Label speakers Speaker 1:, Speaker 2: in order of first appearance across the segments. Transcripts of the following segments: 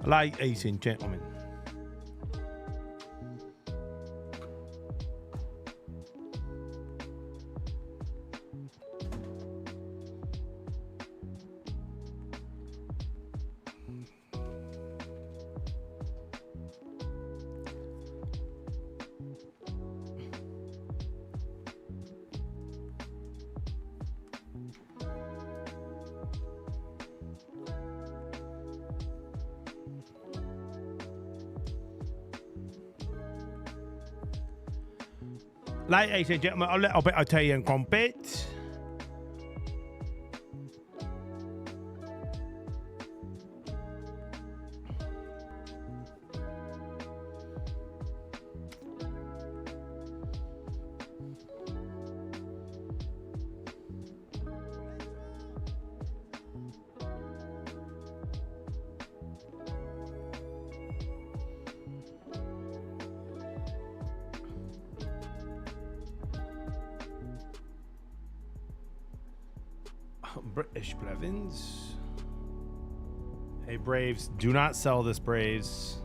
Speaker 1: Ladies and gentlemen. Ladies and gentlemen, a little bit of tea and crumpets. British Blevins. Hey, Braves, do not sell this, Braves.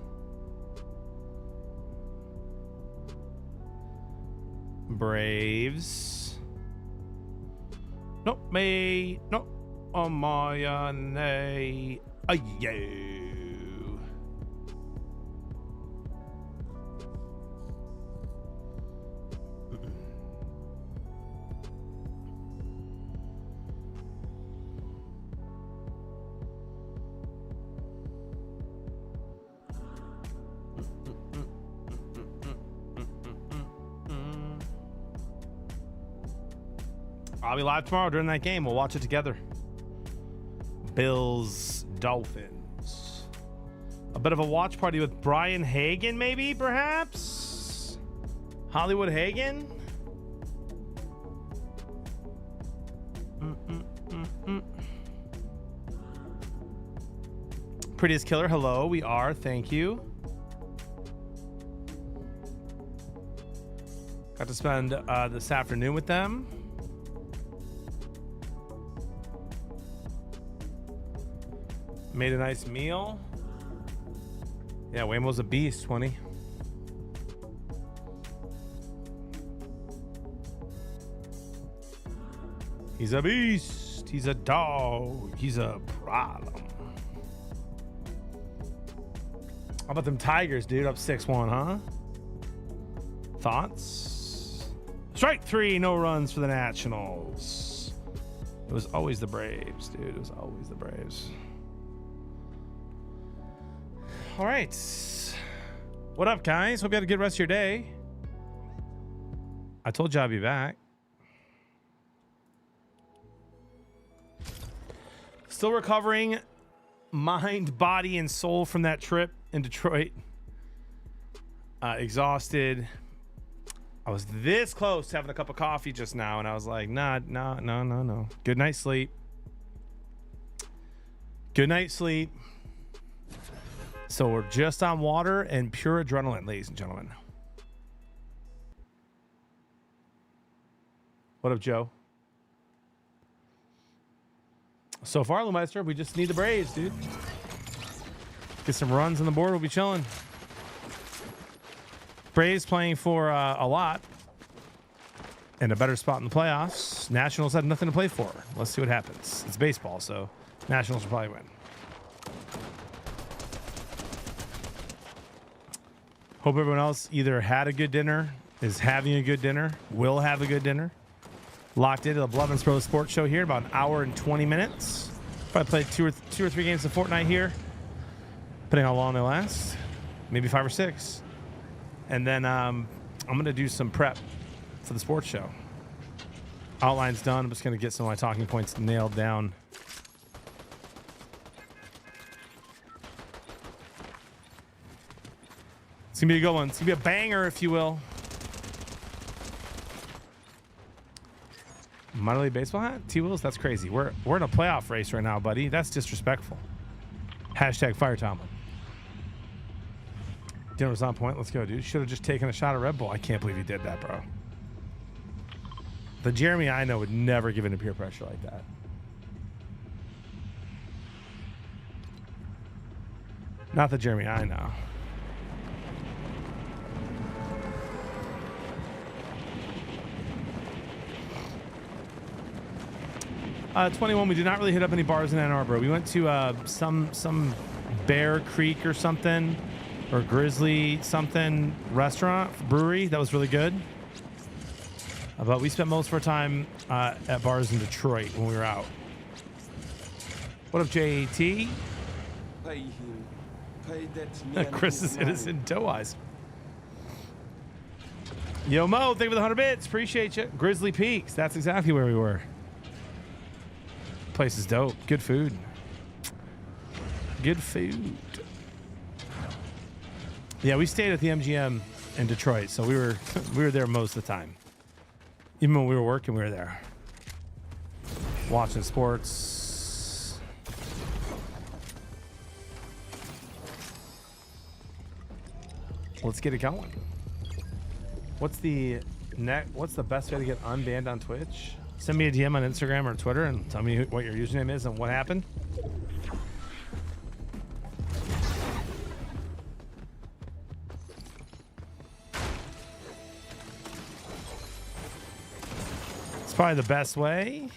Speaker 1: Braves. Not me. Not on my nay. You. I'll be live tomorrow during that game. We'll watch it together. Bills, Dolphins. A bit of a watch party with Brian Hagan, maybe, perhaps? Hollywood Hagan? Prettiest Killer, hello. We are. Thank you. Got to spend this afternoon with them. Made a nice meal. Yeah, Waymo's a beast, 20. He's a beast. He's a dog. He's a problem. How about them Tigers, dude? Up 6-1, huh? Thoughts? Strike 3, no runs for the Nationals. It was always the Braves, dude. It was always the Braves. All right. What up, guys? Hope you had a good rest of your day. I told you I'd be back. Still recovering mind, body, and soul from that trip in Detroit. Exhausted. I was this close to having a cup of coffee just now, and I was like, nah, no. Good night's sleep. Good night's sleep. So we're just on water and pure adrenaline, ladies and gentlemen. What up, Joe? So far, Lumeister, we just need the Braves, dude. Get some runs on the board, we'll be chilling. Braves playing for a lot and a better spot in the playoffs. Nationals had nothing to play for. Let's see what happens. It's baseball, so Nationals will probably win. Hope everyone else either had a good dinner, is having a good dinner, will have a good dinner. Locked into the Blevins Pro Sports Show here, about an hour and 20 minutes. Probably played two or three games of Fortnite here, depending on how long they last. Maybe 5 or 6. And then I'm going to do some prep for the sports show. Outline's done. I'm just going to get some of my talking points nailed down. It's going to be a good one. It's going to be a banger, if you will. Minor League Baseball hat? T-Wills? That's crazy. We're in a playoff race right now, buddy. That's disrespectful. Hashtag fire Tomlin. Dinner was on point. Let's go, dude. Should have just taken a shot of Red Bull. I can't believe you did that, bro. The Jeremy I know would never give into peer pressure like that. Not the Jeremy I know. 21, we did not really hit up any bars in Ann Arbor. We went to some Bear Creek or something, or Grizzly something restaurant, brewery. That was really good. But we spent most of our time at bars in Detroit when we were out. What up, JT?
Speaker 2: Pay him. Pay that
Speaker 1: Chris is innocent doe eyes. Yo, Mo, thank you for the 100 bits. Appreciate you. Grizzly Peaks. That's exactly where we were. Place is dope. Good food. Good food. Yeah, we stayed at the MGM in Detroit, so we were there most of the time. Even when we were working, we were there. Watching sports. Let's get it going. What's the best way to get unbanned on Twitch? Send me a DM on Instagram or Twitter and tell me what your username is and what happened. It's probably the best way.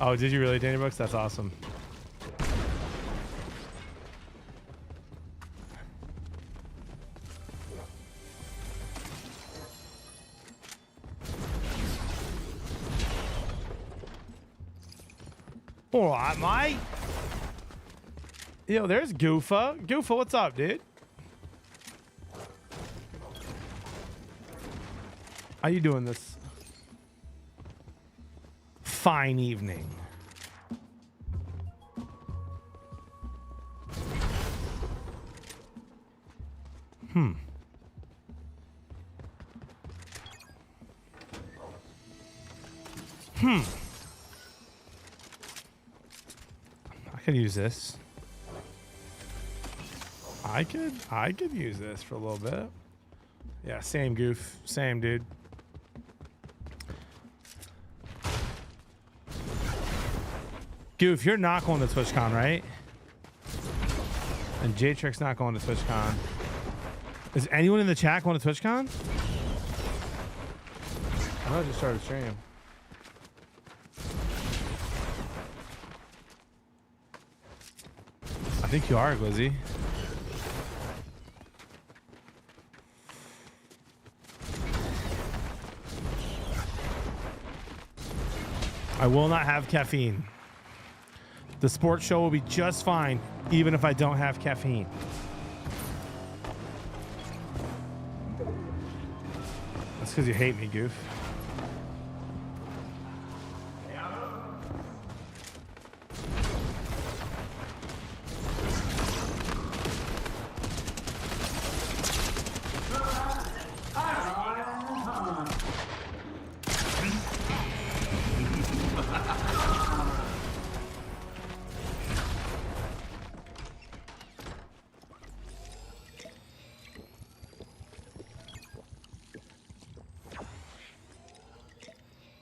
Speaker 1: Oh, did you really, Danny Brooks? That's awesome. All right, mate. Yo, there's Goofa. Goofa, what's up, dude? How you doing this fine evening? I could use this. I could use this for a little bit. Yeah, same goof. Same, dude. Goof, you're not going to TwitchCon, right? And J-Trick's not going to TwitchCon. Is anyone in the chat going to TwitchCon? I just started stream. I think you are, Glizzy. I will not have caffeine. The sports show will be just fine, even if I don't have caffeine. That's because you hate me, Goof.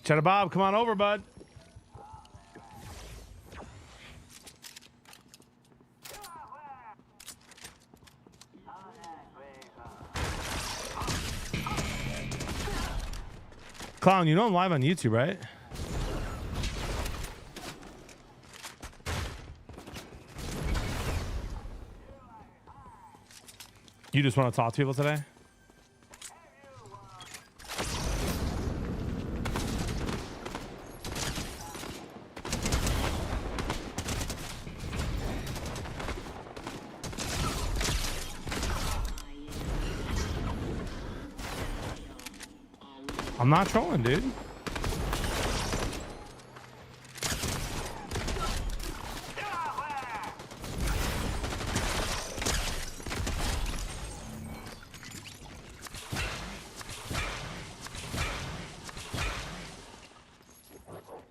Speaker 1: Cheddar Bob, come on over, bud. Clown, you know I'm live on YouTube, right? You just want to talk to people today? I'm not trolling, dude.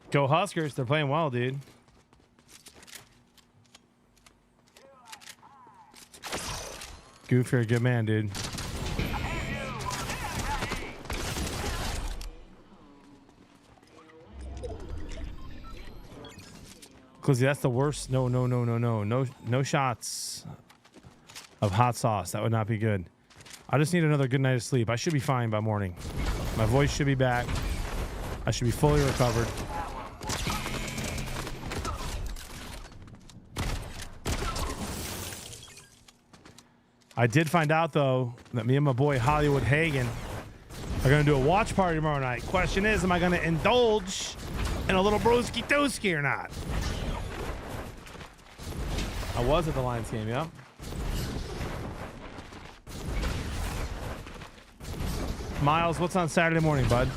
Speaker 1: Go Huskers. They're playing well, dude. Goof, you're a good man, dude. Clizzy, that's the worst. No, no, no, no, no. No shots of hot sauce. That would not be good. I just need another good night of sleep. I should be fine by morning. My voice should be back. I should be fully recovered. I did find out, though, that me and my boy Hollywood Hagen are going to do a watch party tomorrow night. Question is, am I going to indulge in a little broski toski or not? I was at the Lions game, yeah. Miles, what's on Saturday morning, bud?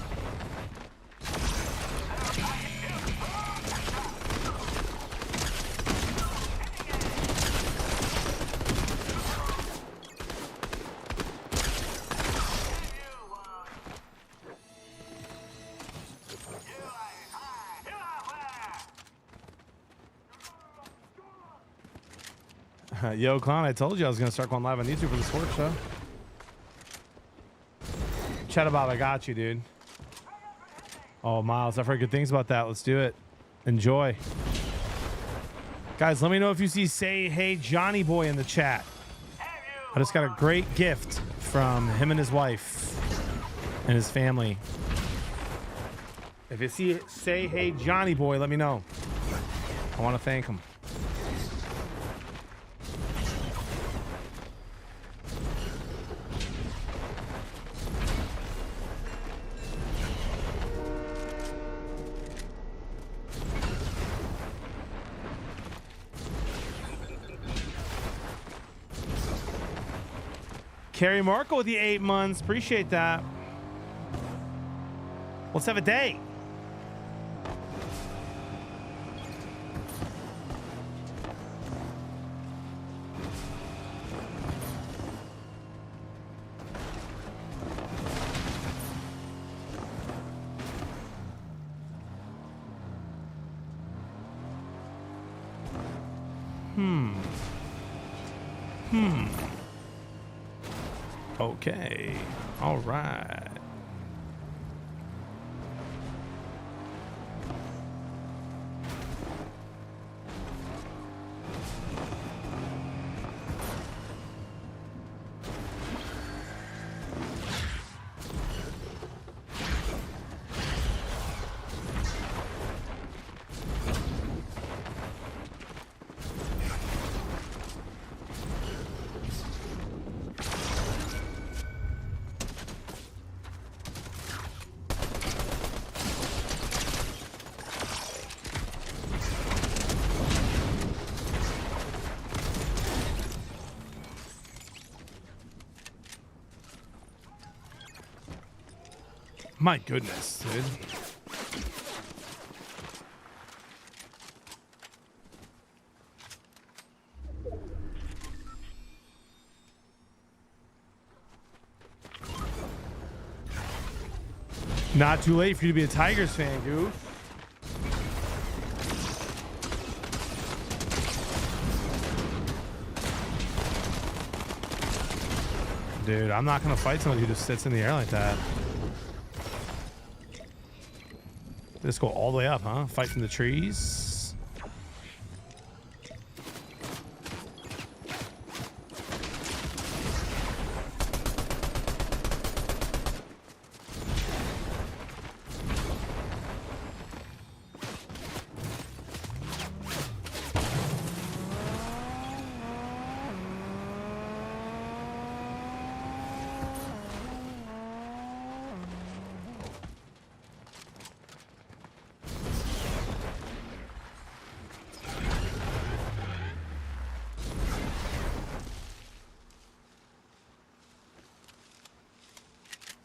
Speaker 1: Yo, Clown, I told you I was going to start going live on YouTube for the sports show. Cheddar Bob, I got you, dude. Oh, Miles, I've heard good things about that. Let's do it. Enjoy. Guys, let me know if you see Say Hey Johnny Boy in the chat. I just got a great gift from him and his wife and his family. If you see Say Hey Johnny Boy, let me know. I want to thank him. Carrie Markle with the 8 months. Appreciate that. Let's have a day. Okay. All right. My goodness, dude. Not too late for you to be a Tigers fan, Goof. Dude, I'm not going to fight somebody who just sits in the air like that. Let's go all the way up, huh? Fight from the trees.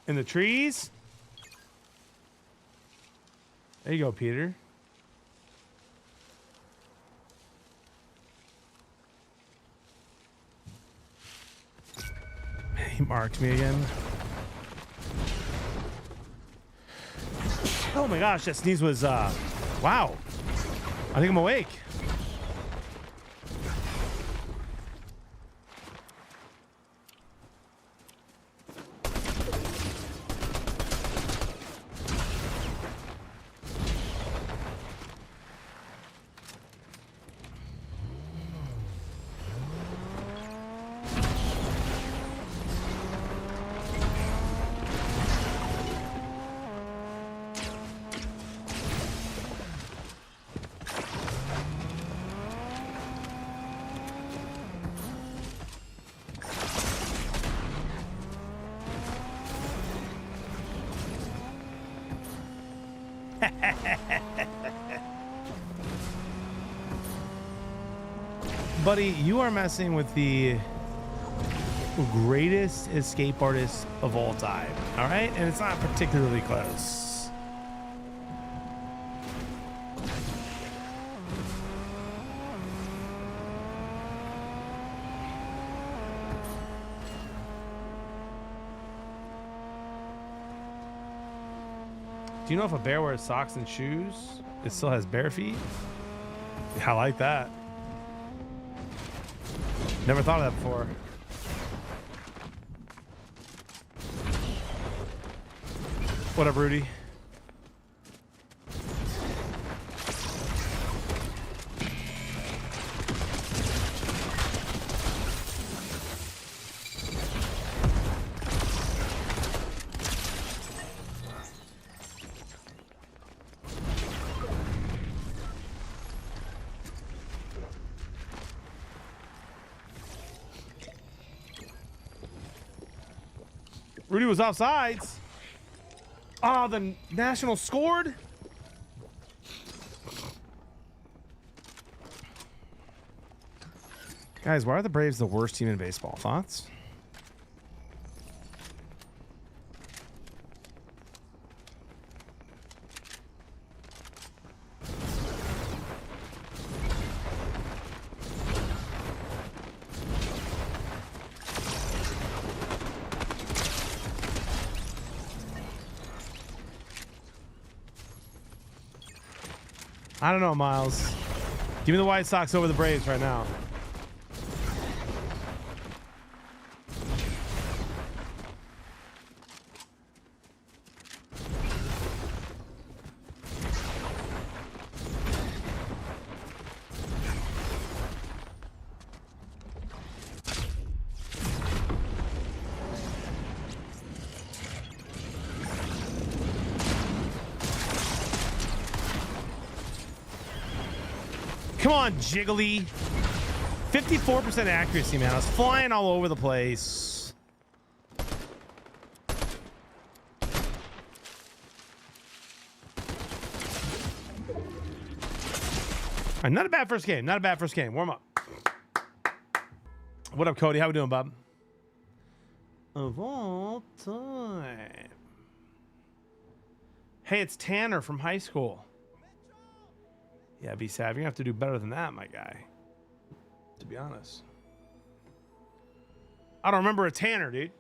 Speaker 1: In the trees? There you go, Peter. He marked me again. Oh my gosh, that sneeze was, wow. I think I'm awake. Buddy, you are messing with the greatest escape artist of all time. All right? And it's not particularly close. Do you know if a bear wears socks and shoes, it still has bare feet? Yeah, I like that. Never thought of that before. What up, Rudy? Rudy was offsides. Oh, the Nationals scored. Guys, why are the Braves the worst team in baseball? Thoughts? I don't know, Miles. Give me the White Sox over the Braves right now. Come on, Jiggly. 54% accuracy, man. I was flying all over the place. All right, not a bad first game. Not a bad first game. Warm up. What up, Cody? How we doing, Bob? Of all time. Hey, it's Tanner from high school. Yeah, B-Sav, you're gonna have to do better than that, my guy. To be honest. I don't remember a Tanner, dude.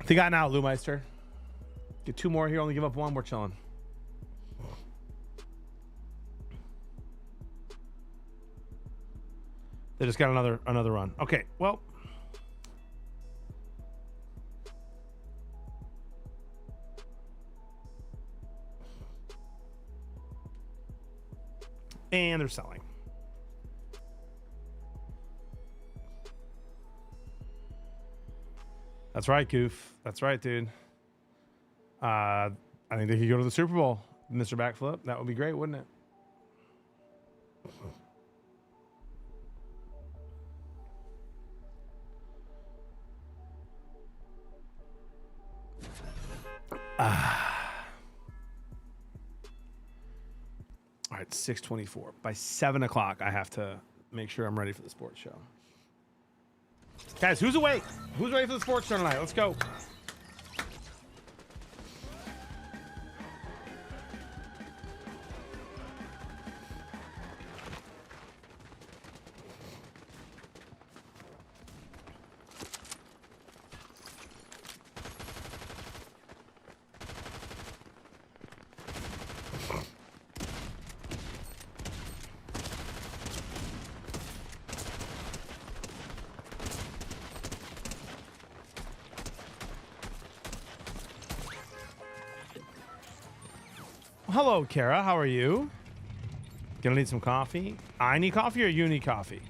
Speaker 1: They got now, Lou Meister. Get two more here, only give up one, we're chilling. They just got another run. Okay, well. And they're selling. That's right, Goof. That's right, dude. I think they could go to the Super Bowl, Mr. Backflip. That would be great, wouldn't it? All right, 6:24. By 7 o'clock, I have to make sure I'm ready for the sports show. Guys, who's awake? Who's ready for the sports show tonight? Let's go. Hello, Kara. How are you? Gonna need some coffee. I need coffee or you need coffee?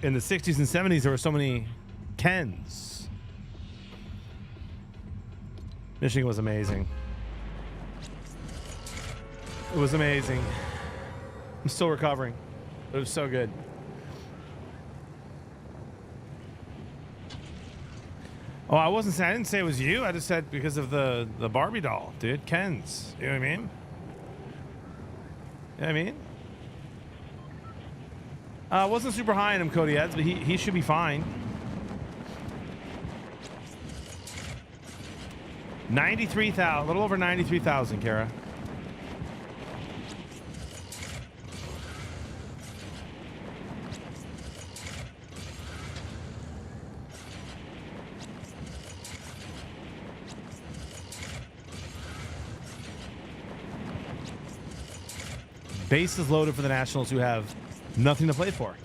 Speaker 1: In the 60s and 70s, there were so many Kens. Michigan was amazing. It was amazing. I'm still recovering. It was so good. Oh, I didn't say it was you. I just said because of the Barbie doll, dude. Ken's. You know what I mean? You know what I mean? Wasn't super high on him, Cody Eds, but he should be fine. 93,000, a little over 93,000, Kara. Bases loaded for the Nationals, who have nothing to play for.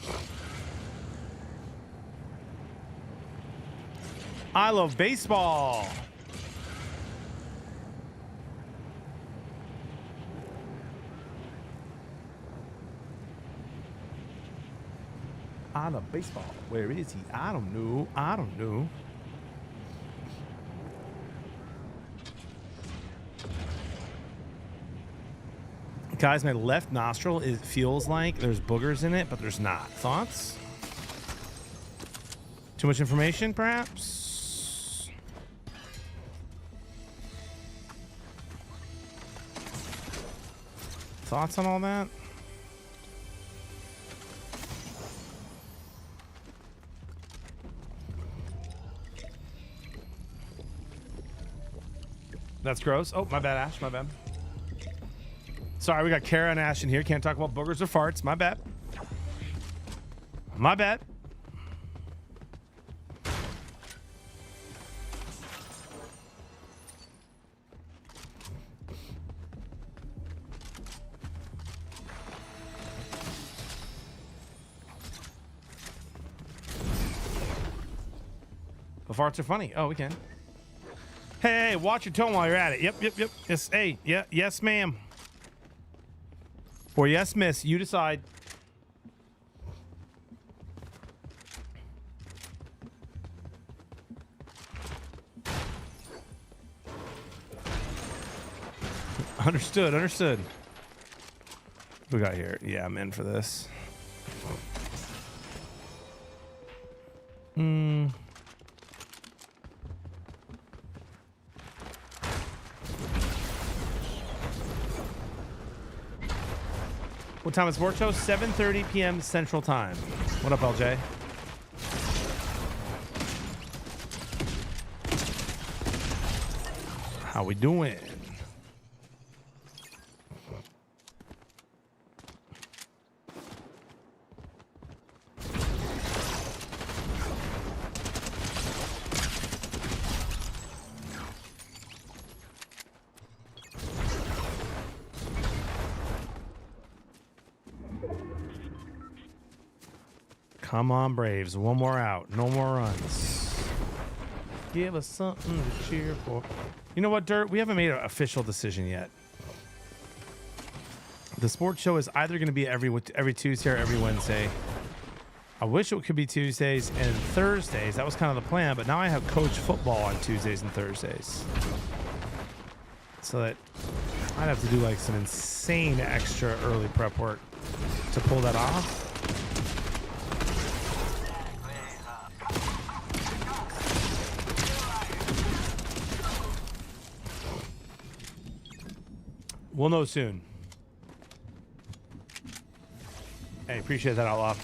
Speaker 1: I love baseball. I love baseball. Where is he? I don't know. I don't know. Guys, my left nostril feels like there's boogers in it, but there's not. Thoughts? Too much information, perhaps? Thoughts on all that? That's gross. Oh, my bad, Ash. My bad. Sorry, we got Kara and Ash in here. Can't talk about boogers or farts. My bad. My bad. The farts are funny. Oh, we can. Hey, watch your tone while you're at it. Yep. Yes, hey, yeah, yes, ma'am. Or yes, miss. You decide. Understood. What we got here? Yeah, I'm in for this. What time is sports show? 7:30 p.m. Central Time. What up, LJ? How we doing? Come on, Braves. One more out. No more runs. Give us something to cheer for. You know what, Dirt? We haven't made an official decision yet. The sports show is either going to be every Tuesday or every Wednesday. I wish it could be Tuesdays and Thursdays. That was kind of the plan, but now I have coach football on Tuesdays and Thursdays. So that I'd have to do like some insane extra early prep work to pull that off. We'll know soon. Hey, appreciate that, Outlaw.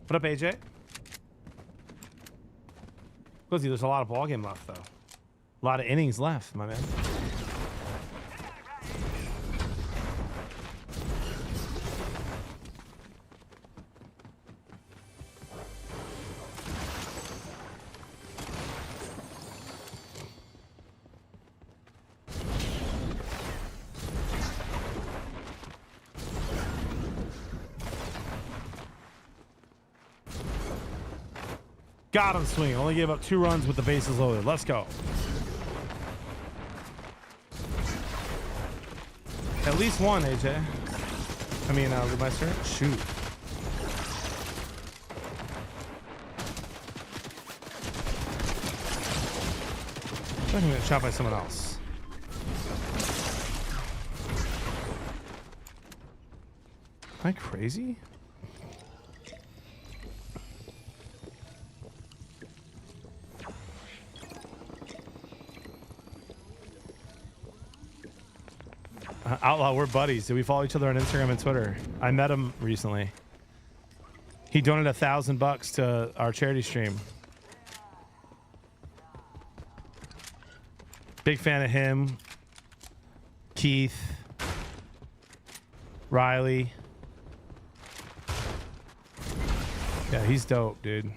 Speaker 1: What up, AJ? Glizzy, there's a lot of ball game left, though. A lot of innings left, my man. Got him swing. Only gave up 2 runs with the bases loaded. Let's go. At least one, AJ. I mean, Meister. Shoot. I'm gonna get shot by someone else. Am I crazy? Outlaw, we're buddies. We follow each other on Instagram and Twitter. I met him recently. He donated $1,000 to our charity stream. Big fan of him. Keith. Riley. Yeah, he's dope, dude.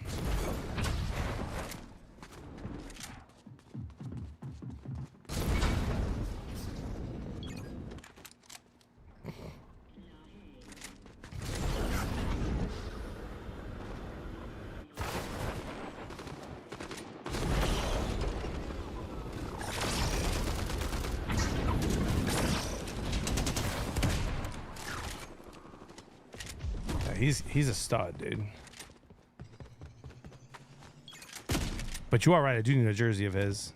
Speaker 1: He's a stud, dude. But you are right. I do need a jersey of his.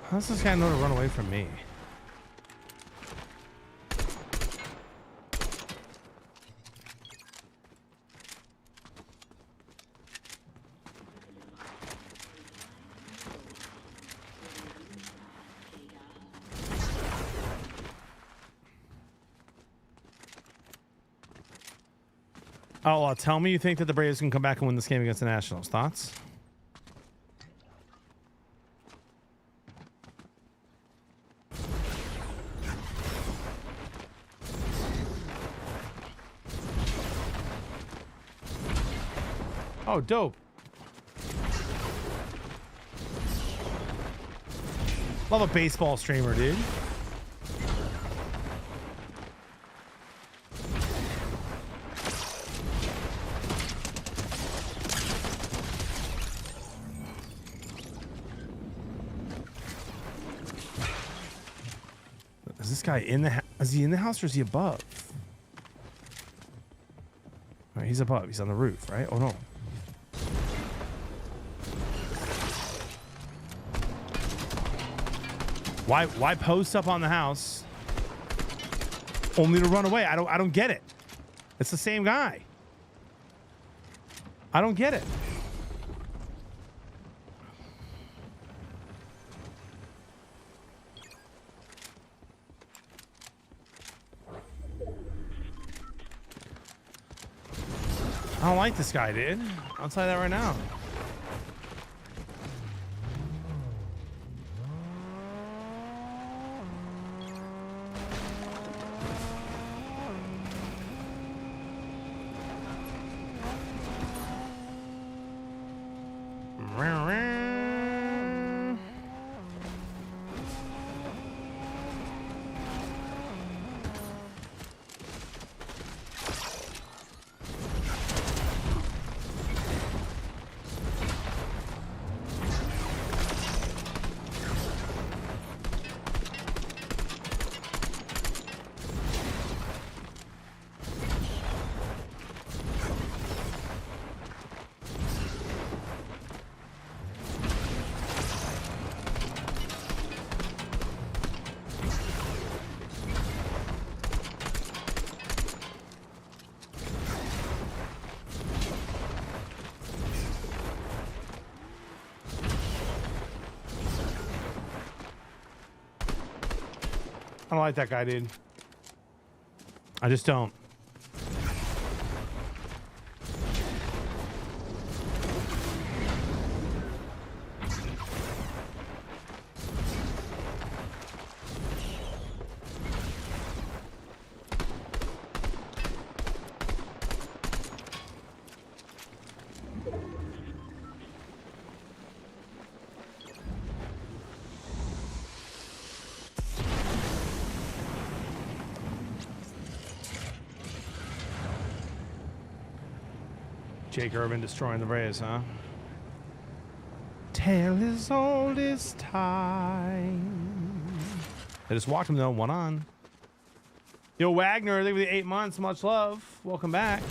Speaker 1: How does this guy know to run away from me? Oh, tell me you think that the Braves can come back and win this game against the Nationals. Thoughts? Oh, dope. Love a baseball streamer, dude. Is this guy in the house? Is he in the house or is he above? All right, he's above. He's on the roof, right? Oh, no. Why post up on the house only to run away? I don't get it. It's the same guy. I don't get it. I don't like this guy, dude. I'll tell you that right now. I don't like that guy, dude. I just don't. Jake Irvin destroying the Braves, huh? Tale as old as time. I just walked him though, one on. Yo, Wagner, thank you for the 8 months. Much love. Welcome back.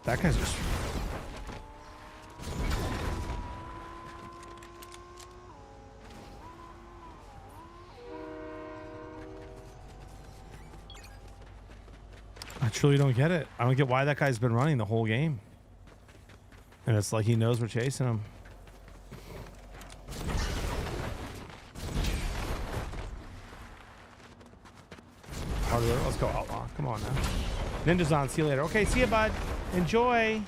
Speaker 1: That guy's just... I truly don't get it. I don't get why that guy's been running the whole game. And it's like he knows we're chasing him. Harder, let's go Outlaw. Come on now. Ninja's on. See you later. Okay, see you, bud. Enjoy.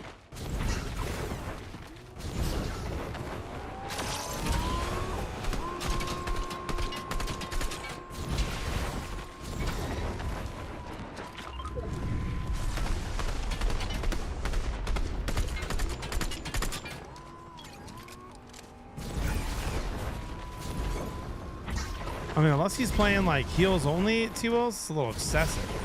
Speaker 1: I mean, unless he's playing like heals only at T-Wills, it's a little excessive.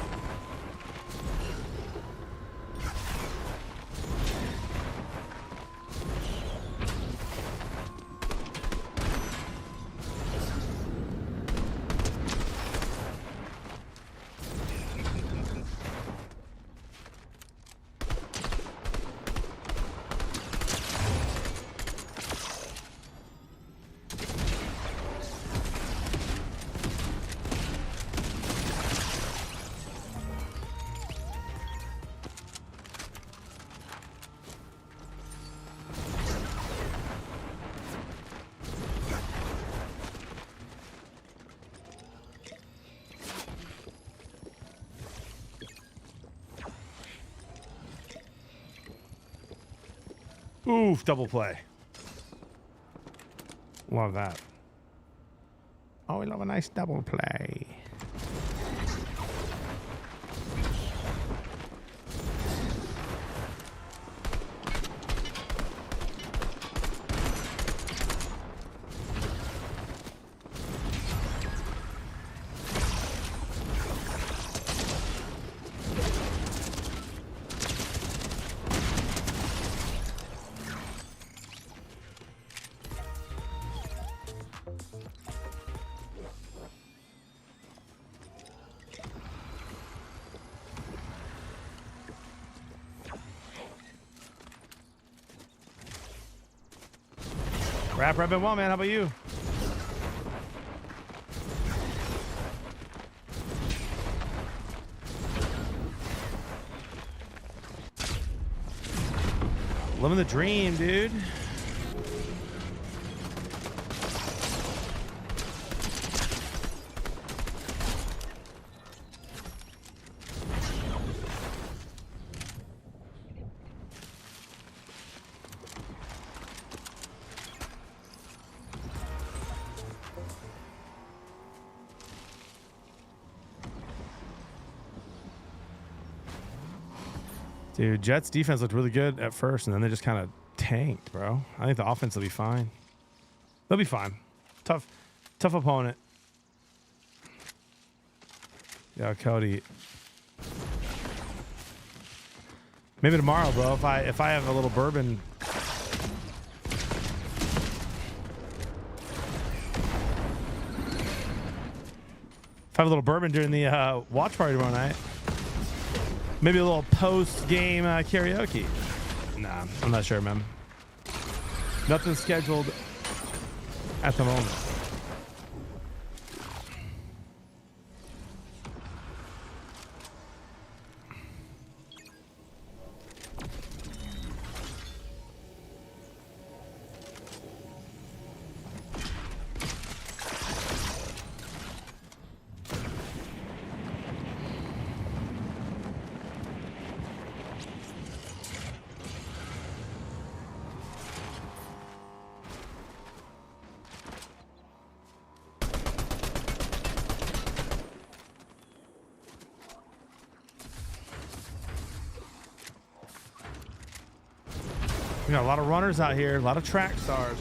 Speaker 1: Oof, double play. Love that. Oh, we love a nice double play. Rapping well, man. How about you? Living the dream, dude. Dude, Jets defense looked really good at first, and then they just kind of tanked, bro. I think the offense will be fine. They'll be fine. Tough opponent. Yeah, Cody. Maybe tomorrow, bro. If I have a little bourbon. If I have a little bourbon during the watch party tomorrow night. Maybe a little post-game karaoke. Nah, I'm not sure, man. Nothing scheduled at the moment. We got a lot of runners out here, a lot of track stars.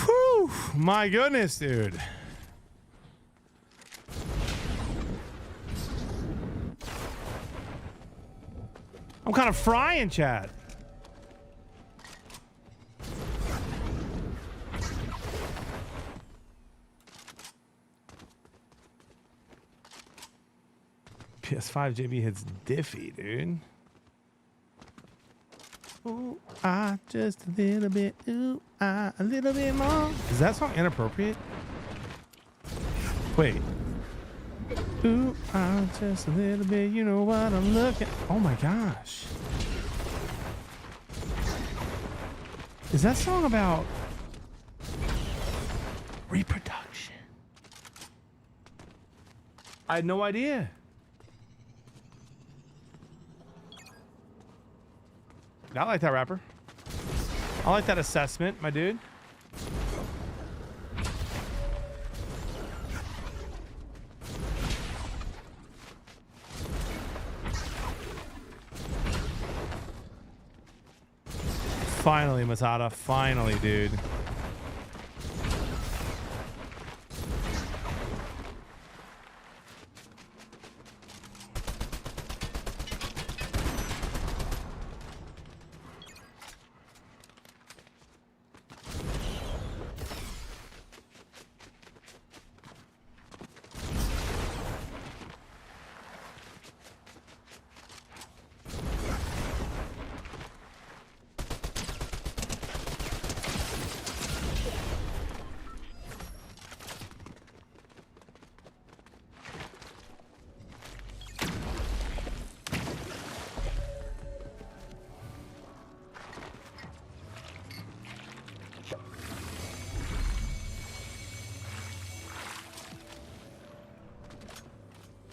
Speaker 1: Whew, my goodness, dude. I'm kind of frying, chat. PS5 JB hits Diffie, dude. Ooh, just a little bit. Ooh, a little bit more. Is that song inappropriate? Wait. Ooh, just a little bit. You know what I'm looking. Oh my gosh. Is that song about reproduction? I had no idea. I like that rapper. I like that assessment, my dude. Finally, Masada. Finally, dude.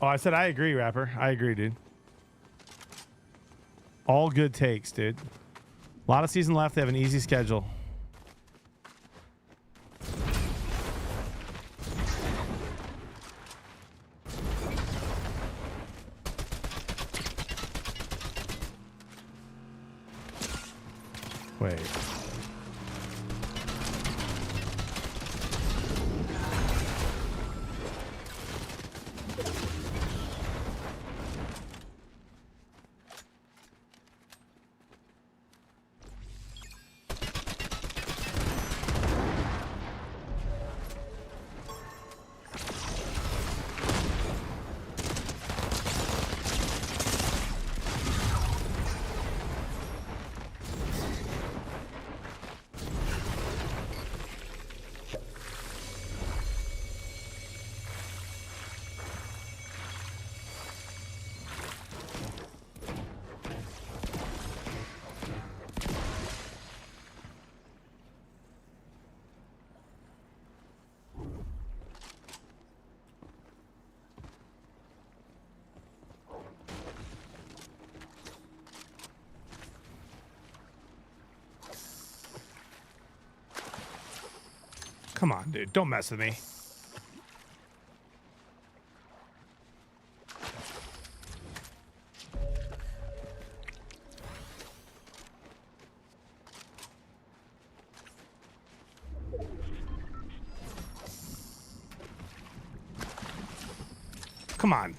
Speaker 1: Oh, I said I agree, rapper. I agree, dude. All good takes, dude. A lot of season left. They have an easy schedule. Wait. Come on, dude. Don't mess with me. Come on.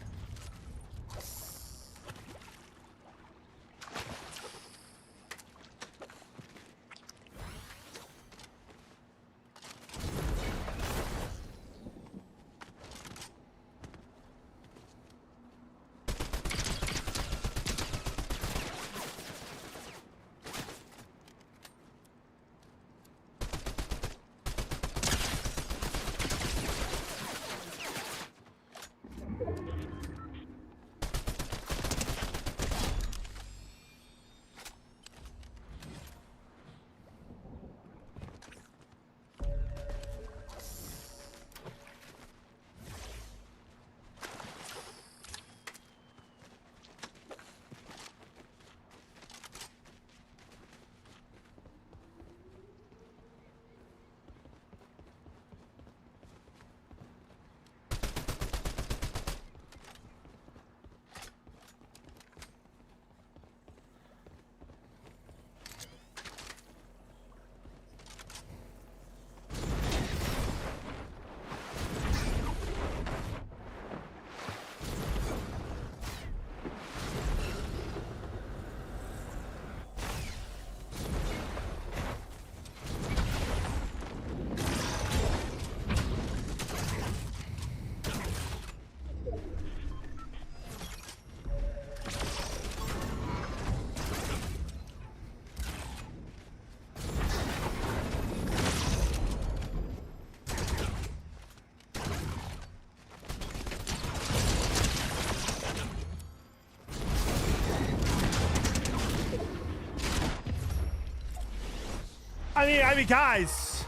Speaker 1: I mean, guys,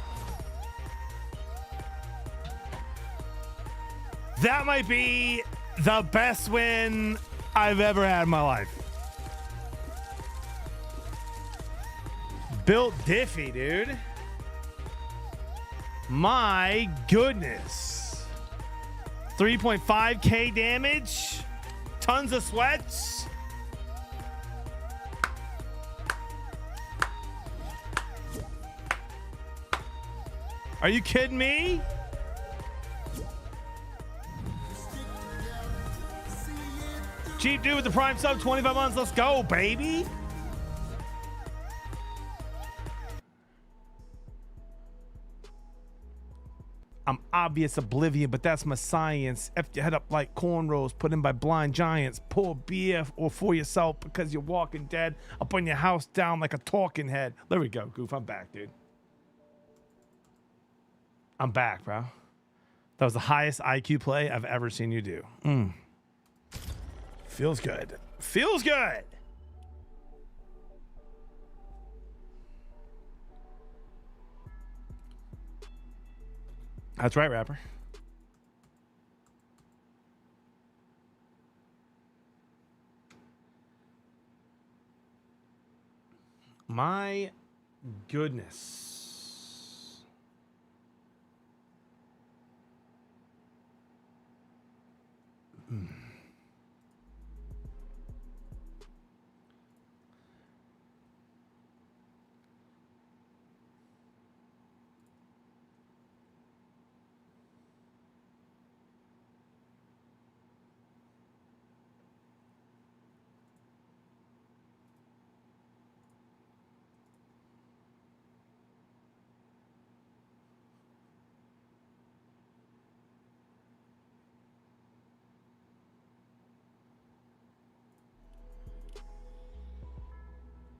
Speaker 1: that might be the best win I've ever had in my life. Built Diffie, dude. My goodness. 3.5k damage. Tons of sweats. Are you kidding me? Cheap dude with the prime sub, 25 months. Let's go, baby. I'm obvious oblivion, but that's my science. F your head up like cornrows put in by blind giants. Pour beer or for yourself because you're walking dead. Up on your house down like a talking head. There we go, Goof. I'm back, dude. I'm back, bro. That was the highest IQ play I've ever seen you do. Feels good. Feels good. That's right, rapper. My goodness.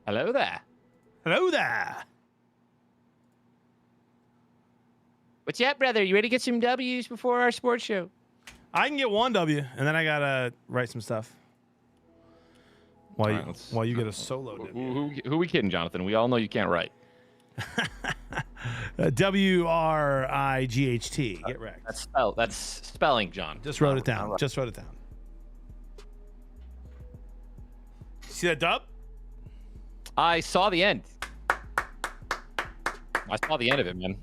Speaker 3: Hello there.
Speaker 1: Hello there.
Speaker 3: What's up, brother? You ready to get some W's before our sports show?
Speaker 1: I can get one W, and then I gotta write some stuff. While you get a solo W.
Speaker 3: Who we kidding, Jonathan? We all know you can't write.
Speaker 1: WRIGHT. Get wrecked.
Speaker 3: That's spelling, John.
Speaker 1: Just wrote it down. Just wrote it down. See that dub?
Speaker 3: I saw the end. I saw the end of it, man.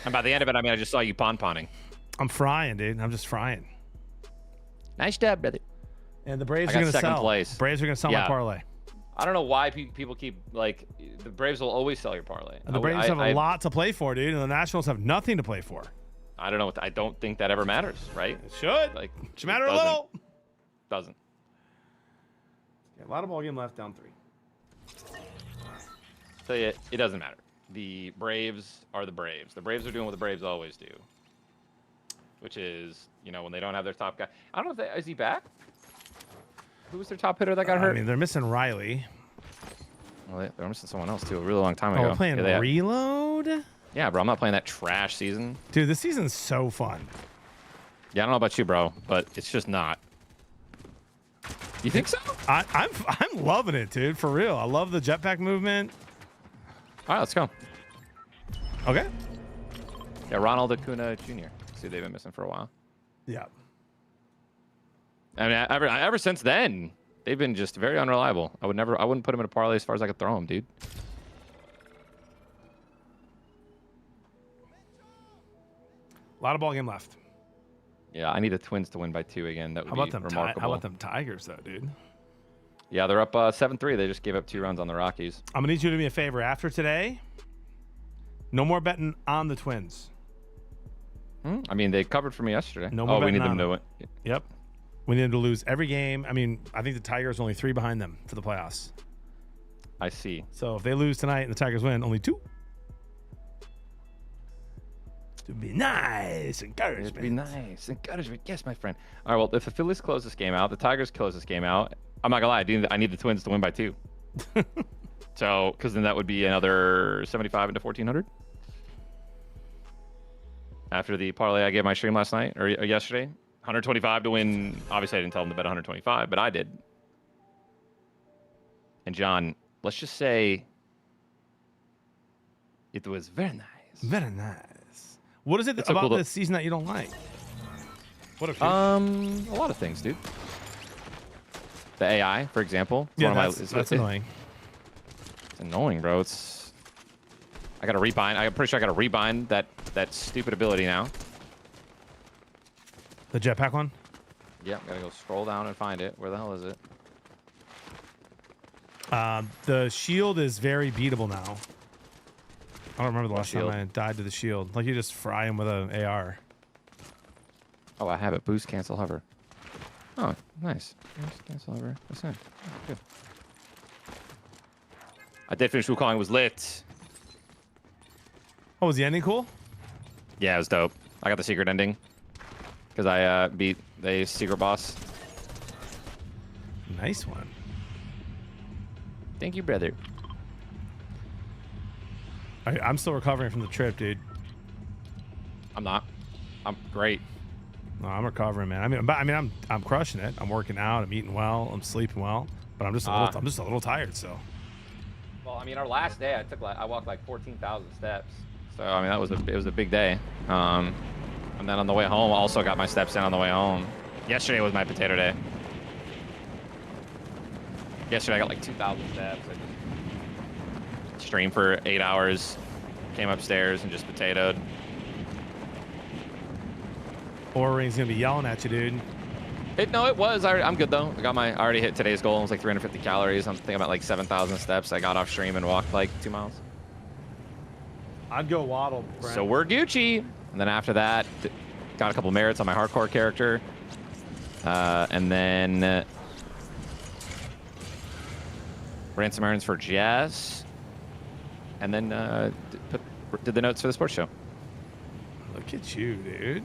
Speaker 3: And by the end of it, I mean I just saw you pon-ponning.
Speaker 1: I'm frying, dude. I'm just frying.
Speaker 3: Nice job, brother.
Speaker 1: And the Braves are going to sell.
Speaker 3: Place.
Speaker 1: Braves are going to sell my parlay.
Speaker 3: I don't know why people keep, like, the Braves will always sell your parlay.
Speaker 1: And the Braves have a lot to play for, dude, and the Nationals have nothing to play for.
Speaker 3: I don't know. I don't think that ever matters, right?
Speaker 1: It should.
Speaker 3: Like,
Speaker 1: Should matter
Speaker 3: it
Speaker 1: a little.
Speaker 3: Doesn't.
Speaker 1: Yeah, a lot of ball game left, down 3.
Speaker 3: So yeah, it doesn't matter. The Braves are the Braves. The Braves are doing what the Braves always do, which is, you know, when they don't have their top guy. I don't know if is he back? Who was their top hitter that got hurt?
Speaker 1: I mean, they're missing Riley.
Speaker 3: Well, they're missing someone else too. A really long time
Speaker 1: Oh,
Speaker 3: ago.
Speaker 1: we're playing Reload?
Speaker 3: Yeah, bro. I'm not playing that trash season.
Speaker 1: Dude, this season's so fun.
Speaker 3: Yeah, I don't know about you, bro, but it's just not. You think so?
Speaker 1: I'm loving it, dude. For real. I love the jetpack movement.
Speaker 3: All right, let's go.
Speaker 1: Okay.
Speaker 3: Yeah, Ronald Acuna Jr. See, they've been missing for a while.
Speaker 1: Yeah.
Speaker 3: I mean, ever since then, they've been just very unreliable. I wouldn't put him in a parlay as far as I could throw him, dude.
Speaker 1: A lot of ball game left.
Speaker 3: Yeah, I need the Twins to win by 2 again. That would
Speaker 1: How
Speaker 3: be
Speaker 1: about them?
Speaker 3: remarkable.
Speaker 1: How about them Tigers, though, dude?
Speaker 3: Yeah, they're up 7-3. They just gave up 2 runs on the Rockies.
Speaker 1: I'm gonna need you to do me a favor. After today, no more betting on the Twins.
Speaker 3: I mean, they covered for me yesterday.
Speaker 1: No more
Speaker 3: we need
Speaker 1: betting
Speaker 3: them
Speaker 1: on
Speaker 3: to win.
Speaker 1: Yep. We need them to lose every game. I mean, I think the Tigers are only 3 behind them for the playoffs.
Speaker 3: I see.
Speaker 1: So if they lose tonight and the Tigers win, only 2. To be nice, encouragement.
Speaker 3: It'd be nice. Encouragement. Yes, my friend. All right, well, if the Phillies close this game out, the Tigers close this game out, I'm not going to lie. I need the Twins to win by 2. So, because then that would be another 75 into 1,400. After the parlay I gave my stream last night, or yesterday, 125 to win. Obviously, I didn't tell them to bet 125, but I did. And John, let's just say it was very nice.
Speaker 1: Very nice. What is it
Speaker 3: It's so
Speaker 1: about
Speaker 3: cool
Speaker 1: this season that you don't like? What a
Speaker 3: a lot of things, dude. The AI, for example.
Speaker 1: Yeah, that's annoying.
Speaker 3: It's annoying, bro. I got to rebind. I'm pretty sure I got to rebind that stupid ability now.
Speaker 1: The jetpack one?
Speaker 3: Yeah, gotta go scroll down and find it. Where the hell is it?
Speaker 1: The shield is very beatable now. I don't remember the last time
Speaker 3: shield?
Speaker 1: I died to the shield. Like, you just fry him with an AR.
Speaker 3: Oh, I have it. Boost, cancel, hover. Oh, nice. Boost, cancel, hover. That's good. Oh, good. I did finish Wukong. It was lit.
Speaker 1: Oh, was the ending cool?
Speaker 3: Yeah, it was dope. I got the secret ending because I beat the secret boss.
Speaker 1: Nice one.
Speaker 3: Thank you, brother.
Speaker 1: I'm still recovering from the trip, dude.
Speaker 3: I'm not. I'm great.
Speaker 1: No, I'm recovering, man. I'm crushing it. I'm working out. I'm eating well. I'm sleeping well. But I'm just a little tired. So.
Speaker 3: Well, I mean, our last day, I walked like 14,000 steps. So I mean, it was a big day. And then on the way home, also got my steps in on the way home. Yesterday was my potato day. Yesterday I got like 2,000 steps. I just streamed for 8 hours, came upstairs and just potatoed.
Speaker 1: Ring's gonna be yelling at you, dude.
Speaker 3: No, it was. I'm good though. I already hit today's goal. It was like 350 calories. I'm thinking about like 7,000 steps. I got off stream and walked like 2 miles.
Speaker 1: I'd go waddle, Brent.
Speaker 3: So we're Gucci. And then after that, got a couple merits on my hardcore character. And then ran some errands for Jess. And then did the notes for the sports show.
Speaker 1: Look at you, dude.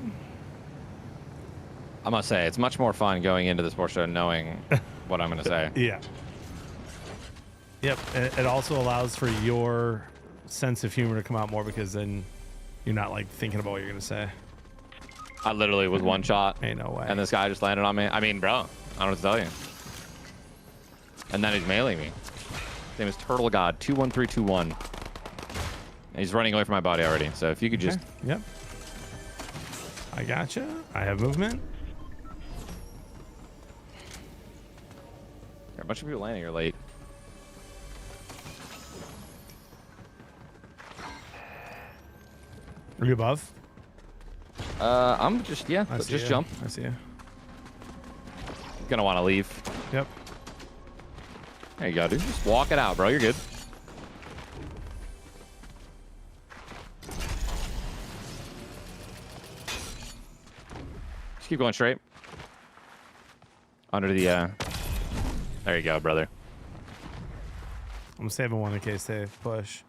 Speaker 3: I must say, it's much more fun going into the sports show knowing what I'm going to say.
Speaker 1: Yeah. Yep. It also allows for your sense of humor to come out more because then you're not like thinking about what you're going to say.
Speaker 3: I literally was one shot.
Speaker 1: Ain't no way.
Speaker 3: And this guy just landed on me. I mean, bro, I don't know what to tell you. And then he's mailing me. His name is Turtle God 21321. And he's running away from my body already. So if you could just...
Speaker 1: Yep. I gotcha. I have movement.
Speaker 3: There are a bunch of people landing here late.
Speaker 1: Are you above?
Speaker 3: I'm just, yeah,
Speaker 1: I see
Speaker 3: just
Speaker 1: you.
Speaker 3: jump.
Speaker 1: I see you.
Speaker 3: Gonna want to leave.
Speaker 1: Yep.
Speaker 3: There you go, dude. Just walk it out, bro. You're good. Keep going straight. Under the, there you go, brother.
Speaker 1: I'm saving one in case they push.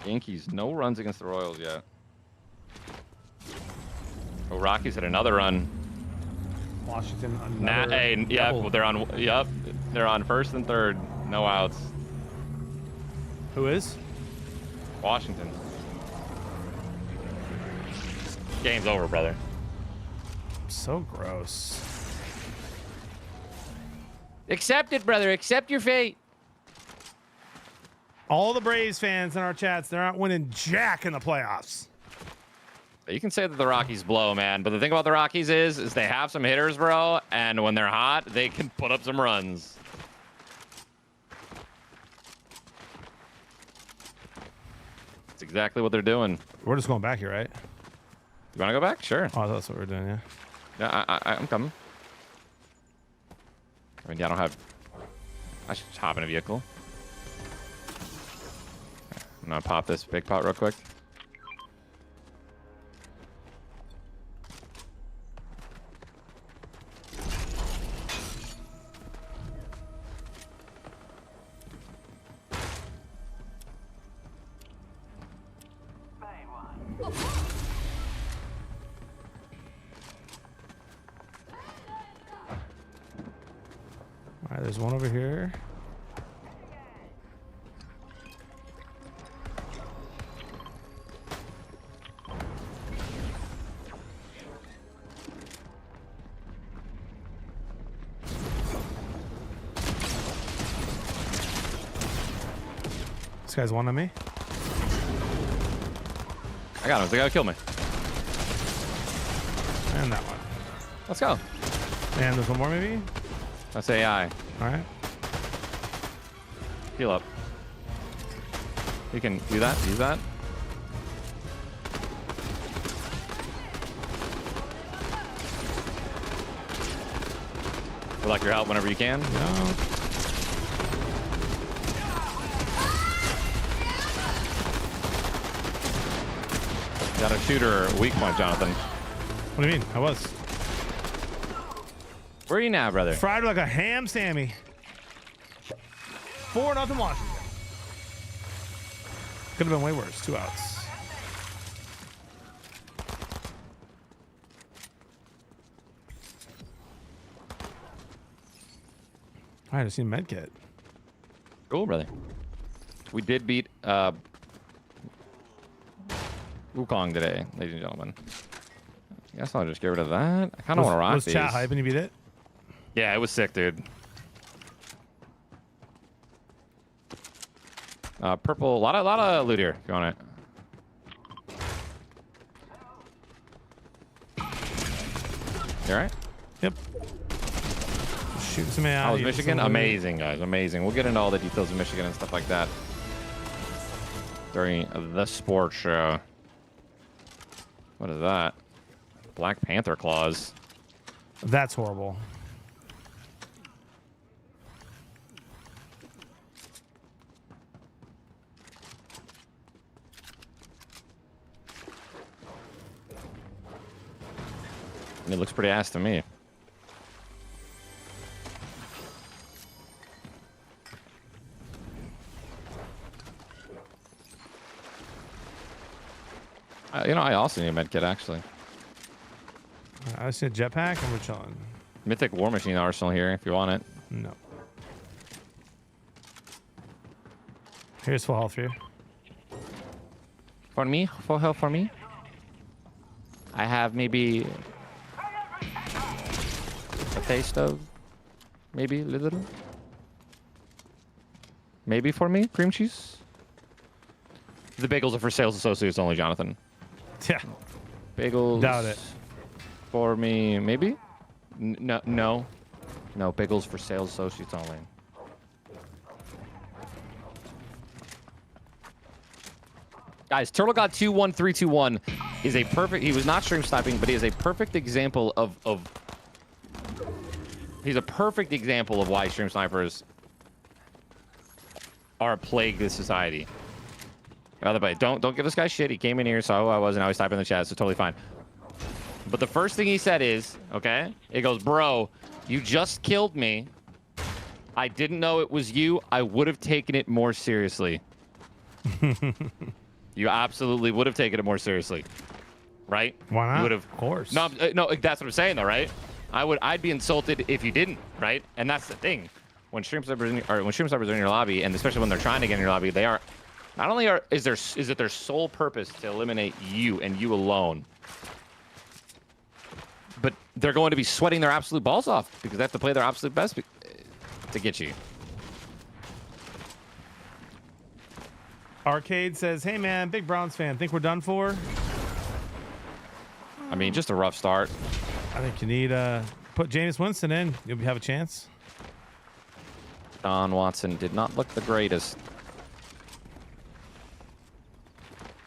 Speaker 3: Yankees, no runs against the Royals yet. Oh, Rockies had another run.
Speaker 1: Washington,
Speaker 3: Hey, yeah,
Speaker 1: double.
Speaker 3: they're on first and third. No outs.
Speaker 1: Who is?
Speaker 3: Washington. Game's over, brother.
Speaker 1: So gross.
Speaker 3: Accept it, brother. Accept your fate.
Speaker 1: All the Braves fans in our chats, they're not winning jack in the playoffs.
Speaker 3: You can say that the Rockies blow, man, but the thing about the Rockies is they have some hitters, bro, and when they're hot, they can put up some runs. That's exactly what they're doing.
Speaker 1: We're just going back here, right?
Speaker 3: You want to go back? Sure.
Speaker 1: Oh, that's what we're doing, yeah.
Speaker 3: Yeah, I'm coming. I mean, yeah, I don't have... I should just hop in a vehicle. I'm gonna pop this big pot real quick.
Speaker 1: All right, there's one over here. This guy's one on me.
Speaker 3: I got him. They gotta kill me.
Speaker 1: And that one.
Speaker 3: Let's go.
Speaker 1: And there's one more maybe?
Speaker 3: That's AI.
Speaker 1: All right.
Speaker 3: Heal up. You can do that. Use that. Would like your help whenever you can.
Speaker 1: No.
Speaker 3: Got a shooter weak point, Jonathan.
Speaker 1: What do you mean? I was.
Speaker 3: Where are you now, brother?
Speaker 1: Fried like a ham, Sammy. 4-0 Washington. Could have been way worse. 2 outs. All right, I seen medkit.
Speaker 3: Cool, brother. We did beat Wukong today, ladies and gentlemen. I guess I'll just get rid of that. I kind of want to rock
Speaker 1: was
Speaker 3: these.
Speaker 1: chat hyping you beat it?
Speaker 3: Yeah, it was sick, dude. Purple, a lot of loot here. If you want it. You all right?
Speaker 1: Yep. Shoot some AI.
Speaker 3: How was Michigan? Amazing, guys. Amazing. We'll get into all the details of Michigan and stuff like that during the sports show. What is that? Black Panther claws.
Speaker 1: That's horrible.
Speaker 3: It looks pretty ass to me. You know, I also need a medkit, actually.
Speaker 1: I see a jetpack and we're chilling.
Speaker 3: Mythic War Machine arsenal here, if you want it.
Speaker 1: No. Here's full health for you.
Speaker 3: For me? Full health for me? I have maybe a taste of maybe a little. Maybe for me, cream cheese. The bagels are for sales associates only, Jonathan.
Speaker 1: Yeah.
Speaker 3: Bagels.
Speaker 1: Doubt it.
Speaker 3: For me, maybe? No. No, bagels for sales associates only. Guys, Turtle God 21321 is a perfect... He was not stream sniping, but he is a perfect example of... He's a perfect example of why stream snipers are a plague to society. By the way, don't give this guy shit. He came in here, so I wasn't. I was typing in the chat, so totally fine. But the first thing he said is, okay, it goes, bro, you just killed me. I didn't know it was you. I would have taken it more seriously. You absolutely would have taken it more seriously, right?
Speaker 1: Why not?
Speaker 3: You would have,
Speaker 1: of course.
Speaker 3: No, no, that's what I'm saying, though, right? I'd be insulted if you didn't, right? And that's the thing. When stream servers are in your lobby, and especially when they're trying to get in your lobby, they are not only is it their sole purpose to eliminate you and you alone, but they're going to be sweating their absolute balls off because they have to play their absolute best to get you.
Speaker 1: Arcade says, "Hey man, big Browns fan. Think we're done for?"
Speaker 3: I mean, just a rough start.
Speaker 1: I think you need put Jameis Winston in. You'll have a chance.
Speaker 3: Don Watson did not look the greatest.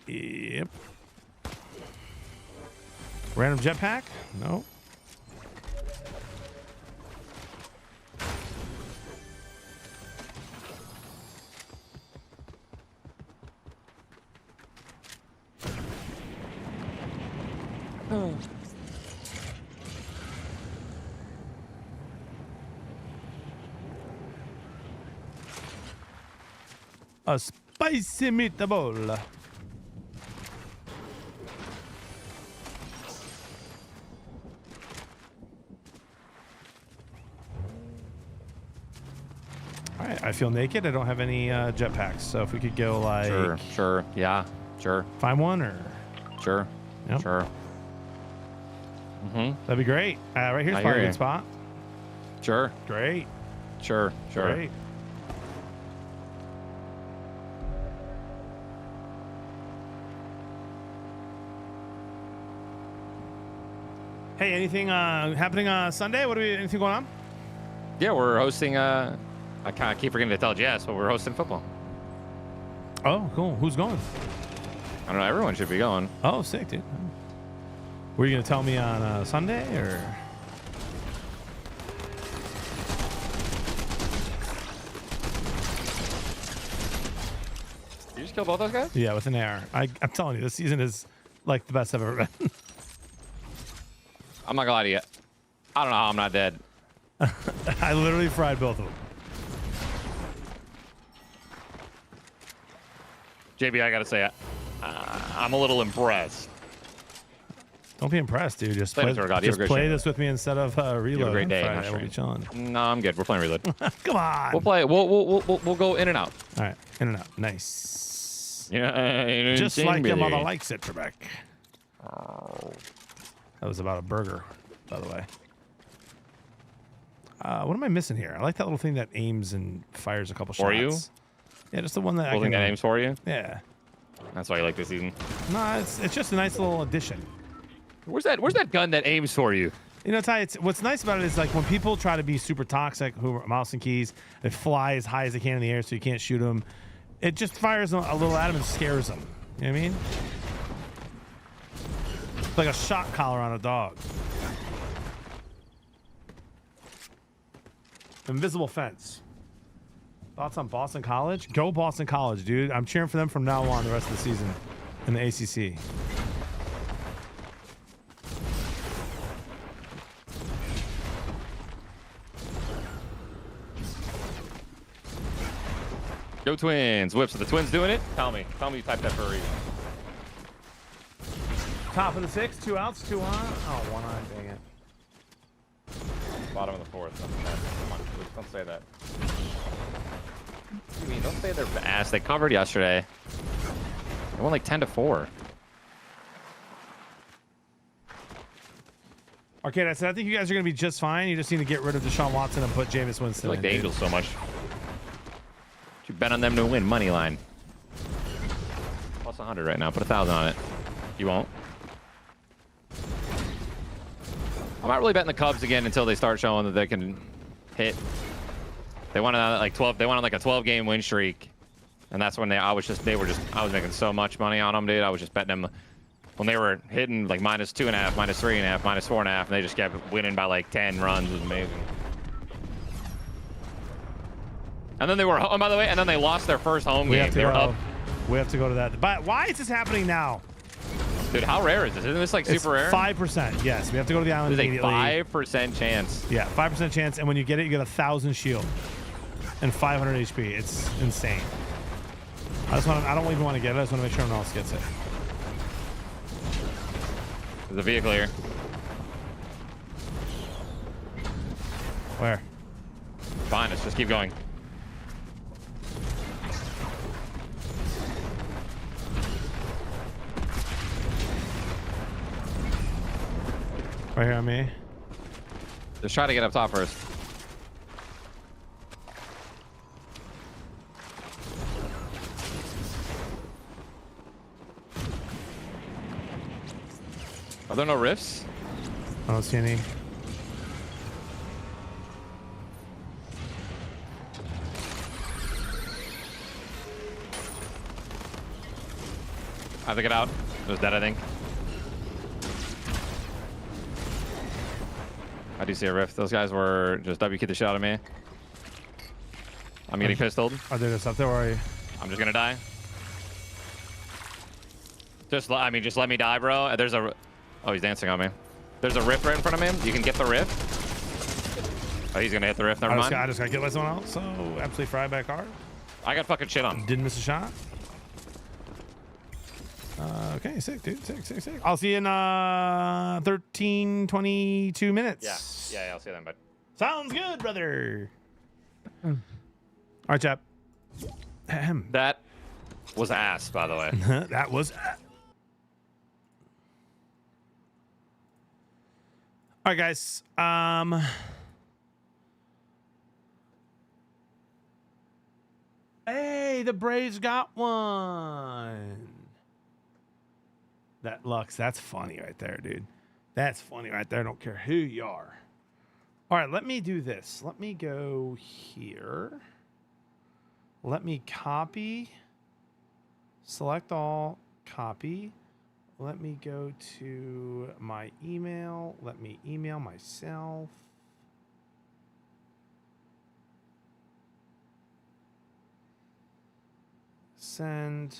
Speaker 1: Yep. Random jetpack? No. A spicy meatball. All right, I feel naked. I don't have any jetpacks, so if we could go like
Speaker 3: Sure, yeah, sure,
Speaker 1: find one or
Speaker 3: sure,
Speaker 1: Yep.
Speaker 3: sure.
Speaker 1: That'd be great. Right here's
Speaker 3: I
Speaker 1: probably a
Speaker 3: hear
Speaker 1: good
Speaker 3: you.
Speaker 1: spot.
Speaker 3: Sure,
Speaker 1: Great,
Speaker 3: sure.
Speaker 1: great. Hey, anything happening on Sunday? Anything going on?
Speaker 3: Yeah, we're hosting. I kind of keep forgetting to tell Jess, but we're hosting football.
Speaker 1: Oh, cool. Who's going?
Speaker 3: I don't know. Everyone should be going.
Speaker 1: Oh, sick, dude. Were you gonna tell me on Sunday or?
Speaker 3: You just kill both those guys?
Speaker 1: Yeah, with an AR. I'm telling you, this season is like the best I've ever been.
Speaker 3: I'm not gonna lie to you. I don't know how I'm not dead.
Speaker 1: I literally fried both of them.
Speaker 3: JB, I gotta say, I'm a little impressed.
Speaker 1: Don't be impressed, dude. Just
Speaker 3: Play
Speaker 1: play,
Speaker 3: this, God. You have a great
Speaker 1: play
Speaker 3: stream.
Speaker 1: this with me instead of reload.
Speaker 3: You have a great day.
Speaker 1: Friday,
Speaker 3: Not
Speaker 1: we'll be
Speaker 3: stream.
Speaker 1: chilling.
Speaker 3: No, I'm good. We're playing reload.
Speaker 1: Come on.
Speaker 3: We'll play. We'll go in and out.
Speaker 1: All right, in and out. Nice.
Speaker 3: Yeah,
Speaker 1: Just like your mother likes it, Trebek.
Speaker 3: Oh.
Speaker 1: That was about a burger, by the way. What am I missing here? I like that little thing that aims and fires a couple shots.
Speaker 3: For you?
Speaker 1: Yeah, just the one that
Speaker 3: Holding
Speaker 1: I can.
Speaker 3: that aims for you.
Speaker 1: Yeah.
Speaker 3: That's why you like this season.
Speaker 1: No, it's just a nice little addition.
Speaker 3: Where's that gun that aims for you?
Speaker 1: You know, Ty, what's nice about it is like when people try to be super toxic, who are mouse and keys, they fly as high as they can in the air so you can't shoot them. It just fires a little at them and scares them. You know what I mean? It's like a shock collar on a dog. Invisible fence. Thoughts on Boston College? Go Boston College, dude. I'm cheering for them from now on the rest of the season in the ACC.
Speaker 3: Go Twins. Whips. Are the Twins doing it? Tell me you typed that for a reason.
Speaker 1: Top of the sixth, 2 outs, 2 on. Oh, 1 on, dang it.
Speaker 3: Bottom of the fourth. Come on, please don't say that. What do you mean? Don't say they're ass. They covered yesterday. They won like 10-4.
Speaker 1: Arcade, I said, I think you guys are going to be just fine. You just need to get rid of Deshaun Watson and put Jameis
Speaker 3: I
Speaker 1: Winston
Speaker 3: feel like
Speaker 1: in,
Speaker 3: the
Speaker 1: dude.
Speaker 3: Angels so much. You bet on them to win money line. Plus 100 right now. Put 1,000 on it. You won't. I'm not really betting the Cubs again until they start showing that they can hit. They went on like 12. They went on like a 12-game win streak, and that's when I was making so much money on them, dude. I was just betting them when they were hitting like -2.5, -3.5, -4.5, and they just kept winning by like 10 runs. It was amazing. And then they were, oh, by the way, and then they lost their first home
Speaker 1: We
Speaker 3: game.
Speaker 1: have to
Speaker 3: They were
Speaker 1: go.
Speaker 3: up.
Speaker 1: We have to go to that. But why is this happening now?
Speaker 3: Dude, how rare is this? Isn't this like
Speaker 1: It's
Speaker 3: super rare?
Speaker 1: 5%. Yes, we have to go to the island
Speaker 3: There's a
Speaker 1: immediately.
Speaker 3: 5% chance.
Speaker 1: Yeah, 5% chance, and when you get it, you get 1,000 shield and 500 HP. It's insane. I don't even want to get it. I just want to make sure no one else gets it.
Speaker 3: There's a vehicle here.
Speaker 1: Where?
Speaker 3: Fine, let's just keep going.
Speaker 1: Right here on me.
Speaker 3: Just try to get up top first. Are there no rifts?
Speaker 1: I don't see any.
Speaker 3: I have to get out. It was dead, I think. I do see a rift. Those guys were just WQ the shit out of me. I'm getting pistoled.
Speaker 1: Are they just up there? Where are you?
Speaker 3: I'm just gonna die. Just let me die, bro. There's a... Oh, he's dancing on me. There's a rift right in front of me. You can get the rift. Oh, he's gonna hit the rift. Never mind.
Speaker 1: I just got killed by someone else, so absolutely fried by a car.
Speaker 3: I got fucking shit on.
Speaker 1: Didn't miss a shot. Okay, sick, dude. Sick. I'll see you in 13, 22 minutes.
Speaker 3: Yeah, I'll see you then, bud.
Speaker 1: Sounds good, brother. All right, chap. Ahem.
Speaker 3: That was ass, by the way.
Speaker 1: That was... All right, guys. Hey, the Braves got one. That Lux, that's funny right there, dude. That's funny right there. I don't care who you are. All right, let me do this. Let me go here. Let me copy. Select all, copy. Let me go to my email. Let me email myself. Send.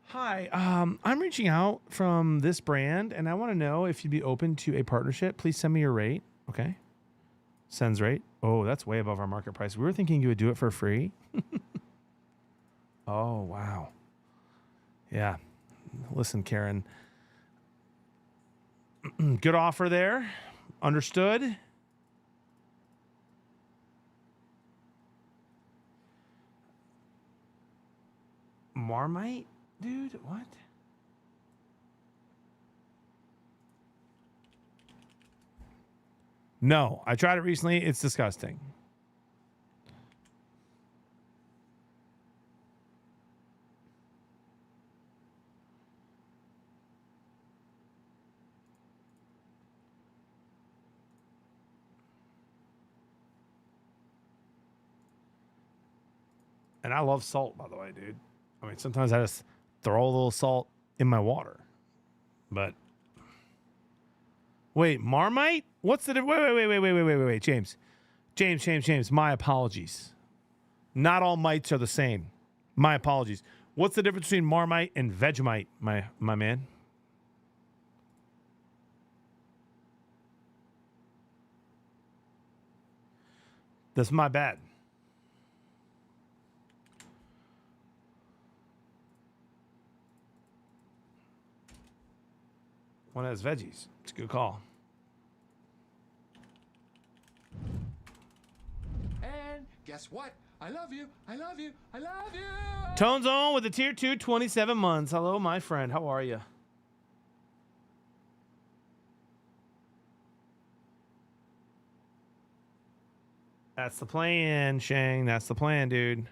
Speaker 1: Hi, I'm reaching out from this brand, and I want to know if you'd be open to a partnership. Please send me your rate. Okay. Sends rate. Oh, that's way above our market price. We were thinking you would do it for free. Oh, wow. Yeah. Listen, Karen. Good offer there. Understood. Marmite? Dude, what? No, I tried it recently. It's disgusting. And I love salt, by the way, dude. I mean, sometimes I just throw a little salt in my water. But wait, Marmite? What's the wait, James. My apologies. Not all mites are the same. My apologies. What's the difference between Marmite and Vegemite, my man? That's my bad. One has veggies. It's a good call.
Speaker 4: And guess what? I love you. I love you. I love you.
Speaker 1: Tone's on with the tier 2, 27 months. Hello, my friend. How are you? That's the plan, Shang. That's the plan, dude.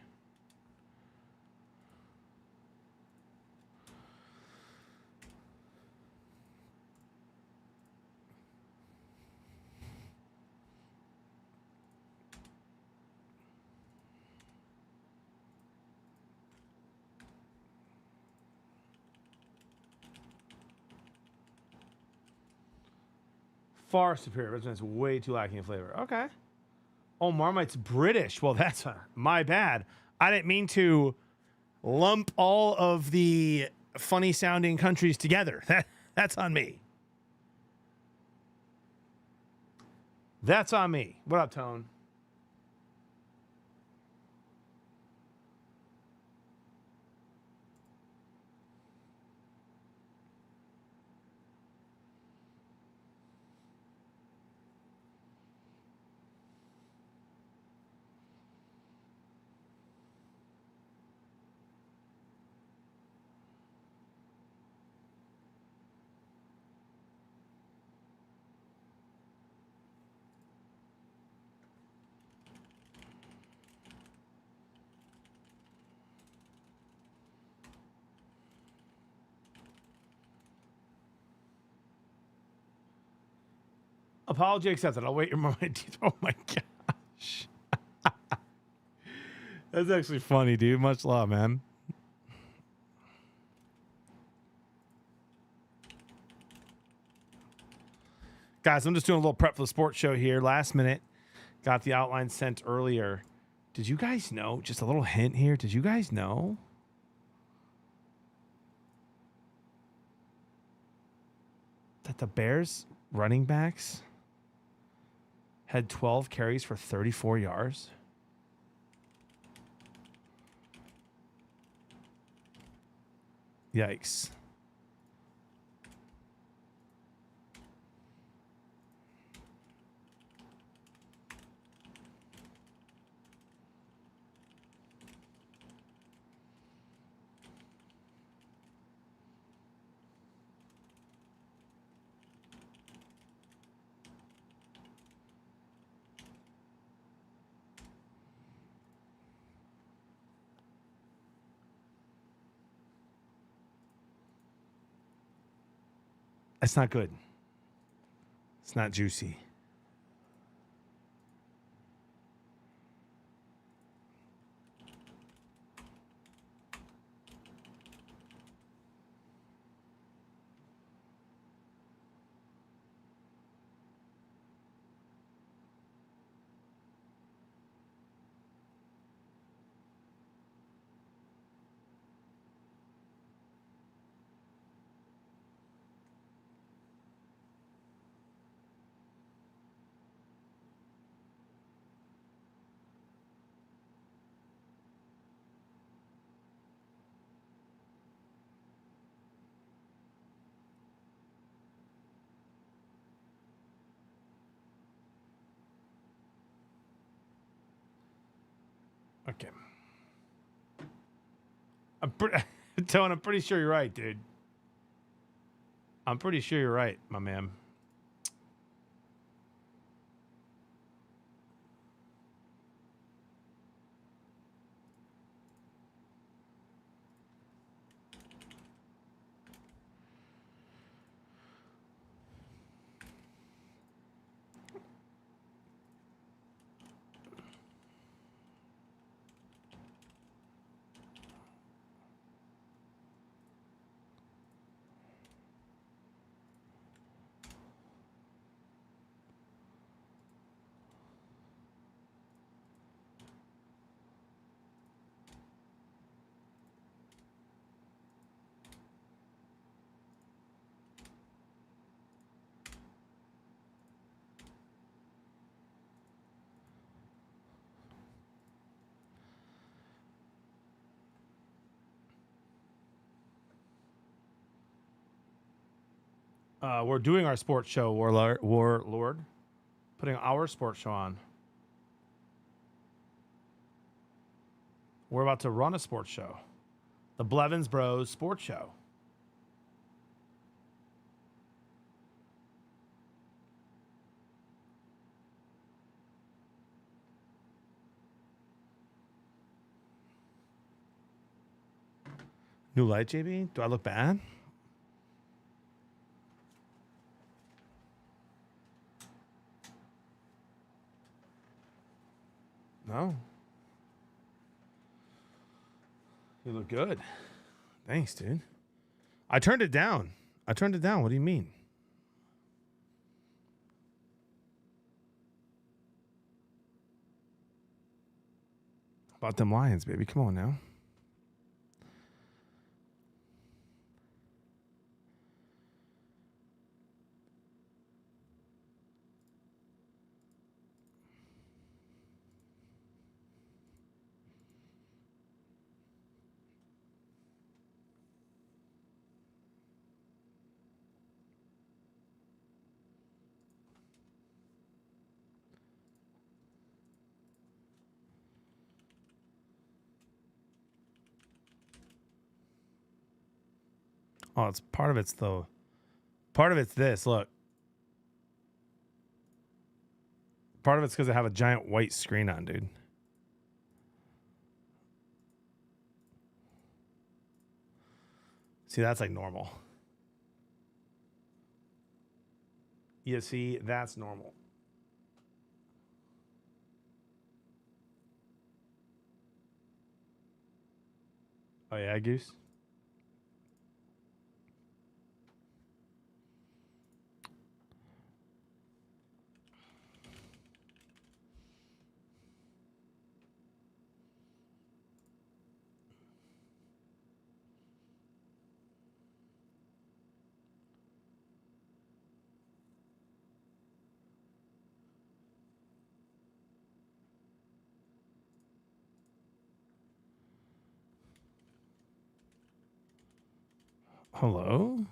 Speaker 1: Far superior. Regiment's way too lacking in flavor. Okay. Oh, Marmite's British. Well, that's my bad. I didn't mean to lump all of the funny sounding countries together. That's on me. That's on me. What up, Tone? Apology accepted. I'll wait your moment. Oh my gosh. That's actually funny, dude. Much love, man. Guys, I'm just doing a little prep for the sports show here. Last minute. Got the outline sent earlier. Did you guys know? Just a little hint here. Did you guys know that the Bears running backs had 12 carries for 34 yards? Yikes. That's not good. It's not juicy. Okay. Tone, I'm pretty sure you're right, dude. I'm pretty sure you're right, my man. We're doing our sports show, Warlord. Putting our sports show on. We're about to run a sports show. The Blevins Bros Sports Show. New light, JB? Do I look bad? No. You look good. Thanks, dude. I turned it down. What do you mean? About them Lions, baby. Come on now. Oh, it's part of it's though. Part of it's this. Look. Part of it's because I have a giant white screen on, dude. See, that's like normal. You see, that's normal. Oh yeah, Goose. Hello?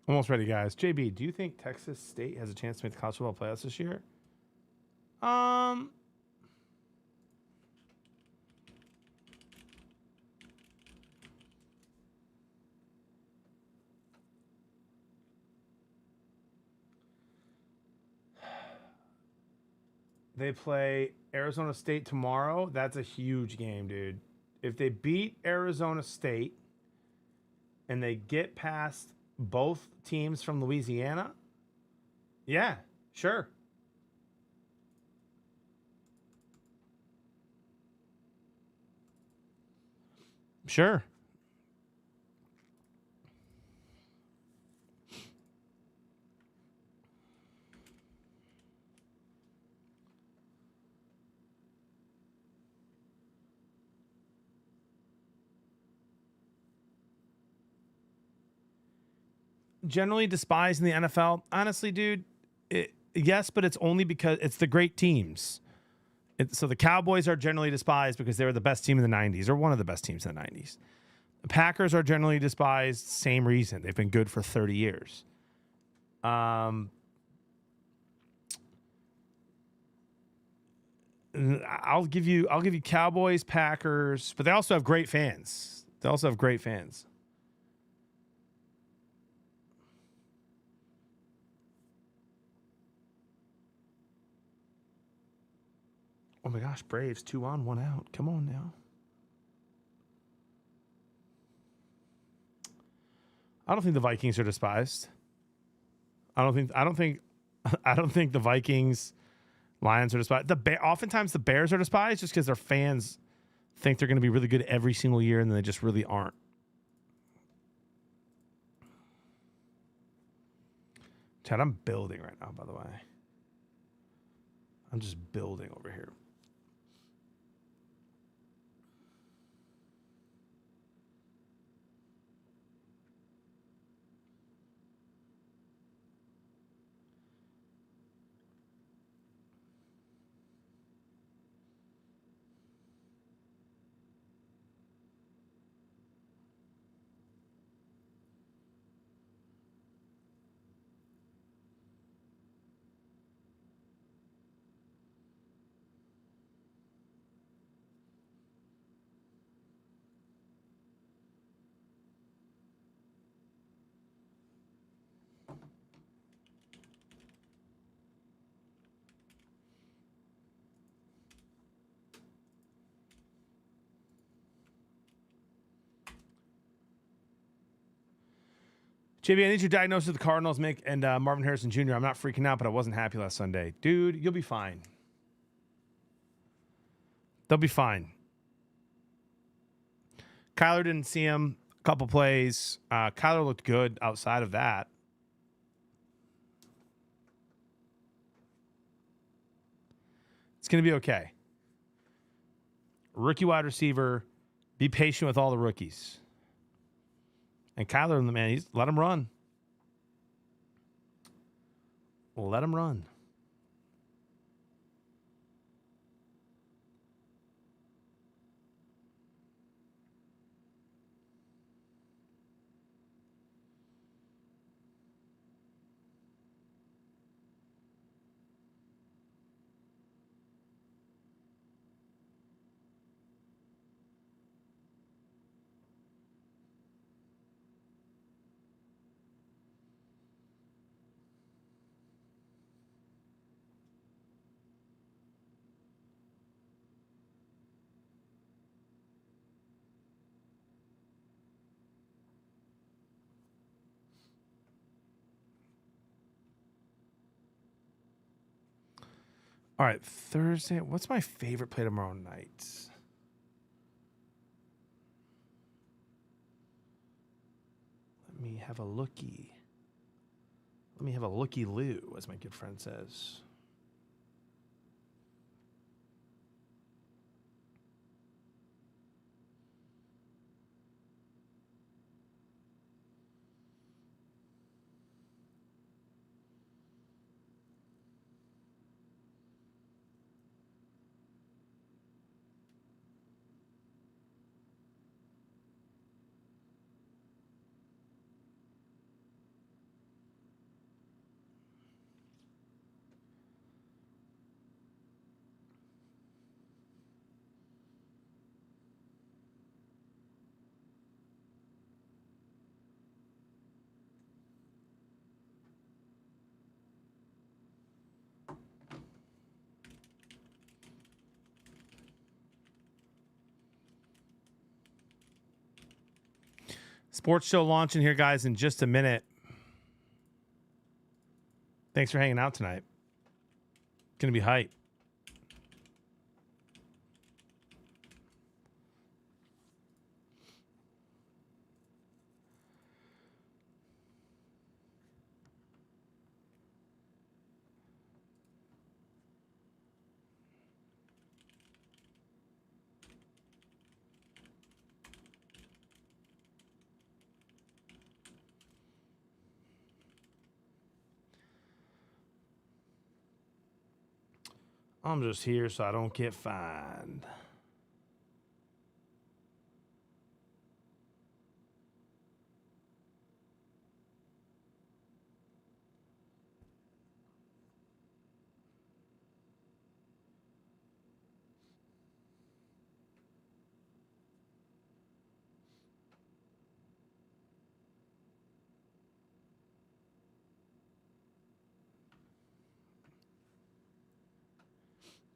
Speaker 1: Almost ready, guys. JB, do you think Texas State has a chance to make the college football playoffs this year? They play Arizona State tomorrow. That's a huge game, dude. If they beat Arizona State and they get past both teams from Louisiana, yeah, sure. Sure. Generally despised in the NFL. Honestly, dude, yes, but it's only because it's the great teams. So the Cowboys are generally despised because they were the best team in the 90s or one of the best teams in the 90s. The Packers are generally despised, same reason. They've been good for 30 years. I'll give you Cowboys, Packers, but they also have great fans. Oh my gosh, Braves 2 on, 1 out. Come on now. I don't think the Vikings are despised. I don't think the Vikings, Lions are despised. Oftentimes the Bears are despised just because their fans think they're going to be really good every single year and then they just really aren't. Chad, I'm building right now, by the way. I'm just building over here. JB, I need your diagnosis of the Cardinals, Mick, and Marvin Harrison Jr. I'm not freaking out, but I wasn't happy last Sunday. Dude, you'll be fine. They'll be fine. Kyler didn't see him a couple plays. Kyler looked good outside of that. It's going to be okay. Rookie wide receiver. Be patient with all the rookies. And Kyler, man, let him run. Let him run. All right, Thursday. What's my favorite play tomorrow night? Let me have a looky. Let me have a looky-loo, as my good friend says. Sports show launching here, guys, in just a minute. Thanks for hanging out tonight. Gonna be hype. I'm just here so I don't get fined.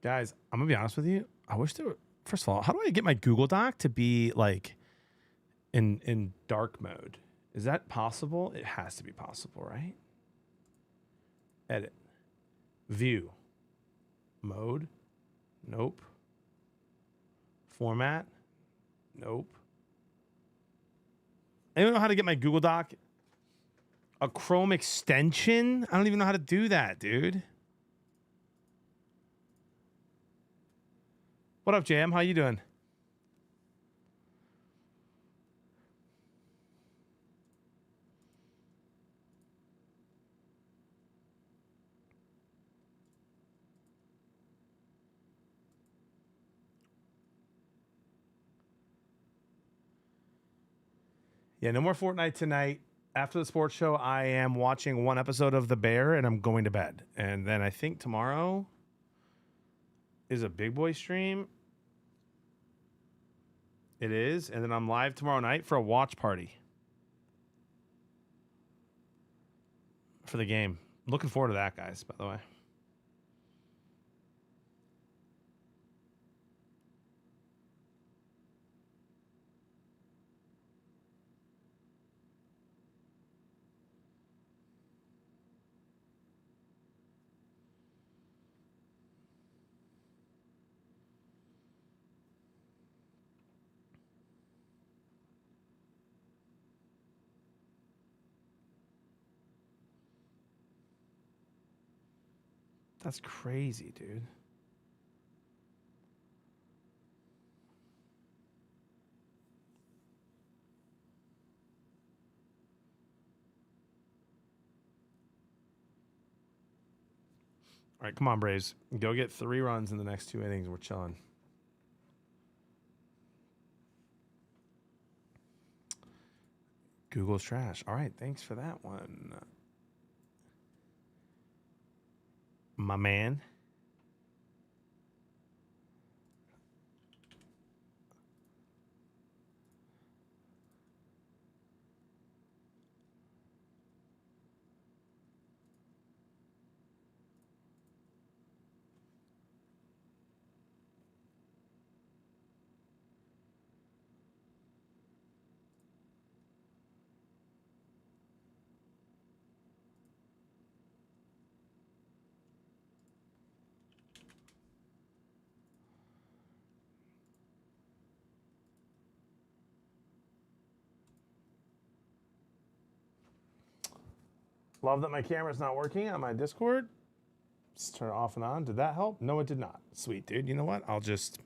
Speaker 1: Guys, I'm gonna be honest with you. I wish there were. First of all, how do I get my Google Doc to be like in dark mode? Is that possible? It has to be possible, right? Edit. View. Mode. Nope. Format. Nope. Anyone know how to get my Google Doc? A Chrome extension? I don't even know how to do that, dude. What up, JM? How you doing? Yeah, no more Fortnite tonight. After the sports show, I am watching one episode of The Bear and I'm going to bed. And then I think tomorrow is a big boy stream. It is. And then I'm live tomorrow night for a watch party for the game. Looking forward to that, guys, by the way. That's crazy, dude. All right, come on, Braves. Go get 3 runs in the next 2 innings. We're chilling. Google's trash. All right, thanks for that one, my man. Love that my camera's not working on my Discord. Let's turn it off and on. Did that help? No, it did not. Sweet, dude. You know what? I'll just...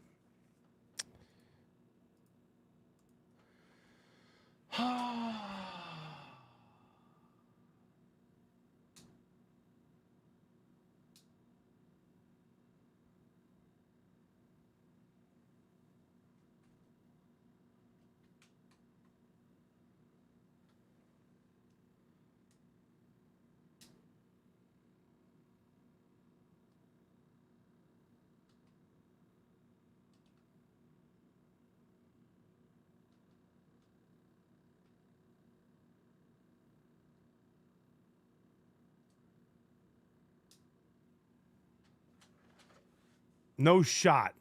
Speaker 1: No shot.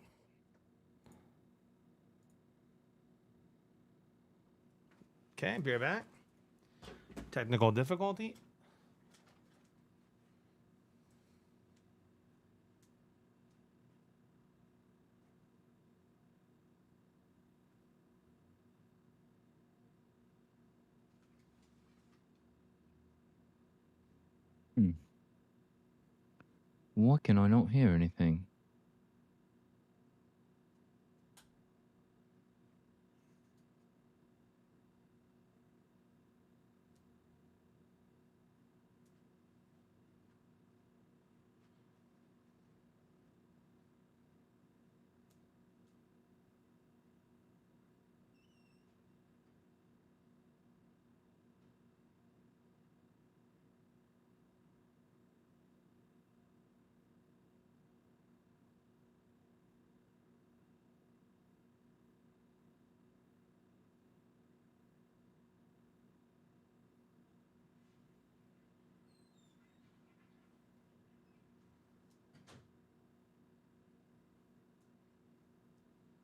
Speaker 1: Okay, be right back. Technical difficulty.
Speaker 5: Why can I not hear anything?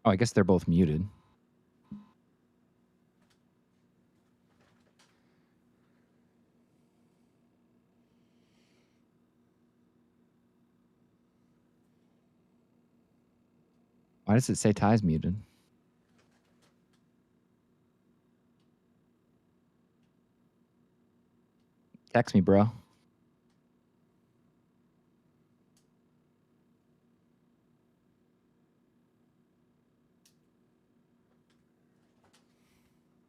Speaker 5: Oh, I guess they're both muted. Why does it say Ty's muted? Text me, bro.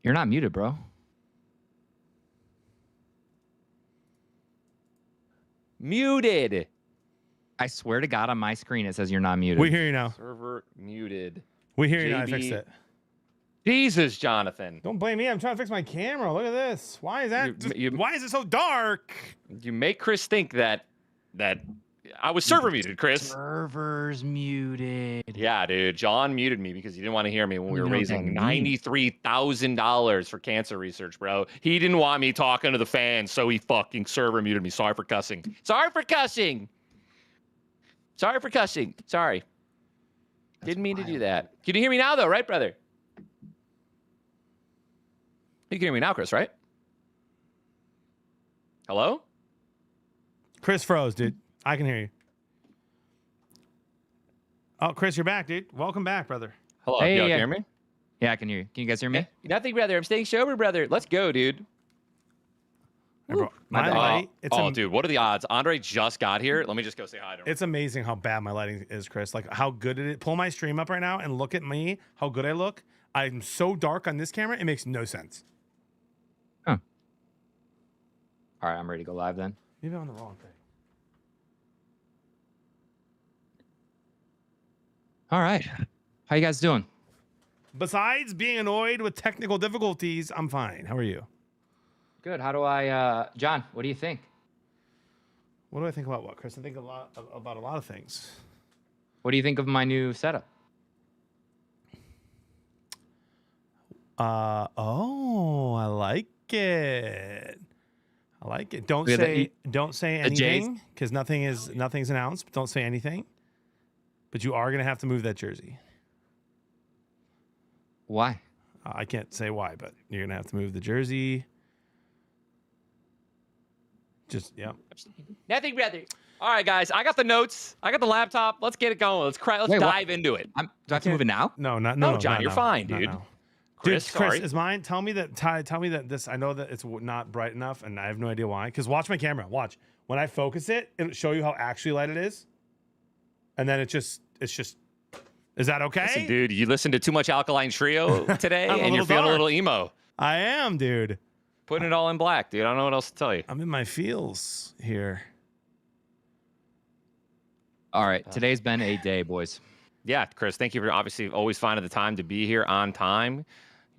Speaker 5: You're not muted, bro.
Speaker 3: Muted.
Speaker 5: I swear to God, on my screen it says you're not muted.
Speaker 1: We hear you now.
Speaker 3: Server muted.
Speaker 1: We hear you now. I fixed
Speaker 3: JB.
Speaker 1: it.
Speaker 3: Jesus, Jonathan.
Speaker 1: Don't blame me. I'm trying to fix my camera. Look at this. Why is that?
Speaker 3: You-
Speaker 1: why is it so dark?
Speaker 3: You make Chris think that I was server muted, Chris.
Speaker 5: Servers muted.
Speaker 3: Yeah, dude. John muted me because he didn't want to hear me when we were
Speaker 5: You know what that
Speaker 3: raising
Speaker 5: means.
Speaker 3: $93,000 for cancer research, bro. He didn't want me talking to the fans, so he fucking server muted me. Sorry for cussing. Sorry for cussing. Sorry for cussing. Sorry. Didn't mean to do that. Can you hear me now, though, right, brother? You can hear me now, Chris, right? Hello?
Speaker 1: Chris froze, dude. I can hear you. Oh, Chris, you're back, dude. Welcome back, brother.
Speaker 3: Hello.
Speaker 5: Hey,
Speaker 3: Yo, can
Speaker 5: yeah.
Speaker 3: you hear me?
Speaker 5: Yeah, I can hear you. Can you guys hear me?
Speaker 3: Nothing, brother. I'm staying sober, brother. Let's go, dude.
Speaker 1: Hey, bro,
Speaker 5: my
Speaker 1: my
Speaker 5: bad.
Speaker 1: light. It's
Speaker 3: Dude, what are the odds? Andre just got here. Let me just go say hi to him.
Speaker 1: It's amazing how bad my lighting is, Chris. Like how good it is. Pull my stream up right now and look at me. How good I look. I'm so dark on this camera. It makes no sense.
Speaker 5: All right, I'm ready to go live then.
Speaker 1: Maybe I'm on the wrong thing.
Speaker 5: All right. How you guys doing?
Speaker 1: Besides being annoyed with technical difficulties, I'm fine. How are you?
Speaker 5: Good. How do I, John, what do you think?
Speaker 1: What do I think about what, Chris? I think about a lot of things.
Speaker 5: What do you think of my new setup?
Speaker 1: I like it. I like it. Don't
Speaker 5: Look at
Speaker 1: say
Speaker 5: the Jays.
Speaker 1: anything because nothing's announced. Don't say anything. But you are gonna have to move that jersey.
Speaker 5: Why?
Speaker 1: I can't say why, but you're gonna have to move the jersey. Just yeah.
Speaker 3: Nothing, brother. All right, guys. I got the notes. I got the laptop. Let's get it going. Let's
Speaker 5: Wait, what?
Speaker 3: dive into it.
Speaker 5: Do I have to move it now?
Speaker 1: No, not
Speaker 3: No,
Speaker 1: no.
Speaker 3: John,
Speaker 1: not
Speaker 3: you're
Speaker 1: now.
Speaker 3: fine,
Speaker 1: Not
Speaker 3: dude.
Speaker 1: now.
Speaker 3: Chris,
Speaker 1: Dude,
Speaker 3: sorry.
Speaker 1: is mine? Tell me that. Tell me that this. I know that it's not bright enough, and I have no idea why. Because watch my camera. Watch when I focus it, it'll show you how actually light it is, and then it's just. Is that okay?
Speaker 3: Listen, dude, you listened to too much Alkaline Trio today,
Speaker 1: I'm a
Speaker 3: and you're
Speaker 1: little
Speaker 3: feeling a
Speaker 1: dark.
Speaker 3: little emo.
Speaker 1: I am, dude.
Speaker 3: Putting it all in black, dude. I don't know what else to tell you.
Speaker 1: I'm in my feels here.
Speaker 5: All right. Today's been a day, boys.
Speaker 3: Yeah, Chris, thank you for obviously always finding the time to be here on time.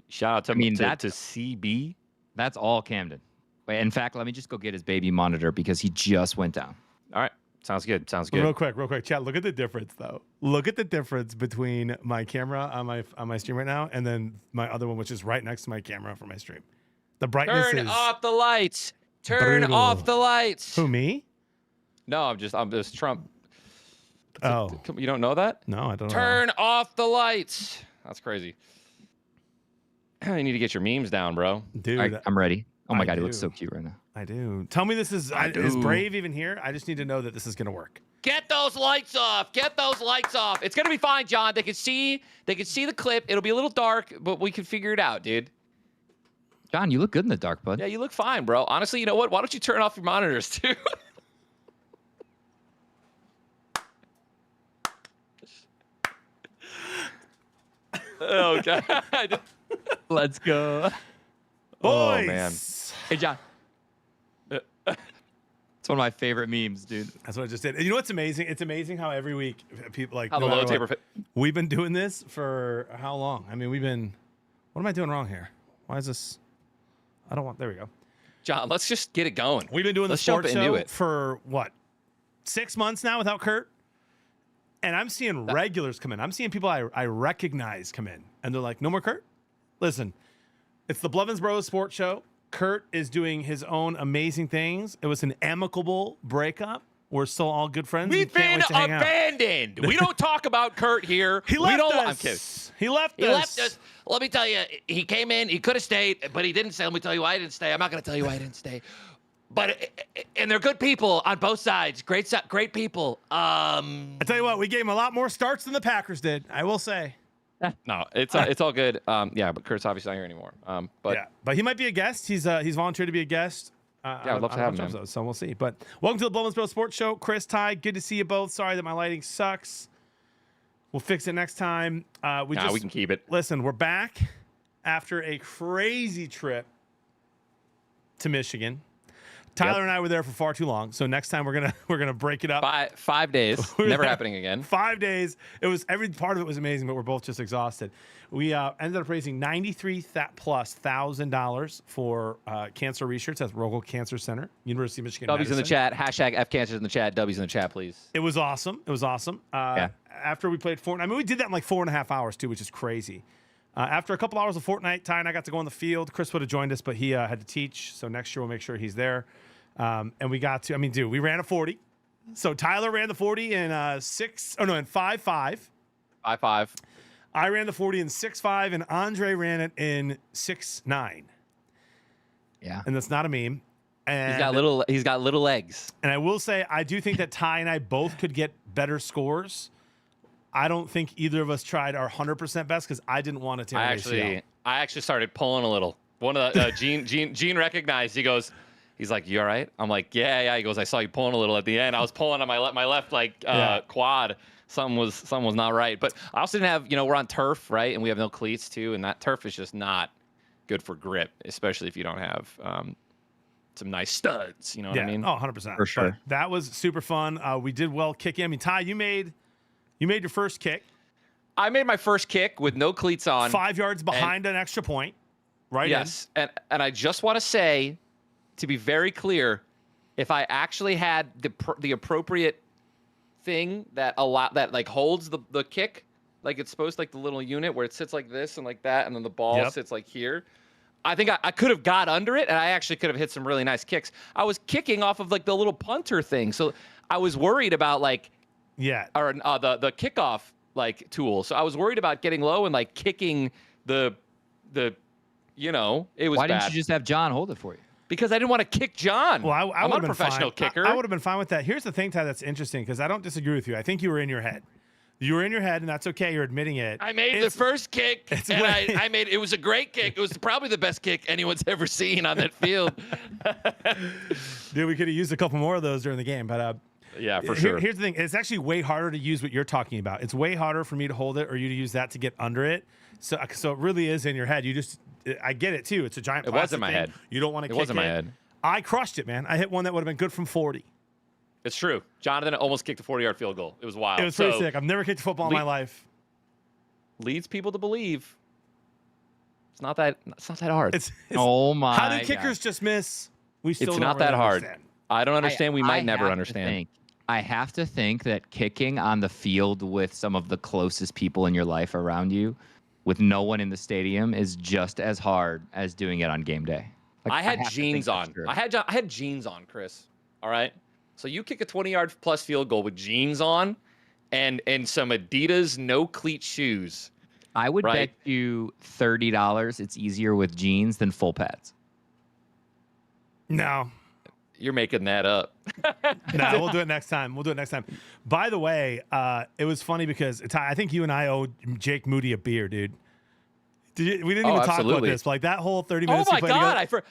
Speaker 3: Shout out to to CB.
Speaker 5: That's all Camden. Wait, in fact, let me just go get his baby monitor because he just went down.
Speaker 3: All right, sounds good. Sounds good.
Speaker 1: Real quick, chat. Look at the difference, though. Look at the difference between my camera on my stream right now and then my other one, which is right next to my camera for my stream. The brightness
Speaker 3: Turn
Speaker 1: is
Speaker 3: off the lights. Turn
Speaker 1: brutal.
Speaker 3: off the lights.
Speaker 1: Who, me?
Speaker 3: No, I'm just Trump.
Speaker 1: Oh
Speaker 3: You don't know that?
Speaker 1: no, I don't know.
Speaker 3: Turn off the lights. That's crazy. You need to get your memes down, bro.
Speaker 1: Dude.
Speaker 5: All right, I'm ready. Oh my
Speaker 1: I
Speaker 5: God, he looks
Speaker 1: do.
Speaker 5: so cute right now.
Speaker 1: I do. Tell me this is is Brave even here? I just need to know that this is gonna work.
Speaker 3: Get those lights off. Get those lights off. It's gonna be fine, John. They can see the clip. It'll be a little dark, but we can figure it out, dude.
Speaker 5: John, you look good in the dark, bud.
Speaker 3: Yeah, you look fine, bro. Honestly, you know what? Why don't you turn off your monitors too? Oh God.
Speaker 5: Let's go.
Speaker 1: Boys.
Speaker 3: Oh, man.
Speaker 5: Hey, John. It's one of my favorite memes, dude.
Speaker 1: That's what I just did. And you know what's amazing? It's amazing how every week people like
Speaker 3: How the
Speaker 1: no matter
Speaker 3: low taper
Speaker 1: what, we've been doing this for how long? I mean, what am I doing wrong here? Why is this? I don't want. There we go.
Speaker 3: John, let's just get it going.
Speaker 1: We've been doing the
Speaker 3: Let's jump
Speaker 1: sports
Speaker 3: into
Speaker 1: show
Speaker 3: it.
Speaker 1: for what? 6 months now without Kurt. And I'm seeing regulars come in. I'm seeing people I recognize come in. And they're like, no more Kurt? Listen, it's the Blevins Bros Sports Show. Kurt is doing his own amazing things. It was an amicable breakup. We're still all good friends.
Speaker 3: We've
Speaker 1: We can't
Speaker 3: been
Speaker 1: wait to hang out.
Speaker 3: abandoned. We don't talk about Kurt here.
Speaker 1: He
Speaker 3: we
Speaker 1: left
Speaker 3: don't,
Speaker 1: us.
Speaker 3: I'm kidding.
Speaker 1: He left
Speaker 3: He
Speaker 1: us.
Speaker 3: left us. Let me tell you, he came in. He could have stayed, but he didn't stay. Let me tell you why he didn't stay. I'm not going to tell you why he didn't stay. But and they're good people on both sides. Great people.
Speaker 1: I tell you what, we gave him a lot more starts than the Packers did. I will say.
Speaker 3: No, it's all good. Yeah, but Kurt's obviously not here anymore. But
Speaker 1: Yeah, but he might be a guest. He's volunteered to be a guest.
Speaker 3: Yeah, I'd love to have him, man.
Speaker 1: So we'll see. But welcome to the Blevins Pro Sports Show. Chris, Ty, good to see you both. Sorry that my lighting sucks. We'll fix it next time. We
Speaker 3: we can keep it.
Speaker 1: Listen, we're back after a crazy trip to Michigan. Tyler and I were there for far too long, so next time we're gonna break it up.
Speaker 3: 5 days, never happening again.
Speaker 1: 5 days. It was every part of it was amazing, but we're both just exhausted. We ended up raising $93,000 for cancer research at Rogel Cancer Center, University of Michigan.
Speaker 3: W's in the
Speaker 1: Medicine.
Speaker 3: chat. Hashtag FCancers in the chat. W's in the chat, please.
Speaker 1: It was awesome. It was awesome. After we played Fortnite, I mean, we did that in like 4.5 hours too, which is crazy. After a couple hours of Fortnite, Ty and I got to go on the field. Chris would have joined us, but he had to teach, so next year we'll make sure he's there. And we got to, I mean, dude, we ran a 40. So Tyler ran the 40 in 5.5.
Speaker 3: 5.5.
Speaker 1: I ran the 40 in 6.5, and Andre ran it in 6.9.
Speaker 5: Yeah.
Speaker 1: And that's not a meme. And
Speaker 3: He's got little legs.
Speaker 1: And I will say, I do think that Ty and I both could get better scores. I don't think either of us tried our 100% best because I didn't want to tear
Speaker 3: I actually started pulling a little. One of the Gene recognized. He's like, "You all right?" I'm like, "Yeah." He goes, "I saw you pulling a little at the end." I was pulling on my left quad. Something was not right. But I also didn't have, we're on turf, right? And we have no cleats too, and that turf is just not good for grip, especially if you don't have some nice studs. You know what I mean?
Speaker 1: Oh, 100%.
Speaker 5: For sure.
Speaker 1: But that was super fun. We did well kicking. I mean, Ty, you made your first kick.
Speaker 3: I made my first kick with no cleats on.
Speaker 1: 5 yards behind an extra point. Right.
Speaker 3: Yes. And I just want to say, to be very clear, if I actually had the appropriate thing that holds the kick like it's supposed to, like the little unit where it sits like this and like that, and then the ball sits like here, I think I could have got under it, and I actually could have hit some really nice kicks. I was kicking off of like the little punter thing, so I was worried about the kickoff like tool. So I was worried about getting low and like kicking it was
Speaker 5: Why
Speaker 3: bad.
Speaker 5: didn't you just have John hold it for you?
Speaker 3: Because I didn't want to kick John.
Speaker 1: Well,
Speaker 3: I'm not a professional kicker.
Speaker 1: I would have been fine with that. Here's the thing, Ty, that's interesting because I don't disagree with you. I think you were in your head. You were in your head, and that's okay. You're admitting it.
Speaker 3: I made the first kick, and I made it was a great kick. It was probably the best kick anyone's ever seen on that field.
Speaker 1: Dude, we could have used a couple more of those during the game, but
Speaker 3: yeah, for sure.
Speaker 1: Here's the thing: it's actually way harder to use what you're talking about. It's way harder for me to hold it or you to use that to get under it. So it really is in your head. I get it too. It's a giant.
Speaker 3: It was in my head.
Speaker 1: You don't want to kick it.
Speaker 3: It was in my head.
Speaker 1: I crushed it, man. I hit one that would have been good from 40.
Speaker 3: It's true. Jonathan almost kicked a 40-yard field goal. It was wild.
Speaker 1: It was pretty sick. I've never kicked a football in my life.
Speaker 3: Leads people to believe it's not that hard.
Speaker 5: Oh my!
Speaker 1: How do kickers just miss?
Speaker 3: It's not that hard. I don't understand. We might never
Speaker 5: have
Speaker 3: understand.
Speaker 5: I have to think that kicking on the field with some of the closest people in your life around you, with no one in the stadium, is just as hard as doing it on game day.
Speaker 3: I had jeans on. I had jeans on, Chris. All right. So you kick a 20-yard plus field goal with jeans on, and some Adidas no cleat shoes.
Speaker 5: I would bet you $30 it's easier with jeans than full pads.
Speaker 1: No.
Speaker 3: You're making that up.
Speaker 1: No, we'll do it next time. By the way, it was funny because I think you and I owed Jake Moody a beer, dude. We didn't even talk about this. But like that whole 30 minutes.
Speaker 3: Oh my God!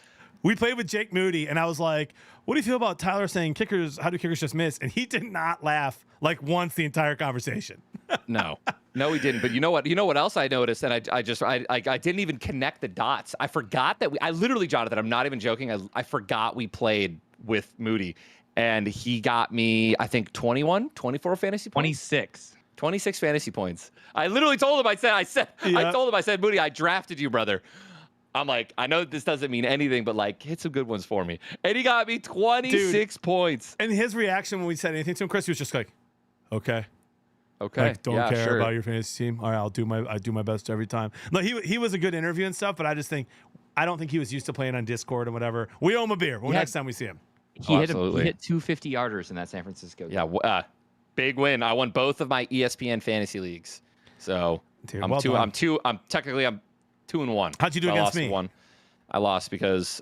Speaker 1: We played with Jake Moody, and I was like, "What do you feel about Tyler saying kickers? How do kickers just miss?" And he did not laugh like once the entire conversation.
Speaker 3: No, he didn't. But you know what else I noticed, and I didn't even connect the dots. I forgot that I literally, Jonathan, I'm not even joking. I forgot we played with Moody, and he got me, I think 24 fantasy points. 26 fantasy points. I literally told him. I told him. I said, Moody, I drafted you, brother. I'm like, I know this doesn't mean anything, but like, hit some good ones for me. And he got me 26 points.
Speaker 1: And his reaction when we said anything to him, Chris, he was just like, "Okay, like, don't care about your fantasy team. All right, I do my best every time." No, he was a good interview and stuff, but I don't think he was used to playing on Discord and whatever. We owe him a beer. Next time we see him.
Speaker 5: He hit 2 50-yarders in that San Francisco game.
Speaker 3: Yeah, big win. I won both of my ESPN fantasy leagues. So
Speaker 1: dude,
Speaker 3: I'm 2-1.
Speaker 1: How'd you do against me?
Speaker 3: I lost because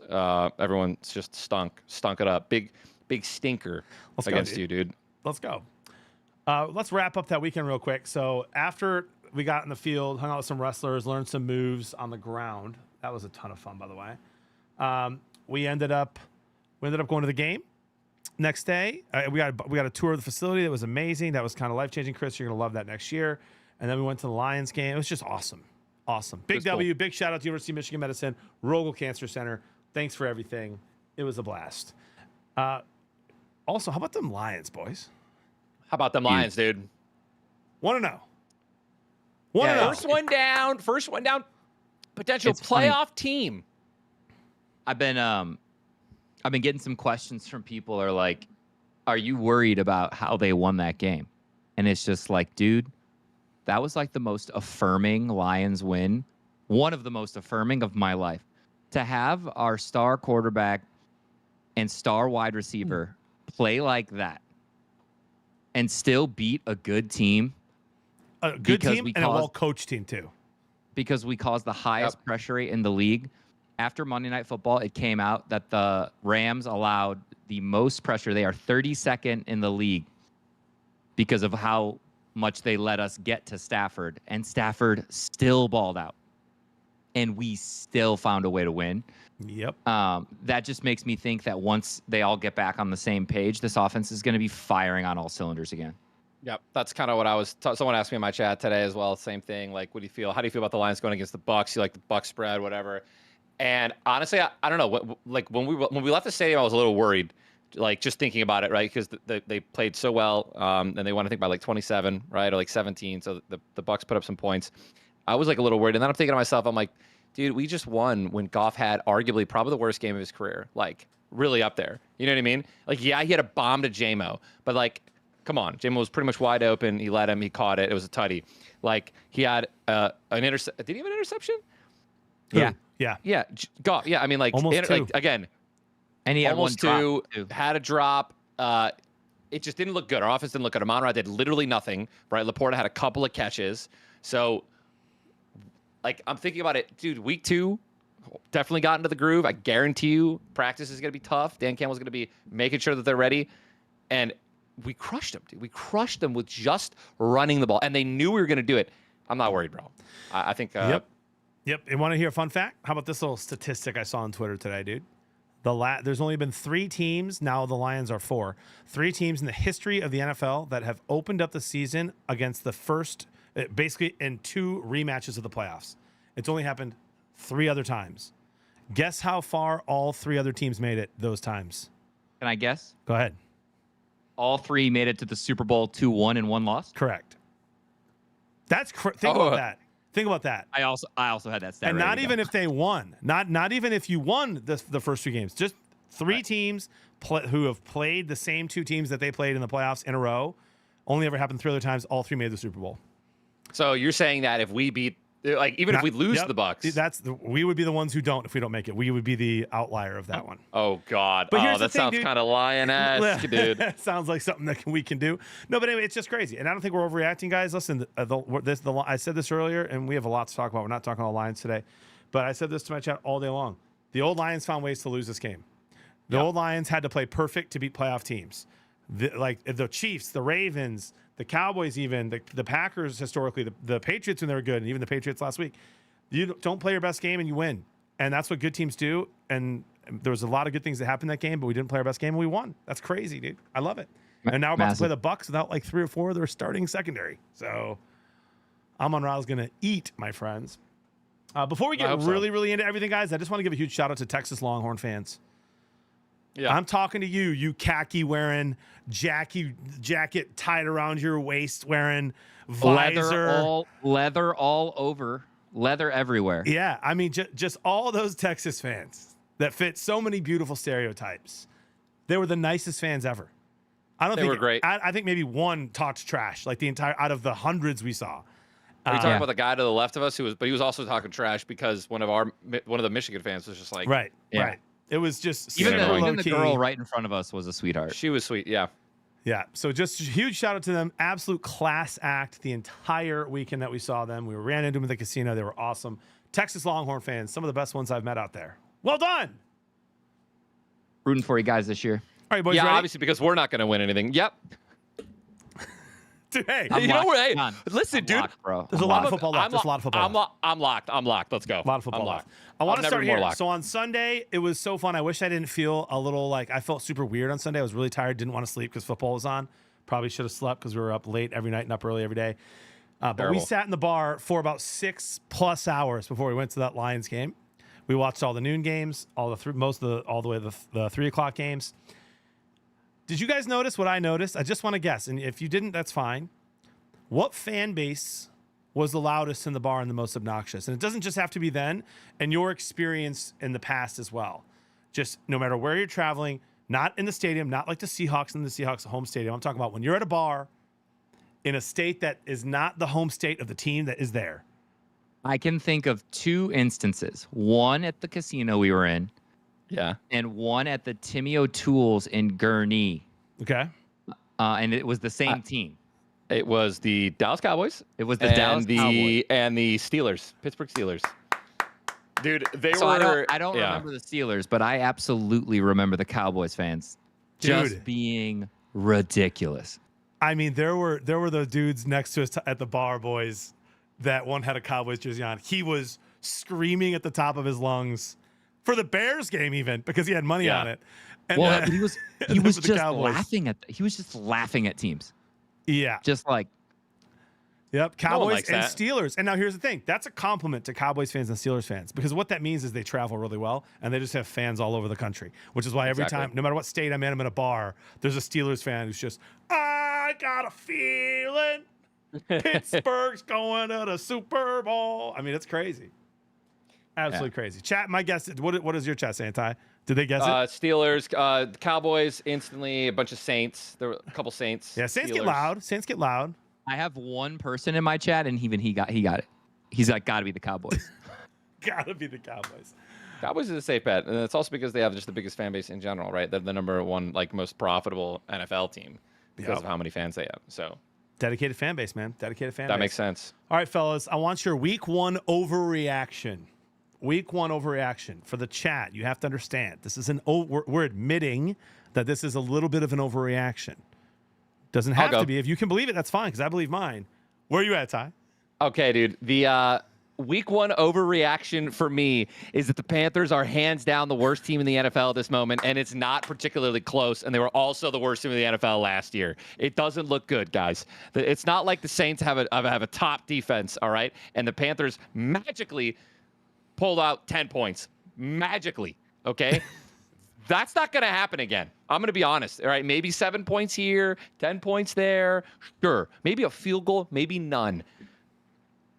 Speaker 3: everyone just stunk it up. Big stinker against you, dude.
Speaker 1: Let's go. Let's wrap up that weekend real quick. So after we got in the field, hung out with some wrestlers, learned some moves on the ground. That was a ton of fun, by the way. We ended up going to the game. Next day, we got a tour of the facility that was amazing. That was kind of life-changing, Chris. You're going to love that next year. And then we went to the Lions game. It was just awesome. Awesome. Big
Speaker 3: was cool.
Speaker 1: W. Big shout out to University of Michigan Medicine, Rogel Cancer Center. Thanks for everything. It was a blast. Also, how about them Lions, boys?
Speaker 3: How about them Lions, dude?
Speaker 1: Want to know? Want to
Speaker 5: Yeah,
Speaker 1: know?
Speaker 3: First one down. Potential
Speaker 5: It's funny.
Speaker 3: playoff team.
Speaker 5: I've been getting some questions from people are like, are you worried about how they won that game? And it's just like, dude, that was like the most affirming Lions win, one of the most affirming of my life. To have our star quarterback and star wide receiver play like that and still beat a good team.
Speaker 1: A good
Speaker 5: because
Speaker 1: team
Speaker 5: we
Speaker 1: and a
Speaker 5: caused-
Speaker 1: well-coached team, too.
Speaker 5: Because we caused the highest pressure rate in the league. After Monday Night Football, it came out that the Rams allowed the most pressure. They are 32nd in the league because of how much they let us get to Stafford. And Stafford still balled out. And we still found a way to win.
Speaker 1: Yep.
Speaker 5: That just makes me think that once they all get back on the same page, this offense is going to be firing on all cylinders again.
Speaker 3: Yep, that's kind of what I was. Someone asked me in my chat today as well. Same thing. Like, what do you feel? How do you feel about the Lions going against the Bucks? You like the Bucks spread, whatever. And honestly, I don't know. Like when we left the stadium, I was a little worried. Like just thinking about it, right? Because they played so well, and they won I think by like 27, right, or like 17. So the Bucks put up some points. I was like a little worried, and then I'm thinking to myself, I'm like, dude, we just won when Goff had arguably probably the worst game of his career, like really up there. You know what I mean? Like, yeah, he had a bomb to JMO, but like. Come on, Jamo was pretty much wide open. He let him. He caught it. It was a tutty. Like he had an interception. Did he have an interception?
Speaker 5: Yeah.
Speaker 1: Yeah.
Speaker 3: Yeah. Goff. Yeah. I mean, like
Speaker 1: Almost two.
Speaker 3: like again,
Speaker 5: And he had
Speaker 3: almost
Speaker 5: one
Speaker 3: two.
Speaker 5: drop, too.
Speaker 3: Had a drop. It just didn't look good. Our offense didn't look good. Amon-Ra did literally nothing. Right. Laporta had a couple of catches. So, like, I'm thinking about it, dude. Week 2. Definitely got into the groove. I guarantee you, practice is going to be tough. Dan Campbell's going to be making sure that they're ready, and we crushed them, dude. We crushed them with just running the ball, and they knew we were going to do it. I'm not worried, bro. I think.
Speaker 1: Yep. You want to hear a fun fact? How about this little statistic I saw on Twitter today, dude? There's only been 3 teams. Now the Lions are 4. 3 teams in the history of the NFL that have opened up the season against the first, basically in 2 rematches of the playoffs. It's only happened 3 other times. Guess how far all 3 other teams made it those times?
Speaker 5: Can I guess?
Speaker 1: Go ahead.
Speaker 5: All 3 made it to the Super Bowl 2-1 and 1 loss.
Speaker 1: Correct. That's think about that. Think about that.
Speaker 5: I also had that stat.
Speaker 1: And
Speaker 5: ready
Speaker 1: not
Speaker 5: to
Speaker 1: even
Speaker 5: go.
Speaker 1: if they won. Not even if you won the first 2 games. Just 3 teams who have played the same 2 teams that they played in the playoffs in a row. Only ever happened 3 other times. All 3 made the Super Bowl.
Speaker 3: So you're saying that if we beat, like, even if we lose to the Bucks,
Speaker 1: we would be the ones who don't if we don't make it. We would be the outlier of that one.
Speaker 3: oh god,
Speaker 1: But here's the
Speaker 3: that
Speaker 1: thing,
Speaker 3: sounds
Speaker 1: dude.
Speaker 3: kind of lion-esque, dude.
Speaker 1: Sounds like something that we can do. No, but anyway, it's just crazy, and I don't think we're overreacting, guys. Listen, I said this earlier, and we have a lot to talk about. We're not talking about Lions today, but I said this to my chat all day long. The old Lions found ways to lose this game. The old Lions had to play perfect to beat playoff teams. Like the Chiefs, the Ravens, the Cowboys, even the Packers historically, the Patriots when they were good, and even the Patriots last week. You don't play your best game and you win, and that's what good teams do. And there was a lot of good things that happened in that game, but we didn't play our best game and we won. That's crazy, dude. I love it. And now we're about to play the Bucks without like 3 or 4 of their starting secondary. So Amon-Ra's going to eat, my friends. Before we get really into everything, guys, I just want to give a huge shout out to Texas Longhorn fans. Yeah. I'm talking to you khaki wearing, jacket tied around your waist wearing, visor.
Speaker 5: Leather all over. Leather everywhere.
Speaker 1: Yeah, I mean, just all those Texas fans that fit so many beautiful stereotypes. They were the nicest fans ever. They were great. I think maybe one talked trash, like the entire out of the hundreds we saw.
Speaker 3: Are you talking about the guy to the left of us but he was also talking trash because one of the Michigan fans was just like,
Speaker 1: right. It was just
Speaker 5: even the girl right in front of us was a sweetheart.
Speaker 3: She was sweet, yeah.
Speaker 1: Yeah, so just huge shout out to them. Absolute class act the entire weekend that we saw them. We ran into them at the casino. They were awesome. Texas Longhorn fans, some of the best ones I've met out there. Well done.
Speaker 5: Rooting for you guys this year.
Speaker 1: All right, boys.
Speaker 3: Yeah,
Speaker 1: ready?
Speaker 3: obviously because we're not going to win anything. Yep.
Speaker 1: Dude, hey,
Speaker 3: you know what? Hey, listen, dude.
Speaker 5: Locked, bro.
Speaker 1: There's a lot of football left. There's a lot of football left.
Speaker 3: I'm locked. Let's go.
Speaker 1: A lot of football left. I want to start here. So on Sunday, it was so fun. I wish I didn't feel a little like I felt super weird on Sunday. I was really tired. Didn't want to sleep because football was on. Probably should have slept because we were up late every night and up early every day. But we
Speaker 3: Terrible.
Speaker 1: sat in the bar for about 6+ hours before we went to that Lions game. We watched all the noon games, all the way to the 3 o'clock games. Did you guys notice what I noticed? I just want to guess, and if you didn't, that's fine. What fan base was the loudest in the bar and the most obnoxious? And it doesn't just have to be then, and your experience in the past as well. Just no matter where you're traveling, not in the stadium, not like the Seahawks in the Seahawks home stadium. I'm talking about when you're at a bar in a state that is not the home state of the team that is there.
Speaker 5: I can think of 2 instances. One at the casino we were in,
Speaker 3: Yeah.
Speaker 5: and one at the Timmy O'Toole's in Gurnee.
Speaker 1: Okay.
Speaker 5: And it was the same team.
Speaker 3: It was the Dallas Cowboys.
Speaker 5: It was the Dallas Cowboys.
Speaker 3: And the Steelers, Pittsburgh Steelers. Dude, they
Speaker 5: So
Speaker 3: were.
Speaker 5: I don't remember the Steelers, but I absolutely remember the Cowboys fans just
Speaker 1: Dude.
Speaker 5: being ridiculous.
Speaker 1: I mean, there were the dudes next to us at the bar, boys, that one had a Cowboys jersey on. He was screaming at the top of his lungs for the Bears game, even because he had money
Speaker 3: Yeah.
Speaker 1: on it. And
Speaker 5: Well,
Speaker 1: then-
Speaker 5: he was
Speaker 1: and then
Speaker 5: just
Speaker 1: for the Cowboys.
Speaker 5: laughing at teams.
Speaker 1: Yeah.
Speaker 5: Just like,
Speaker 1: Yep.
Speaker 3: No one
Speaker 1: Cowboys
Speaker 3: likes
Speaker 1: and
Speaker 3: that.
Speaker 1: Steelers. And now here's the thing. That's a compliment to Cowboys fans and Steelers fans because what that means is they travel really well and they just have fans all over the country, which is why every
Speaker 3: Exactly.
Speaker 1: time, no matter what state I'm in a bar, there's a Steelers fan who's just, I got a feeling Pittsburgh's going to the Super Bowl. I mean, it's crazy. Absolutely crazy. Chat, my guess, what is your chat saying, Ty? Did they guess it?
Speaker 3: Steelers, Cowboys instantly, a bunch of Saints. There were a couple Saints.
Speaker 1: Yeah, Saints get
Speaker 3: Steelers.
Speaker 1: loud. Saints get loud.
Speaker 5: I have one person in my chat, and even he got it. He's like, got to be the Cowboys.
Speaker 1: Gotta be the Cowboys.
Speaker 3: Cowboys is a safe bet, and it's also because they have just the biggest fan base in general, right? They're the number one, like, most profitable NFL team because
Speaker 1: Yep.
Speaker 3: of how many fans they have. So
Speaker 1: Dedicated fan base, man. Dedicated fan base.
Speaker 3: that makes sense.
Speaker 1: All right, fellas, I want your week 1 overreaction. Week 1 overreaction for the chat. You have to understand this is we're admitting that this is a little bit of an overreaction. Doesn't have
Speaker 3: go.
Speaker 1: to be. If you can believe it, that's fine because I believe mine. Where are you at, Ty?
Speaker 3: Okay, dude. The week 1 overreaction for me is that the Panthers are hands down the worst team in the NFL at this moment, and it's not particularly close. And they were also the worst team in the NFL last year. It doesn't look good, guys. It's not like the Saints have a top defense, all right? And the Panthers magically pulled out 10 points. Magically, okay? That's not going to happen again. I'm going to be honest. All right, maybe 7 points here, 10 points there. Sure. Maybe a field goal, maybe none.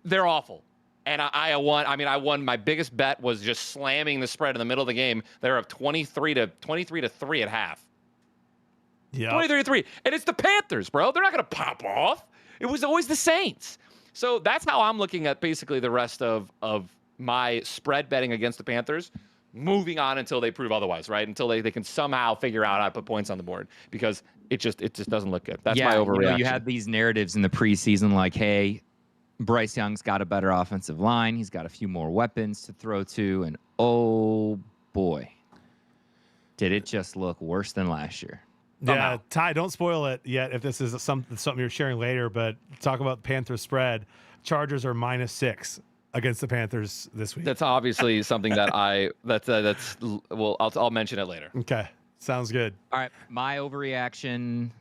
Speaker 3: They're awful. And I won. I mean, I won. My biggest bet was just slamming the spread in the middle of the game. They're up 23 to 3 at half.
Speaker 1: Yeah.
Speaker 3: 23 to 3. And it's the Panthers, bro. They're not going to pop off. It was always the Saints. So that's how I'm looking at basically the rest of my spread betting against the Panthers, moving on until they prove otherwise, right? Until they can somehow figure out how to put points on the board because it just doesn't look good. That's my overreaction.
Speaker 5: You had these narratives in the preseason like, hey, Bryce Young's got a better offensive line. He's got a few more weapons to throw to. And oh, boy, did it just look worse than last year.
Speaker 1: Yeah, Ty, don't spoil it yet if this is something you're sharing later, but talk about the Panthers spread. Chargers are -6 against the Panthers this week.
Speaker 3: That's obviously something that I'll mention it later.
Speaker 1: Okay. Sounds good.
Speaker 5: All right, my overreaction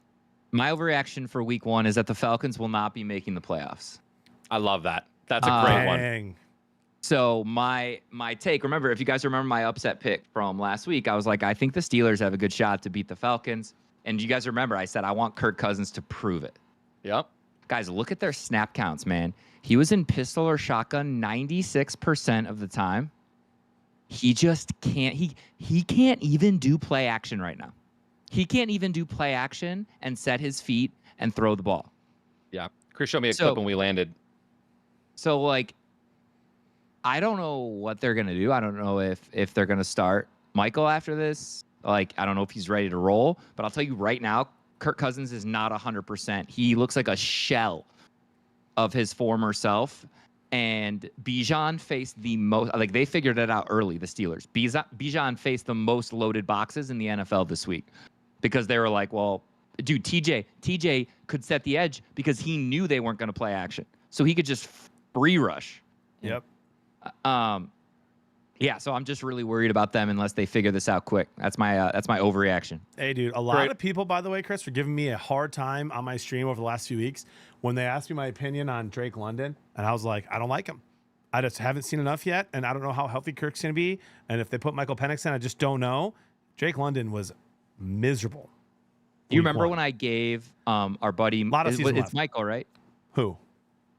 Speaker 5: for week 1 is that the Falcons will not be making the playoffs.
Speaker 3: I love that. That's a great one.
Speaker 1: Dang.
Speaker 5: So my take, remember, if you guys remember my upset pick from last week, I was like, I think the Steelers have a good shot to beat the Falcons. And you guys remember, I said, I want Kirk Cousins to prove it.
Speaker 3: Yep.
Speaker 5: Guys, look at their snap counts, man. He was in pistol or shotgun 96% of the time. He just can't. He can't even do play action right now. He can't even do play action and set his feet and throw the ball.
Speaker 3: Yeah. Chris showed me a clip when we landed.
Speaker 5: So, like, I don't know what they're going to do. I don't know if they're going to start Michael after this. Like, I don't know if he's ready to roll. But I'll tell you right now, Kirk Cousins is not 100%. He looks like a shell of his former self. And Bijan faced the most, like, they figured it out early, the Steelers. Bijan faced the most loaded boxes in the NFL this week because they were like, well, dude, TJ could set the edge because he knew they weren't going to play action. So he could just free rush.
Speaker 1: Yep.
Speaker 5: Yeah, so I'm just really worried about them unless they figure this out quick. That's my overreaction.
Speaker 1: Hey, dude, a lot of people, by the way, Chris, are giving me a hard time on my stream over the last few weeks when they asked me my opinion on Drake London, and I was like, I don't like him. I just haven't seen enough yet, and I don't know how healthy Kirk's going to be. And if they put Michael Penix in, I just don't know. Drake London was miserable.
Speaker 5: Do you remember when I gave our buddy, it's Michael, right?
Speaker 1: Who?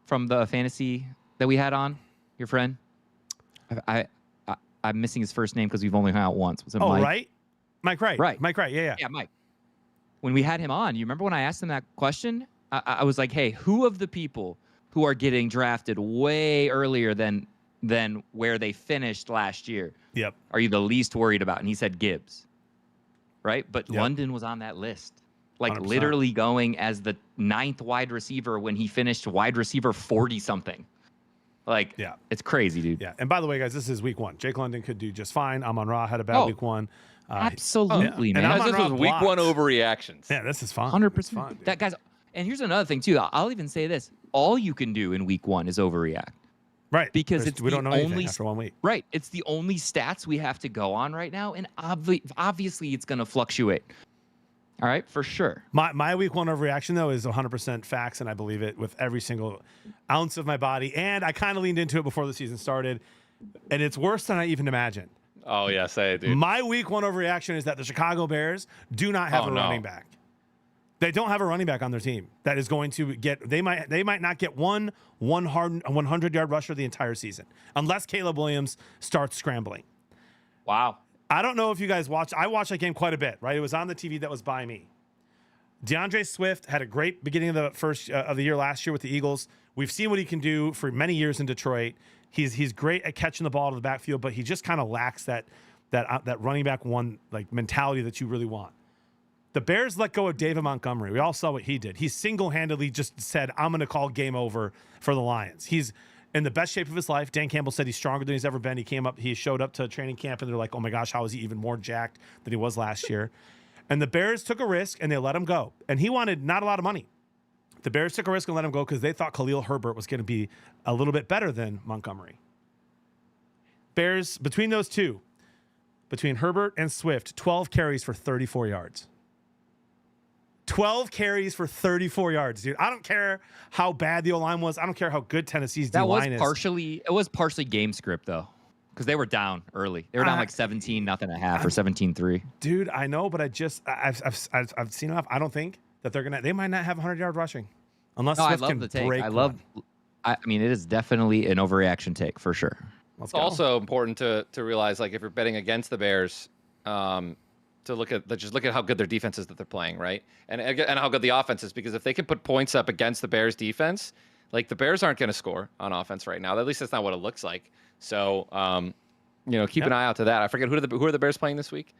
Speaker 5: From the fantasy that we had on, your friend? I'm missing his first name because we've only hung out once. Was it Mike?
Speaker 1: Right? Mike Wright.
Speaker 5: Right.
Speaker 1: Mike Wright. Yeah.
Speaker 5: Yeah, Mike. When we had him on, you remember when I asked him that question? I was like, hey, who of the people who are getting drafted way earlier than where they finished last year are you the least worried about? And he said Gibbs. Right? But London was on that list. Like
Speaker 1: 100%.
Speaker 5: Literally going as the 9th wide receiver when he finished wide receiver 40-something. Like, it's crazy, dude.
Speaker 1: Yeah. And by the way, guys, this is week 1. Jake London could do just fine. Amon-Ra had a bad week 1.
Speaker 5: Absolutely, man.
Speaker 3: And this was week 1 overreactions.
Speaker 1: Yeah, this is fun.
Speaker 5: 100%. That guy's, and here's another thing too. I'll even say this: all you can do in week 1 is overreact.
Speaker 1: Right.
Speaker 5: Because
Speaker 1: we don't know anything after 1 week.
Speaker 5: Right. It's the only stats we have to go on right now, and obviously it's going to fluctuate. All right, for sure.
Speaker 1: My week 1 overreaction, though, is 100% facts, and I believe it with every single ounce of my body. And I kind of leaned into it before the season started, and it's worse than I even imagined.
Speaker 3: Oh, yeah, say it, dude.
Speaker 1: My week 1 overreaction is that the Chicago Bears do not have a running back. They don't have a running back on their team that is going to get. They might not get one 100-yard rusher the entire season unless Caleb Williams starts scrambling.
Speaker 5: Wow.
Speaker 1: I don't know if you guys watched. I watched that game quite a bit, right? It was on the TV that was by me. DeAndre Swift had a great beginning of the first of the year last year with the Eagles. We've seen what he can do for many years in Detroit. He's great at catching the ball to the backfield, but he just kind of lacks that running back one like mentality that you really want. The Bears let go of David Montgomery. We all saw what he did. He single-handedly just said, "I'm going to call game over for the Lions." He's in the best shape of his life. Dan Campbell said he's stronger than he's ever been. He showed up to training camp, and they're like, "Oh my gosh, how is he even more jacked than he was last year?" And the Bears took a risk, and they let him go. And he wanted not a lot of money. The Bears took a risk and let him go because they thought Khalil Herbert was going to be a little bit better than Montgomery. Bears, between those two, between Herbert and Swift, 12 carries for 34 yards. 12 carries for 34 yards, dude. I don't care how bad the O-line was. I don't care how good Tennessee's D-line is.
Speaker 5: It was partially game script, though, because they were down early. They were down like 17-0 at half or 17-3.
Speaker 1: Dude, I know, but I've seen enough. I don't think that they might not have 100-yard rushing unless Swift can break one.
Speaker 5: I mean, it is definitely an overreaction take for sure.
Speaker 3: It's also important to realize, like, if you're betting against the Bears, to look at how good their defense is that they're playing, right? And how good the offense is, because if they can put points up against the Bears defense, like the Bears aren't going to score on offense right now. At least that's not what it looks like. So, keep an eye out to that. I forget who are the Bears playing this week?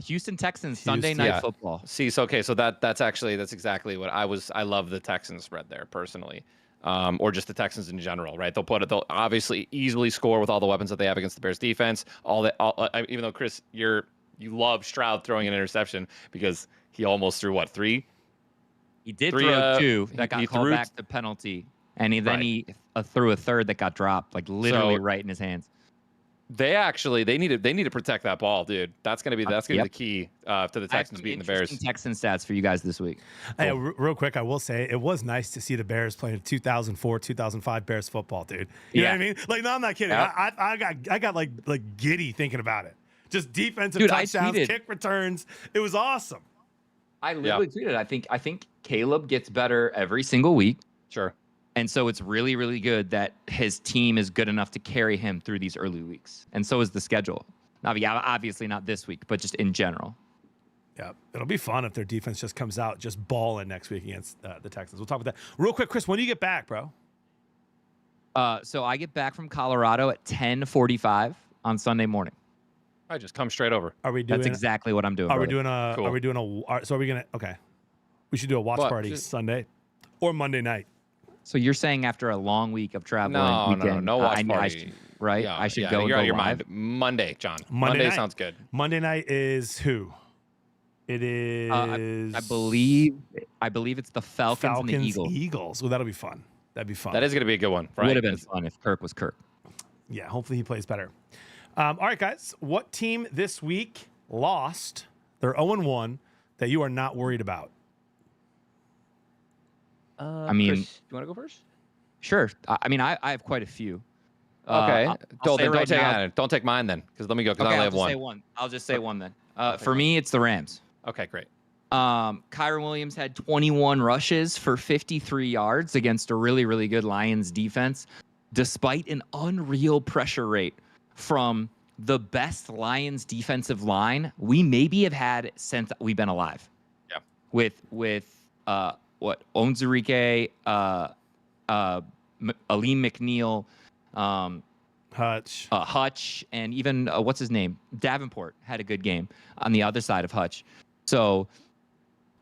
Speaker 5: Houston Texans, Sunday Night Football.
Speaker 3: So that's exactly what I love the Texans spread there personally. Or just the Texans in general, right? They'll obviously easily score with all the weapons that they have against the Bears defense. Even though Chris, you love Stroud throwing an interception because he almost threw 3?
Speaker 5: He did throw 2 that got called back to penalty, and he threw a third that got dropped, like literally right in his hands. They need to protect that ball, dude. That's gonna be the key to the Texans beating the Bears. Texan stats for you guys this week.
Speaker 1: Hey, real quick, I will say it was nice to see the Bears playing 2004, 2005 Bears football, dude. You know what I mean? Like, no, I'm not kidding. Yep. I got like giddy thinking about it. Just defensive touchdowns, kick returns. It was awesome.
Speaker 5: I literally tweeted. I think Caleb gets better every single week.
Speaker 3: Sure.
Speaker 5: And so it's really, really good that his team is good enough to carry him through these early weeks. And so is the schedule. Now, obviously not this week, but just in general.
Speaker 1: Yeah, it'll be fun if their defense just comes out just balling next week against the Texans. We'll talk about that real quick. Chris, when do you get back, bro?
Speaker 5: So I get back from Colorado at 10:45 on Sunday morning.
Speaker 3: I just come straight over.
Speaker 1: Are we doing?
Speaker 5: That's exactly what I'm doing.
Speaker 1: Are we doing a? Cool. Are we doing a? So are we gonna? Okay, we should do a watch party Sunday or Monday night.
Speaker 5: So you're saying after a long week of traveling,
Speaker 3: no watch party,
Speaker 5: right?
Speaker 3: Yeah,
Speaker 5: I should go and
Speaker 3: you're
Speaker 5: go
Speaker 3: out your
Speaker 5: live.
Speaker 3: mind. Monday, John. Monday sounds good.
Speaker 1: Monday night is who? It is.
Speaker 5: I believe it's the Falcons and the Eagles.
Speaker 1: Eagles. Well, that'll be fun. That'd be fun.
Speaker 3: That is going to be a good one. Right?
Speaker 5: Would have been fun if Kirk was Kirk.
Speaker 1: Yeah, hopefully he plays better. All right, guys. What team this week lost? They're 0-1 that you are not worried about.
Speaker 5: I mean,
Speaker 3: Chris, do you want to go first?
Speaker 5: Sure. I mean, I have quite a few.
Speaker 3: Okay.
Speaker 5: I'll say right now-
Speaker 3: Don't take mine then, because let me go. Because I
Speaker 5: Okay,
Speaker 3: only
Speaker 5: I'll
Speaker 3: have
Speaker 5: just
Speaker 3: one.
Speaker 5: say one. I'll just say one then.
Speaker 3: take
Speaker 5: For
Speaker 3: one.
Speaker 5: me, it's the Rams.
Speaker 3: Okay, great.
Speaker 5: Kyron Williams had 21 rushes for 53 yards against a really, really good Lions defense, despite an unreal pressure rate from the best Lions defensive line we maybe have had since we've been alive.
Speaker 3: Yeah.
Speaker 5: With Onzurike, Aleem McNeil, Hutch, and even what's his name? Davenport had a good game on the other side of Hutch. So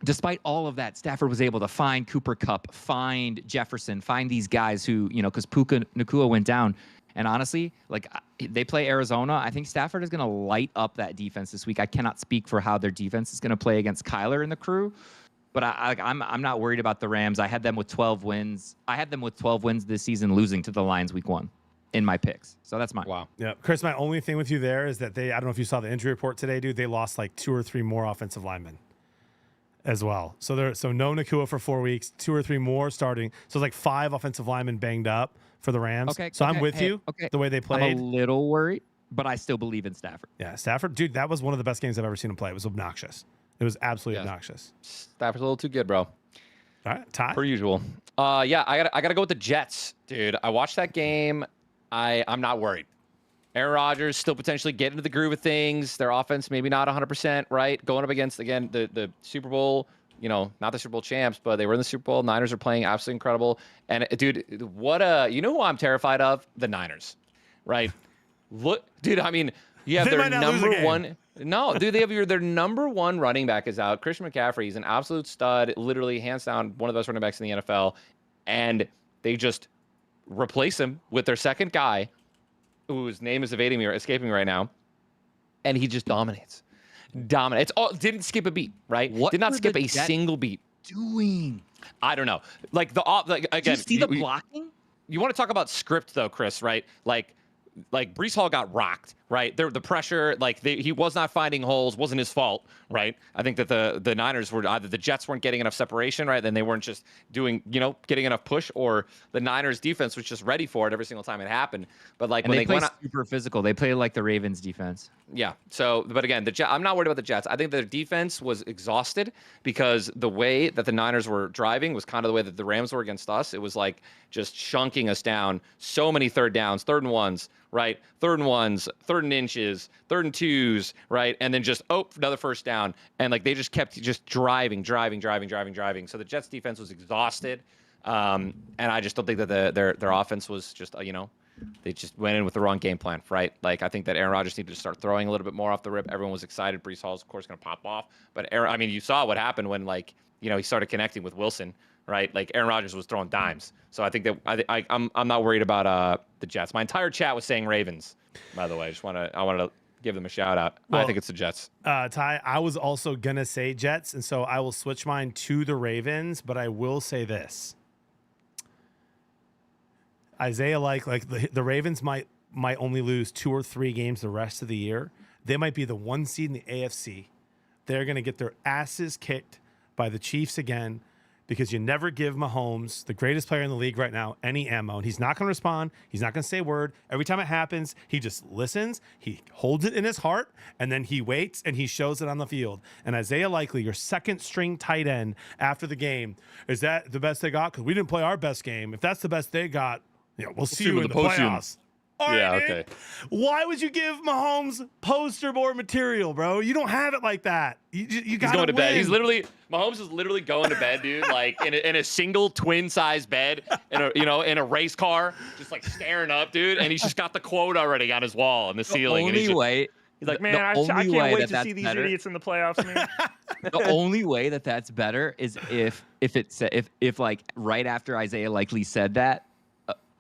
Speaker 5: despite all of that, Stafford was able to find Cooper Kupp, find Jefferson, find these guys who, because Puka Nacua went down. And honestly, they play Arizona. I think Stafford is going to light up that defense this week. I cannot speak for how their defense is going to play against Kyler and the crew, but I'm not worried about the Rams. I had them with 12 wins. I had them with 12 wins this season, losing to the Lions week 1 in my picks. So that's mine.
Speaker 3: Wow.
Speaker 1: Yeah, Chris, my only thing with you there is that I don't know if you saw the injury report today, dude. They lost like 2 or 3 more offensive linemen as well. So no Nacua for 4 weeks, 2 or 3 more starting. So it's like 5 offensive linemen banged up for the Rams.
Speaker 5: Okay.
Speaker 1: So I'm with you.
Speaker 5: Okay.
Speaker 1: The way they played.
Speaker 5: I'm a little worried, but I still believe in Stafford.
Speaker 1: Yeah, Stafford, dude, that was one of the best games I've ever seen him play. It was obnoxious. It was absolutely obnoxious.
Speaker 3: Stafford's a little too good, bro.
Speaker 1: All right, Ty.
Speaker 3: Per usual. Yeah, I gotta go with the Jets, dude. I watched that game. I'm not worried. Aaron Rodgers still potentially getting into the groove of things. Their offense maybe not 100%, right? Going up against, again, the Super Bowl, not the Super Bowl champs, but they were in the Super Bowl. Niners are playing absolutely incredible. And dude, you know who I'm terrified of? The Niners, right? Look, dude, I mean, you have their number one. No, dude, they have their number 1 running back is out. Christian McCaffrey, he's an absolute stud, literally hands down one of the best running backs in the NFL. And they just replace him with their second guy, whose name is escaping me right now, and he just dominates. Didn't skip a beat, right? Did not skip a single beat.
Speaker 5: Doing.
Speaker 3: I don't know. Again,
Speaker 5: Did you see the blocking?
Speaker 3: You want to talk about script though, Chris, right? Like Breece Hall got rocked, right? The pressure, he was not finding holes, wasn't his fault, right? I think that the Niners were either the Jets weren't getting enough separation, right? Then they weren't just getting enough push, or the Niners defense was just ready for it every single time it happened. But when they
Speaker 5: play
Speaker 3: went
Speaker 5: super physical, they play like the Ravens defense.
Speaker 3: Yeah. So, but again, I'm not worried about the Jets. I think their defense was exhausted because the way that the Niners were driving was kind of the way that the Rams were against us. It was like just chunking us down. So many third downs, 3rd and 1s, right? 3rd and 1s, 3rd and inches, 3rd and 2s, right? And then just, another first down. And they just kept just driving. So the Jets defense was exhausted. And I just don't think that their offense was just, they just went in with the wrong game plan, right? I think that Aaron Rodgers needed to start throwing a little bit more off the rip. Everyone was excited. Breece Hall's, of course, going to pop off. But you saw what happened when, he started connecting with Wilson, right? Aaron Rodgers was throwing dimes. So I think that I'm not worried about the Jets. My entire chat was saying Ravens, by the way. I wanted to give them a shout out.
Speaker 1: Well,
Speaker 3: I think it's the Jets.
Speaker 1: Ty, I was also going to say Jets, and so I will switch mine to the Ravens, but I will say this. Isaiah, the Ravens might only lose 2 or 3 games the rest of the year. They might be the 1 seed in the AFC. They're going to get their asses kicked by the Chiefs again, because you never give Mahomes, the greatest player in the league right now, any ammo. And he's not going to respond. He's not going to say a word. Every time it happens, he just listens. He holds it in his heart, and then he waits, and he shows it on the field. And Isaiah Likely, your 2nd-string tight end after the game, is that the best they got? Because we didn't play our best game. If that's the best they got, we'll see you in the playoffs. All right, okay. Why would you give Mahomes poster board material, bro? You don't have it like that. You got to
Speaker 3: going to
Speaker 1: win.
Speaker 3: bed. Mahomes is literally going to bed, dude. In a single twin-size bed, in a race car, just staring up, dude. And he's just got the quote already on his wall on the ceiling.
Speaker 5: He's
Speaker 6: like, man, I can't wait to see these idiots in the playoffs, man.
Speaker 5: The only way that's better is if right after Isaiah Likely said that,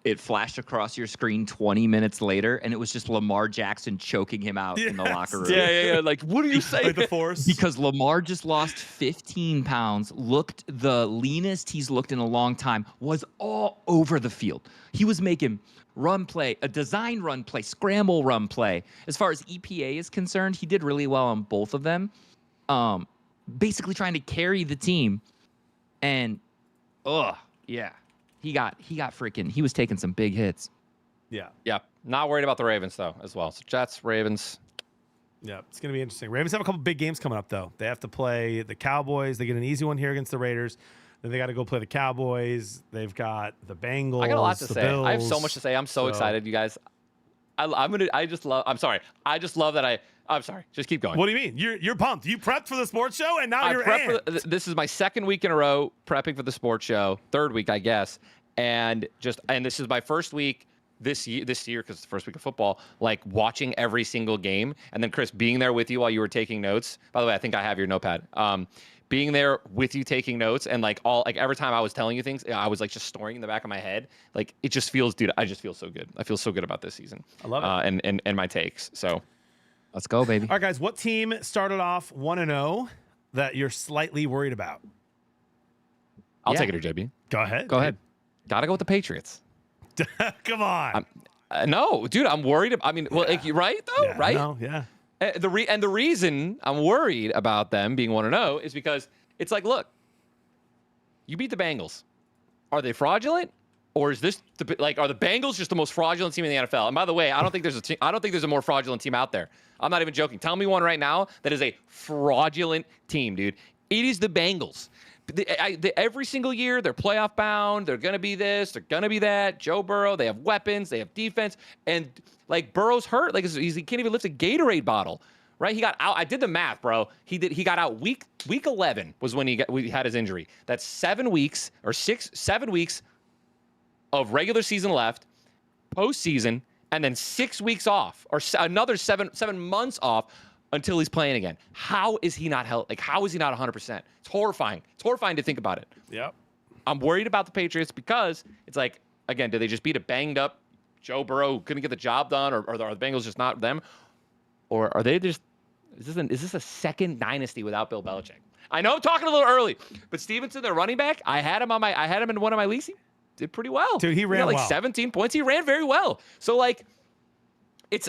Speaker 5: it flashed across your screen 20 minutes later, and it was just Lamar Jackson choking him out in the locker room.
Speaker 3: Yeah. What are you saying?
Speaker 1: The Force.
Speaker 5: Because Lamar just lost 15 pounds, looked the leanest he's looked in a long time, was all over the field. He was making run play, a design run play, scramble run play. As far as EPA is concerned, he did really well on both of them. Basically trying to carry the team. And, yeah. He was taking some big hits.
Speaker 1: Yeah.
Speaker 3: Yeah. Not worried about the Ravens, though, as well. So Jets, Ravens.
Speaker 1: Yeah, it's going to be interesting. Ravens have a couple big games coming up, though. They have to play the Cowboys. They get an easy one here against the Raiders. Then they got to go play the Cowboys. They've got the Bengals.
Speaker 3: I got a lot to
Speaker 1: the
Speaker 3: say.
Speaker 1: Bills.
Speaker 3: I have so much to say. I'm so excited, you guys. I'm sorry. Just keep going.
Speaker 1: What do you mean? You're pumped. You prepped for the sports show, and now you're amped.
Speaker 3: This is my second week in a row prepping for the sports show. Third week, I guess. And this is my first week this year because it's the first week of football, like watching every single game. And then Chris being there with you while you were taking notes. By the way, I think I have your notepad. Being there with you taking notes and every time I was telling you things, I was like just storing in the back of my head. Like it just feels, dude, I just feel so good. I feel so good about this season.
Speaker 1: I love it.
Speaker 3: And my takes. So
Speaker 5: let's go, baby.
Speaker 1: All right, guys, what team started off 1-0 that you're slightly worried about?
Speaker 3: I'll take it or JB.
Speaker 1: Go ahead.
Speaker 3: Go ahead. Gotta go with the Patriots.
Speaker 1: Come on.
Speaker 3: No, dude, I'm worried. Right though,
Speaker 1: Yeah,
Speaker 3: right?
Speaker 1: No, yeah.
Speaker 3: The reason I'm worried about them being 1-0 is because it's like, look, you beat the Bengals. Are they fraudulent, or is this are the Bengals just the most fraudulent team in the NFL? And by the way, I don't think there's a more fraudulent team out there. I'm not even joking. Tell me one right now that is a fraudulent team, dude. It is the Bengals. Every single year, they're playoff bound. They're going to be this. They're going to be that. Joe Burrow, they have weapons. They have defense. And, Burrow's hurt. He can't even lift a Gatorade bottle, right? He got out. I did the math, bro. He got out week 11 was when he had his injury. That's 7 weeks or 7 weeks of regular season left, postseason, and then 6 weeks off or another 7 months off until he's playing again. How is he not healthy? How is he not 100%? It's horrifying. It's horrifying to think about it.
Speaker 1: Yep.
Speaker 3: I'm worried about the Patriots because it's again, did they just beat a banged up Joe Burrow who couldn't get the job done, or are the Bengals just not them? Or are they just, is this a second dynasty without Bill Belichick? I know I'm talking a little early, but Stevenson, their running back, I had him in one of my leagues. He did pretty well.
Speaker 1: Dude, he ran
Speaker 3: got 17 points. He ran very well. So it's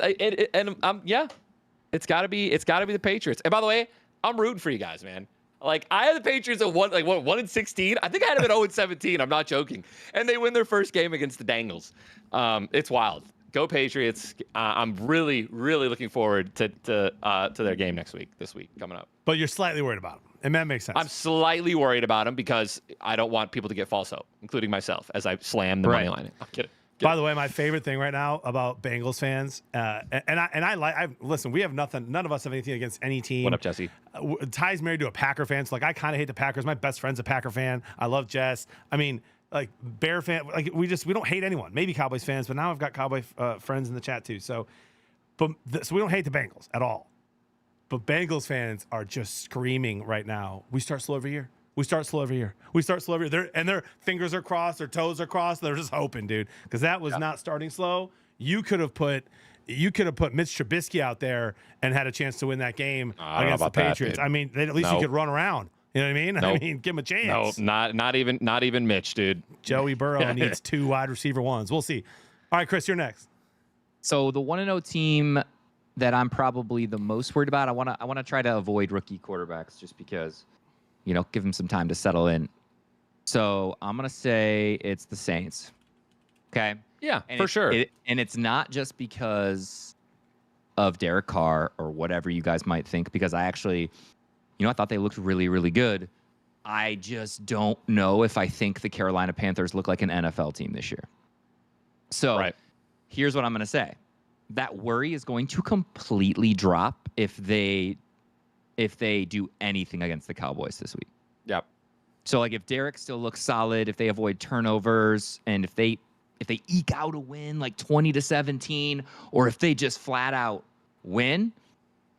Speaker 3: got to be the Patriots. And by the way, I'm rooting for you guys, man. I had the Patriots at 1-16. I think I had them at 0-17. I'm not joking. And they win their first game against the Bengals. It's wild. Go Patriots. I'm really, really looking forward to their game this week coming up.
Speaker 1: But you're slightly worried about them, and that makes sense.
Speaker 3: I'm slightly worried about them because I don't want people to get false hope, including myself, as I slam the money line. I'm kidding.
Speaker 1: By the way, my favorite thing right now about Bengals fans, listen, we have nothing. None of us have anything against any team.
Speaker 3: What up, Jesse?
Speaker 1: Ty's married to a Packer fan, so I kind of hate the Packers. My best friend's a Packer fan. I love Jess. I mean, Bear fan. We don't hate anyone. Maybe Cowboys fans, but now I've got Cowboy friends in the chat too. So we don't hate the Bengals at all. But Bengals fans are just screaming right now. We start slow every year. We start slow every year. Their fingers are crossed, their toes are crossed. They're just hoping, dude, because that was not starting slow. You could have put Mitch Trubisky out there and had a chance to win that game against the Patriots.
Speaker 3: That,
Speaker 1: I mean, at least he could run around. You know what I mean?
Speaker 3: Nope.
Speaker 1: I mean, give him a chance.
Speaker 3: No, not even Mitch, dude.
Speaker 1: Joey Burrow needs 2 wide receiver ones. We'll see. All right, Chris, you're next.
Speaker 5: So the 1-0 team that I'm probably the most worried about, I want to try to avoid rookie quarterbacks just because, give them some time to settle in. So I'm going to say it's the Saints. Okay?
Speaker 3: Yeah,
Speaker 5: and
Speaker 3: for sure.
Speaker 5: And it's not just because of Derek Carr or whatever you guys might think, because I actually, I thought they looked really, really good. I just don't know if I think the Carolina Panthers look like an NFL team this year. So Here's what I'm going to say. That worry is going to completely drop if they do anything against the Cowboys this week.
Speaker 3: Yep.
Speaker 5: So if Derek still looks solid, if they avoid turnovers, and if they eke out a win 20-17, or if they just flat out win,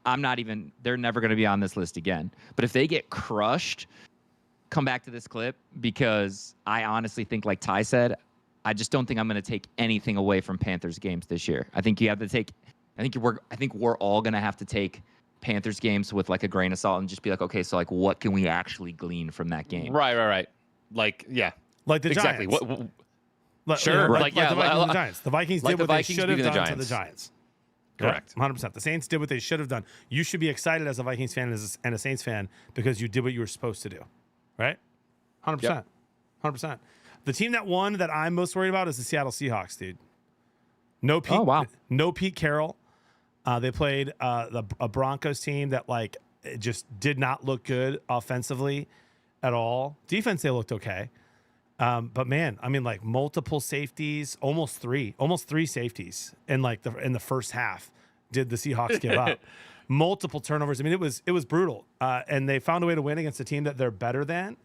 Speaker 5: they're never going to be on this list again. But if they get crushed, come back to this clip, because I honestly think, like Ty said, I just don't think I'm going to take anything away from Panthers games this year. I think we're all going to have to take Panthers games with a grain of salt and just be okay, so what can we actually glean from that game?
Speaker 3: Right.
Speaker 1: Like the
Speaker 3: exactly.
Speaker 1: Giants.
Speaker 3: Sure.
Speaker 1: Like
Speaker 3: Like,
Speaker 1: the
Speaker 3: yeah,
Speaker 1: Vikings and the Giants. The Vikings
Speaker 3: like
Speaker 1: did
Speaker 3: the
Speaker 1: what they
Speaker 3: Vikings
Speaker 1: should have
Speaker 3: beating the
Speaker 1: done to the
Speaker 3: Giants.
Speaker 1: Giants.
Speaker 3: Correct.
Speaker 1: 100%. The Saints did what they should have done. You should be excited as a Vikings fan and a Saints fan because you did what you were supposed to do, right? 100%.
Speaker 3: Yep.
Speaker 1: 100%. The team that won that I'm most worried about is the Seattle Seahawks, dude. No Pete.
Speaker 5: Oh, wow.
Speaker 1: No Pete Carroll. They played a Broncos team that like it just did not look good offensively at all. Defense, they looked okay. But man, I mean, like multiple safeties, almost three safeties in the first half. Did the Seahawks give up? Multiple turnovers. I mean, it was brutal. And they found a way to win against a team that they're better than.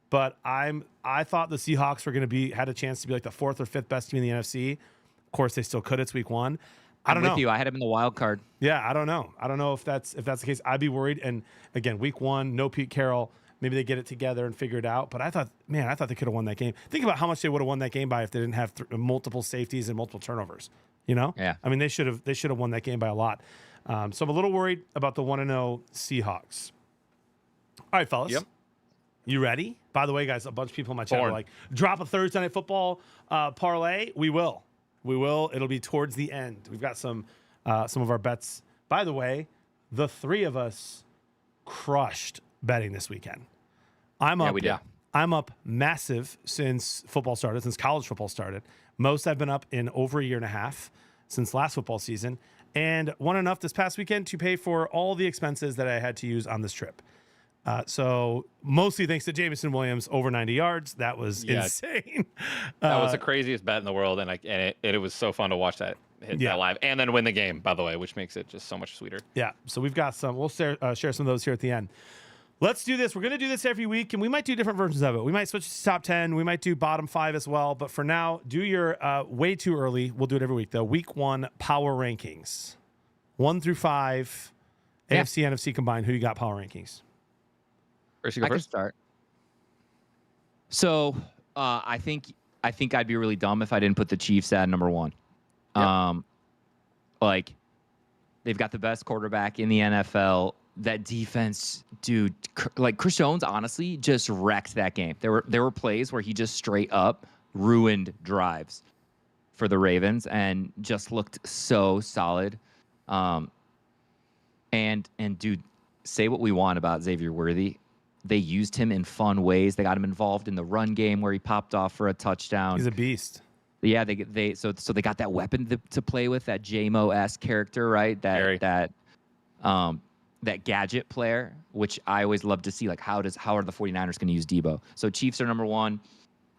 Speaker 1: But I thought the Seahawks were going to had a chance to be like the 4th or 5th best team in the NFC. Of course, they still could. It's week 1. I don't know.
Speaker 5: With you, I had him in the wild card.
Speaker 1: Yeah, I don't know. I don't know if that's the case. I'd be worried. And again, week 1, no Pete Carroll. Maybe they get it together and figure it out. But I thought they could have won that game. Think about how much they would have won that game by if they didn't have multiple safeties and multiple turnovers. You know?
Speaker 5: Yeah.
Speaker 1: I mean, they should have won that game by a lot. So I'm a little worried about the 1-0 Seahawks. All right, fellas.
Speaker 3: Yep.
Speaker 1: You ready? By the way, guys, a bunch of people in my chat are
Speaker 3: Born.
Speaker 1: like, drop a Thursday Night Football parlay. We will. It'll be towards the end. We've got some of our bets. By the way, the 3 of us crushed betting this weekend. I'm up.
Speaker 5: we did.
Speaker 1: I'm up massive since college football started. Most I've been up in over a year and a half since last football season, and won enough this past weekend to pay for all the expenses that I had to use on this trip. So mostly thanks to Jameson Williams over 90 yards. That was insane.
Speaker 3: That was the craziest bet in the world, and it was so fun to watch that hit that live and then win the game, by the way, which makes it just so much sweeter.
Speaker 1: Yeah. So we've got some. We'll share some of those here at the end. Let's do this. We're going to do this every week, and we might do different versions of it. We might switch to top 10. We might do bottom 5 as well. But for now, do your way too early. We'll do it every week, though. Week 1 power rankings, 1 through 5, AFC, NFC combined. Who you got power rankings?
Speaker 3: First, you go
Speaker 5: I can
Speaker 3: first.
Speaker 5: start. So I think I'd be really dumb if I didn't put the Chiefs at number 1.
Speaker 3: Yep.
Speaker 5: Like they've got the best quarterback in the NFL. That defense, dude, like Chris Jones, honestly, just wrecked that game. There were plays where he just straight up ruined drives for the Ravens and just looked so solid. And dude, say what we want about Xavier Worthy. They used him in fun ways. They got him involved in the run game where he popped off for a touchdown.
Speaker 1: He's a beast.
Speaker 5: Yeah, they got that weapon to play with, that JMO-esque character, right? That gadget player, which I always love to see. Like, how are the 49ers going to use Debo? So Chiefs are number 1,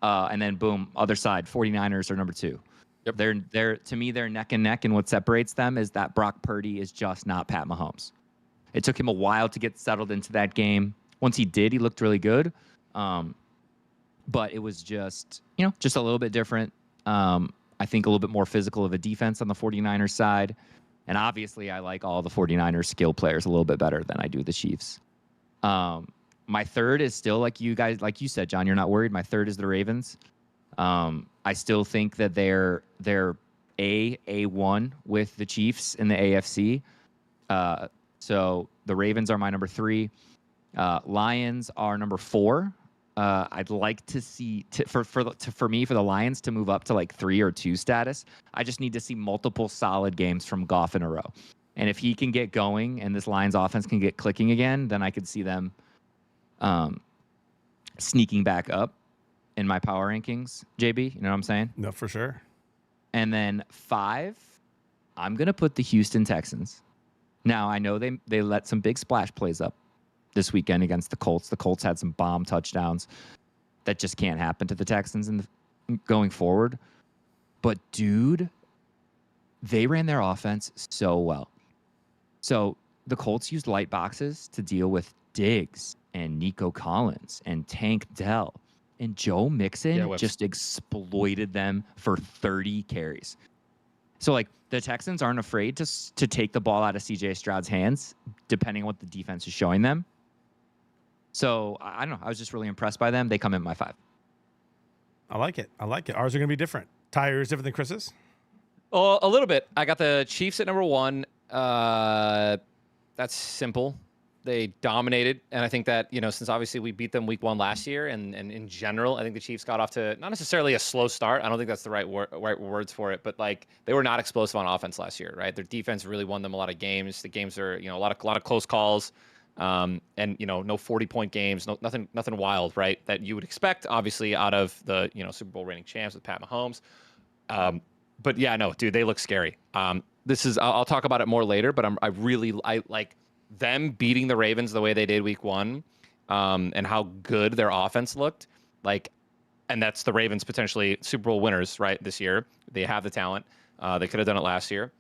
Speaker 5: and then boom, other side, 49ers are number 2.
Speaker 3: Yep.
Speaker 5: They're to me, they're neck and neck, and what separates them is that Brock Purdy is just not Pat Mahomes. It took him a while to get settled into that game. Once he did, he looked really good, but it was just a little bit different. I think a little bit more physical of a defense on the 49ers side. And obviously, I like all the 49ers skill players a little bit better than I do the Chiefs. My third is still like you guys, like you said, John, you're not worried. My third is the Ravens. I still think that they're A1 with the Chiefs in the AFC. So the Ravens are my number 3. Lions are number 4. I'd like to see for the Lions to move up to like 3 or 2 status. I just need to see multiple solid games from Goff in a row. And if he can get going and this Lions offense can get clicking again, then I could see them sneaking back up in my power rankings, JB. You know what I'm saying?
Speaker 1: No, for sure.
Speaker 5: And then 5, I'm going to put the Houston Texans. Now, I know they let some big splash plays up this weekend against the Colts. The Colts had some bomb touchdowns that just can't happen to the Texans going forward. But, dude, they ran their offense so well. So the Colts used light boxes to deal with Diggs and Nico Collins and Tank Dell. And Joe Mixon just exploited them for 30 carries. So, like, the Texans aren't afraid to take the ball out of C.J. Stroud's hands, depending on what the defense is showing them. So, I don't know. I was just really impressed by them. They come in my 5.
Speaker 1: I like it. Ours are going to be different. Ty, yours different than Chris's?
Speaker 6: Oh, a little bit. I got the Chiefs at number 1. That's simple.
Speaker 7: They dominated, and I think that, since obviously we beat them week 1 last year, and in general, I think the Chiefs got off to not necessarily a slow start. I don't think that's the right words for it, but like they were not explosive on offense last year, right? Their defense really won them a lot of games. The games are, a lot of close calls, and no 40-point games, nothing wild, right? That you would expect, obviously, out of the Super Bowl reigning champs with Pat Mahomes. But yeah, no, dude, they look scary. I'll talk about it more later, but I like them beating the Ravens the way they did week 1, and how good their offense looked. Like, and that's the Ravens potentially Super Bowl winners, right? This year, they have the talent. They could have done it last year.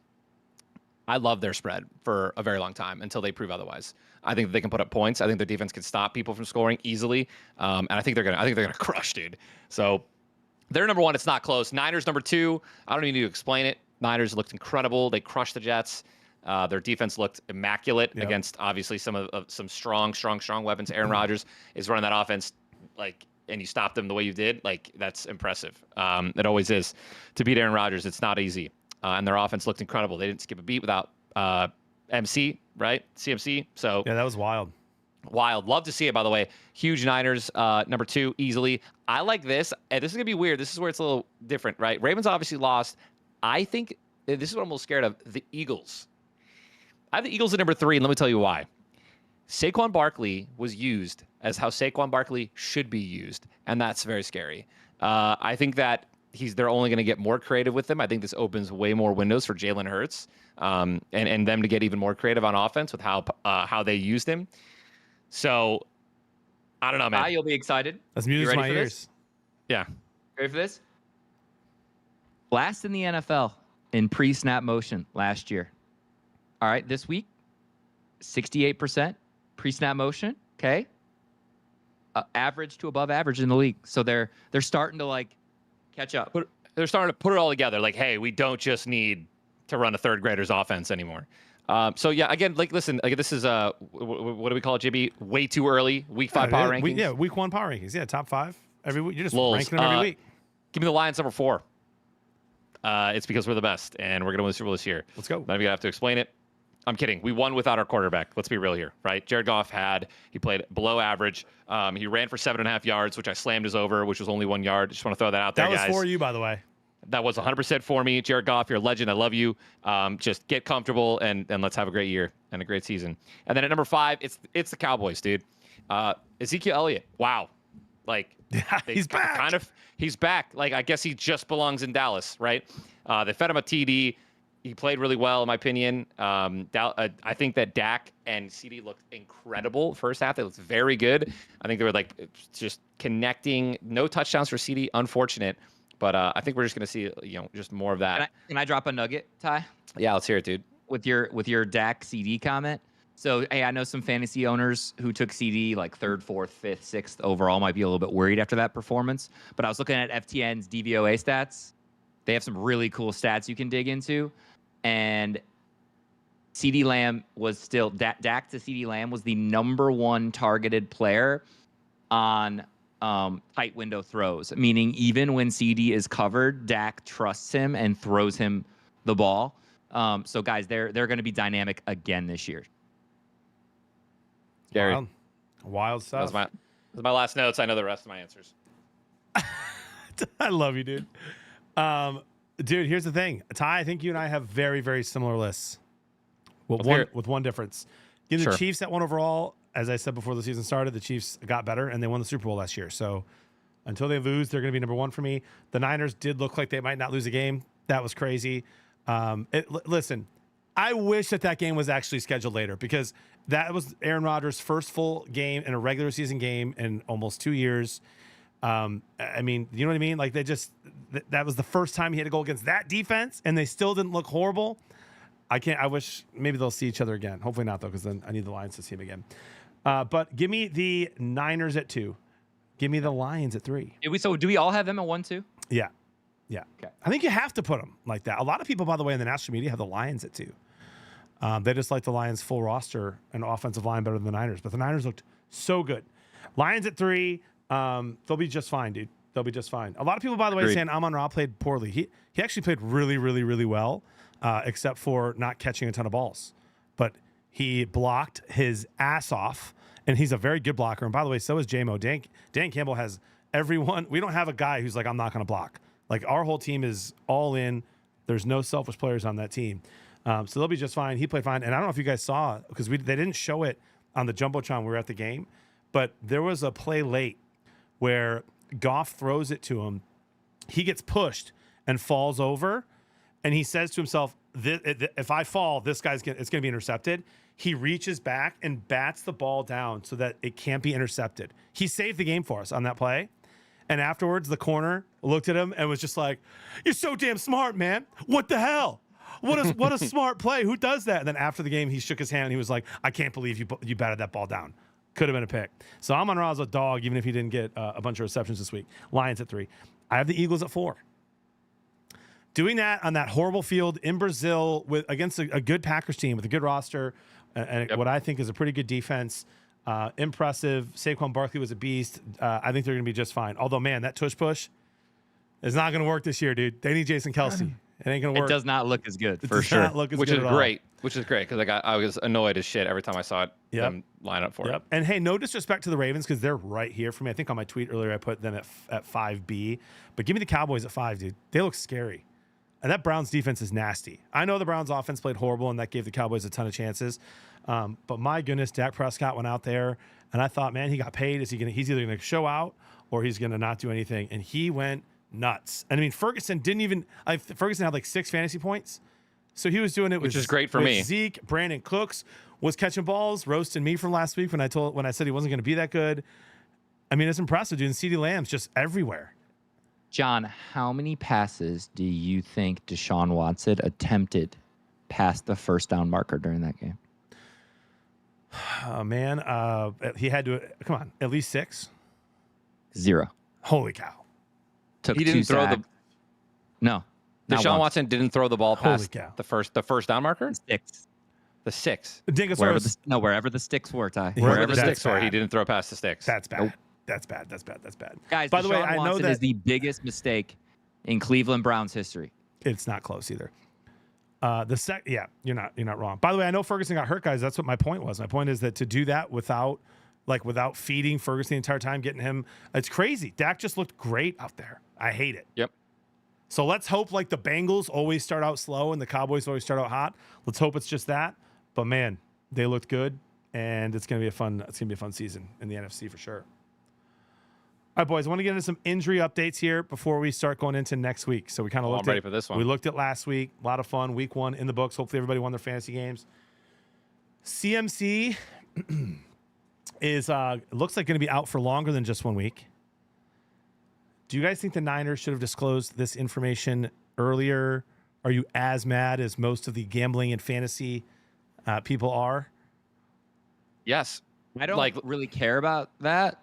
Speaker 7: I love their spread for a very long time until they prove otherwise. I think they can put up points. I think their defense can stop people from scoring easily, and I think they're gonna crush, dude. So they're number 1. It's not close. Niners number 2. I don't need to explain it. Niners looked incredible. They crushed the Jets. Their defense looked immaculate against obviously some strong weapons. Aaron Rodgers is running that offense and you stop them the way you did. Like, that's impressive. It always is. To beat Aaron Rodgers, it's not easy. And their offense looked incredible. They didn't skip a beat without MC, right? CMC. So
Speaker 1: yeah, that was wild.
Speaker 7: Wild. Love to see it, by the way. Huge Niners, number 2, easily. I like this. And this is going to be weird. This is where it's a little different, right? Ravens obviously lost. I think this is what I'm most scared of. The Eagles. I have the Eagles at number 3, and let me tell you why. Saquon Barkley was used as how Saquon Barkley should be used, and that's very scary. I think that they're only going to get more creative with him. I think this opens way more windows for Jalen Hurts, and them to get even more creative on offense with how they used him. So, I don't know, man.
Speaker 5: You'll be excited.
Speaker 1: That's music to my ears.
Speaker 7: Yeah.
Speaker 5: Ready for this? Last in the NFL in pre-snap motion last year. All right, this week, 68% pre-snap motion. Okay, average to above average in the league. So they're starting to catch up.
Speaker 7: They're starting to put it all together. Like, hey, we don't just need to run a third grader's offense anymore. So yeah, again, listen, this is what do we call it, JB? Way too early. Week 5 power rankings.
Speaker 1: Week 1 power rankings. Yeah, top 5 every week. You're just
Speaker 7: Lulz,
Speaker 1: ranking them every week.
Speaker 7: Give me the Lions number 4. It's because we're the best, and we're gonna win the Super Bowl this year.
Speaker 1: Let's go.
Speaker 7: Not even gonna have to explain it. I'm kidding. We won without our quarterback. Let's be real here, right? Jared Goff he played below average. He ran for 7.5 yards, which I slammed his over, which was only 1 yard. Just want to throw that out there, guys.
Speaker 1: That was for you, by the way.
Speaker 7: That was 100% for me. Jared Goff, you're a legend. I love you. Just get comfortable and let's have a great year and a great season. And then at number 5, it's the Cowboys, dude. Ezekiel Elliott. Wow.
Speaker 1: He's back.
Speaker 7: He's back. I guess he just belongs in Dallas, right? They fed him a TD. He played really well, in my opinion. I think that Dak and CD looked incredible first half. They looked very good. I think they were just connecting. No touchdowns for CD, unfortunate. But I think we're just gonna see just more of that.
Speaker 5: Can I drop a nugget, Ty?
Speaker 7: Yeah, let's hear it, dude.
Speaker 5: With your Dak CD comment. So hey, I know some fantasy owners who took CD 3rd, 4th, 5th, 6th overall might be a little bit worried after that performance. But I was looking at FTN's DVOA stats. They have some really cool stats you can dig into. And CeeDee Lamb was still Dak to CeeDee Lamb was the number 1 targeted player on tight window throws, meaning even when CD is covered, Dak trusts him and throws him the ball. So guys, they're going to be dynamic again this year.
Speaker 7: Gary,
Speaker 1: wild stuff.
Speaker 7: That was my last notes. I know the rest of my answers.
Speaker 1: I love you, dude. Dude, here's the thing. Ty, I think you and I have very, very similar lists. With one difference. The Chiefs at 1 overall, as I said before the season started, the Chiefs got better and they won the Super Bowl last year. So until they lose, they're going to be number 1 for me. The Niners did look like they might not lose a game. That was crazy. Listen, I wish that game was actually scheduled later because that was Aaron Rodgers' first full game in a regular season game in almost 2 years. I mean, you know what I mean? That was the first time he had to go against that defense, and they still didn't look horrible. I wish maybe they'll see each other again. Hopefully not, though, because then I need the Lions to see him again. But give me the Niners at 2. Give me the Lions at 3.
Speaker 5: Do we all have them at 1, 2?
Speaker 1: Yeah. Yeah. Okay. I think you have to put them like that. A lot of people, by the way, in the national media have the Lions at 2. They just like the Lions' full roster and offensive line better than the Niners. But the Niners looked so good. Lions at 3. They'll be just fine, dude. They'll be just fine. A lot of people, by the way, saying Amon-Ra played poorly. He actually played really, really, really well, except for not catching a ton of balls. But He blocked his ass off, and he's a very good blocker. And by the way, so is JMO. Dan Campbell has everyone. We don't have a guy who's like, I'm not going to block. Like, our whole team is all in. There's no selfish players on that team. So they'll be just fine. He played fine. And I don't know if you guys saw, because they didn't show it on the Jumbotron when we were at the game, but there was a play late where Goff throws it to him. He gets pushed and falls over, and he says to himself, if I fall, it's going to be intercepted. He reaches back and bats the ball down so that it can't be intercepted. He saved the game for us on that play. And afterwards, the corner looked at him and was just like, "You're so damn smart, man. What the hell? What a smart play. Who does that?" And then after the game, he shook his hand and he was like, "I can't believe you batted that ball down. Could have been a pick." So I'm on Ra's a dog, even if he didn't get a bunch of receptions this week. Lions at 3. I have the Eagles at 4. Doing that on that horrible field in Brazil against a good Packers team with a good roster and what I think is a pretty good defense. Impressive. Saquon Barkley was a beast. I think they're going to be just fine. Although, man, that tush push is not going to work this year, dude. They need Jason Kelsey. It ain't going to work.
Speaker 5: It does not look as good,
Speaker 1: It
Speaker 5: for
Speaker 1: does
Speaker 5: sure.
Speaker 1: not look as
Speaker 7: Which
Speaker 1: good
Speaker 7: is
Speaker 1: at all.
Speaker 7: great. Which is great because I was annoyed as shit every time I saw it them line up for it.
Speaker 1: And hey, no disrespect to the Ravens because they're right here for me. I think on my tweet earlier I put them at 5B, but give me the Cowboys at 5, dude. They look scary, and that Browns defense is nasty. I know the Browns offense played horrible, and that gave the Cowboys a ton of chances. But my goodness, Dak Prescott went out there, and I thought, man, he got paid. He's either going to show out or he's going to not do anything, and he went nuts. And I mean, Ferguson Ferguson had like 6 fantasy points. So he was doing it,
Speaker 7: which is great for me.
Speaker 1: Zeke, Brandon Cooks was catching balls, roasting me from last week when I said he wasn't going to be that good. I mean, it's impressive, dude. And CeeDee Lamb's just everywhere.
Speaker 5: John, how many passes do you think Deshaun Watson attempted past the first down marker during that game?
Speaker 1: Oh, man. He had to, come on, at least 6?
Speaker 5: 0.
Speaker 1: Holy cow.
Speaker 5: Took
Speaker 7: He
Speaker 5: 2
Speaker 7: didn't throw
Speaker 5: sacks.
Speaker 7: No. Deshaun Watson didn't throw the ball past
Speaker 1: cow.
Speaker 7: the first down marker?
Speaker 5: 6.
Speaker 7: The 6.
Speaker 1: Dingosaurus.
Speaker 5: Wherever the sticks were, Ty.
Speaker 7: Wherever the
Speaker 1: That's
Speaker 7: sticks were,
Speaker 1: bad.
Speaker 7: he didn't throw past the sticks.
Speaker 1: That's bad.
Speaker 5: Nope.
Speaker 1: That's bad. That's bad.
Speaker 5: Guys,
Speaker 1: by the way,
Speaker 5: Deshaun
Speaker 1: I know
Speaker 5: Watson
Speaker 1: that
Speaker 5: is the biggest mistake in Cleveland Browns history.
Speaker 1: it's not close either. You're not wrong. By the way, I know Ferguson got hurt, guys. That's what my point was. My point is that to do that without feeding Ferguson the entire time, getting him, it's crazy. Dak just looked great out there. I hate it.
Speaker 7: Yep.
Speaker 1: So let's hope like the Bengals always start out slow and the Cowboys always start out hot. Let's hope it's just that. But man, they looked good, and it's gonna be a fun season in the NFC for sure. All right, boys, I want to get into some injury updates here before we start going into next week. So we kind of
Speaker 7: I'm ready for this one.
Speaker 1: We looked at last week. A lot of fun. Week 1 in the books. Hopefully everybody won their fantasy games. CMC is looks like going to be out for longer than just 1 week. Do you guys think the Niners should have disclosed this information earlier? Are you as mad as most of the gambling and fantasy people are?
Speaker 7: Yes.
Speaker 5: I don't really care about that,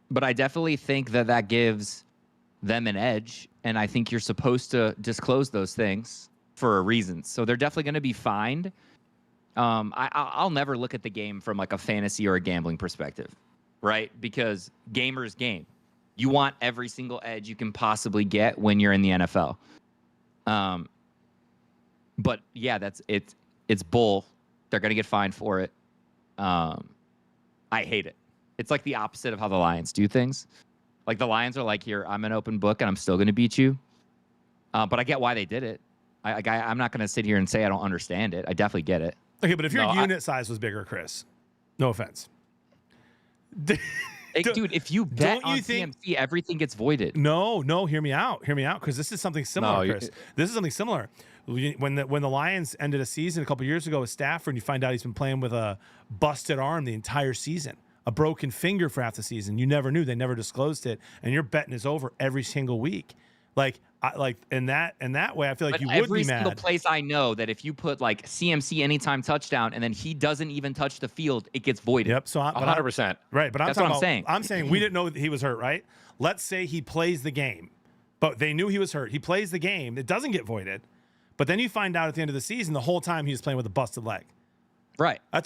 Speaker 5: but I definitely think that gives them an edge, and I think you're supposed to disclose those things for a reason. So they're definitely going to be fined. I'll never look at the game from like a fantasy or a gambling perspective, right? Because gamers game. You want every single edge you can possibly get when you're in the NFL. But yeah, it's bull. They're going to get fined for it. I hate it. It's like the opposite of how the Lions do things. Like the Lions are like, here, I'm an open book and I'm still going to beat you. But I get why they did it. I'm not going to sit here and say I don't understand it. I definitely get it.
Speaker 1: Okay, but if your unit size was bigger, Chris, no offense.
Speaker 5: Hey, dude, if you bet on CMC, everything gets voided.
Speaker 1: No, hear me out, because this is something similar, Chris. This is something similar. When the Lions ended a season a couple years ago with Stafford, and you find out he's been playing with a busted arm the entire season, a broken finger for half the season. You never knew. They never disclosed it, and your betting is over every single week. In that way, I feel like you would be mad.
Speaker 5: Every single place I know that if you put like CMC anytime touchdown and then he doesn't even touch the field, it gets voided.
Speaker 1: Yep. So
Speaker 7: 100%.
Speaker 1: Right, but
Speaker 5: that's what I'm saying.
Speaker 1: I'm saying we didn't know that he was hurt, right? Let's say he plays the game, but they knew he was hurt. He plays the game. It doesn't get voided, but then you find out at the end of the season, the whole time he was playing with a busted leg.
Speaker 5: Right.
Speaker 1: But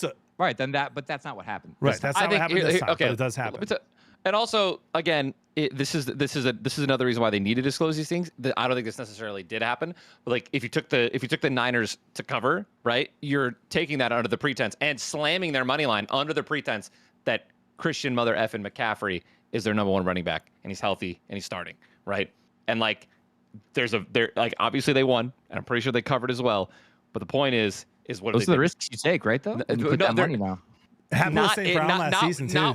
Speaker 1: that's not what happened.
Speaker 5: Right.
Speaker 1: That's not what happened this time.
Speaker 7: Okay,
Speaker 1: but it does happen.
Speaker 7: And also, again, this is another reason why they need to disclose these things. I don't think this necessarily did happen. But like, if you took the Niners to cover, right, you're taking that under the pretense and slamming their money line under the pretense that Christian Mother effing McCaffrey is their number 1 running back and he's healthy and he's starting, right? And like, they're like, obviously they won, and I'm pretty sure they covered as well. But the point is what
Speaker 5: those are the risks you take, right? Though you put that money down.
Speaker 1: Happened with St. Brown last season too.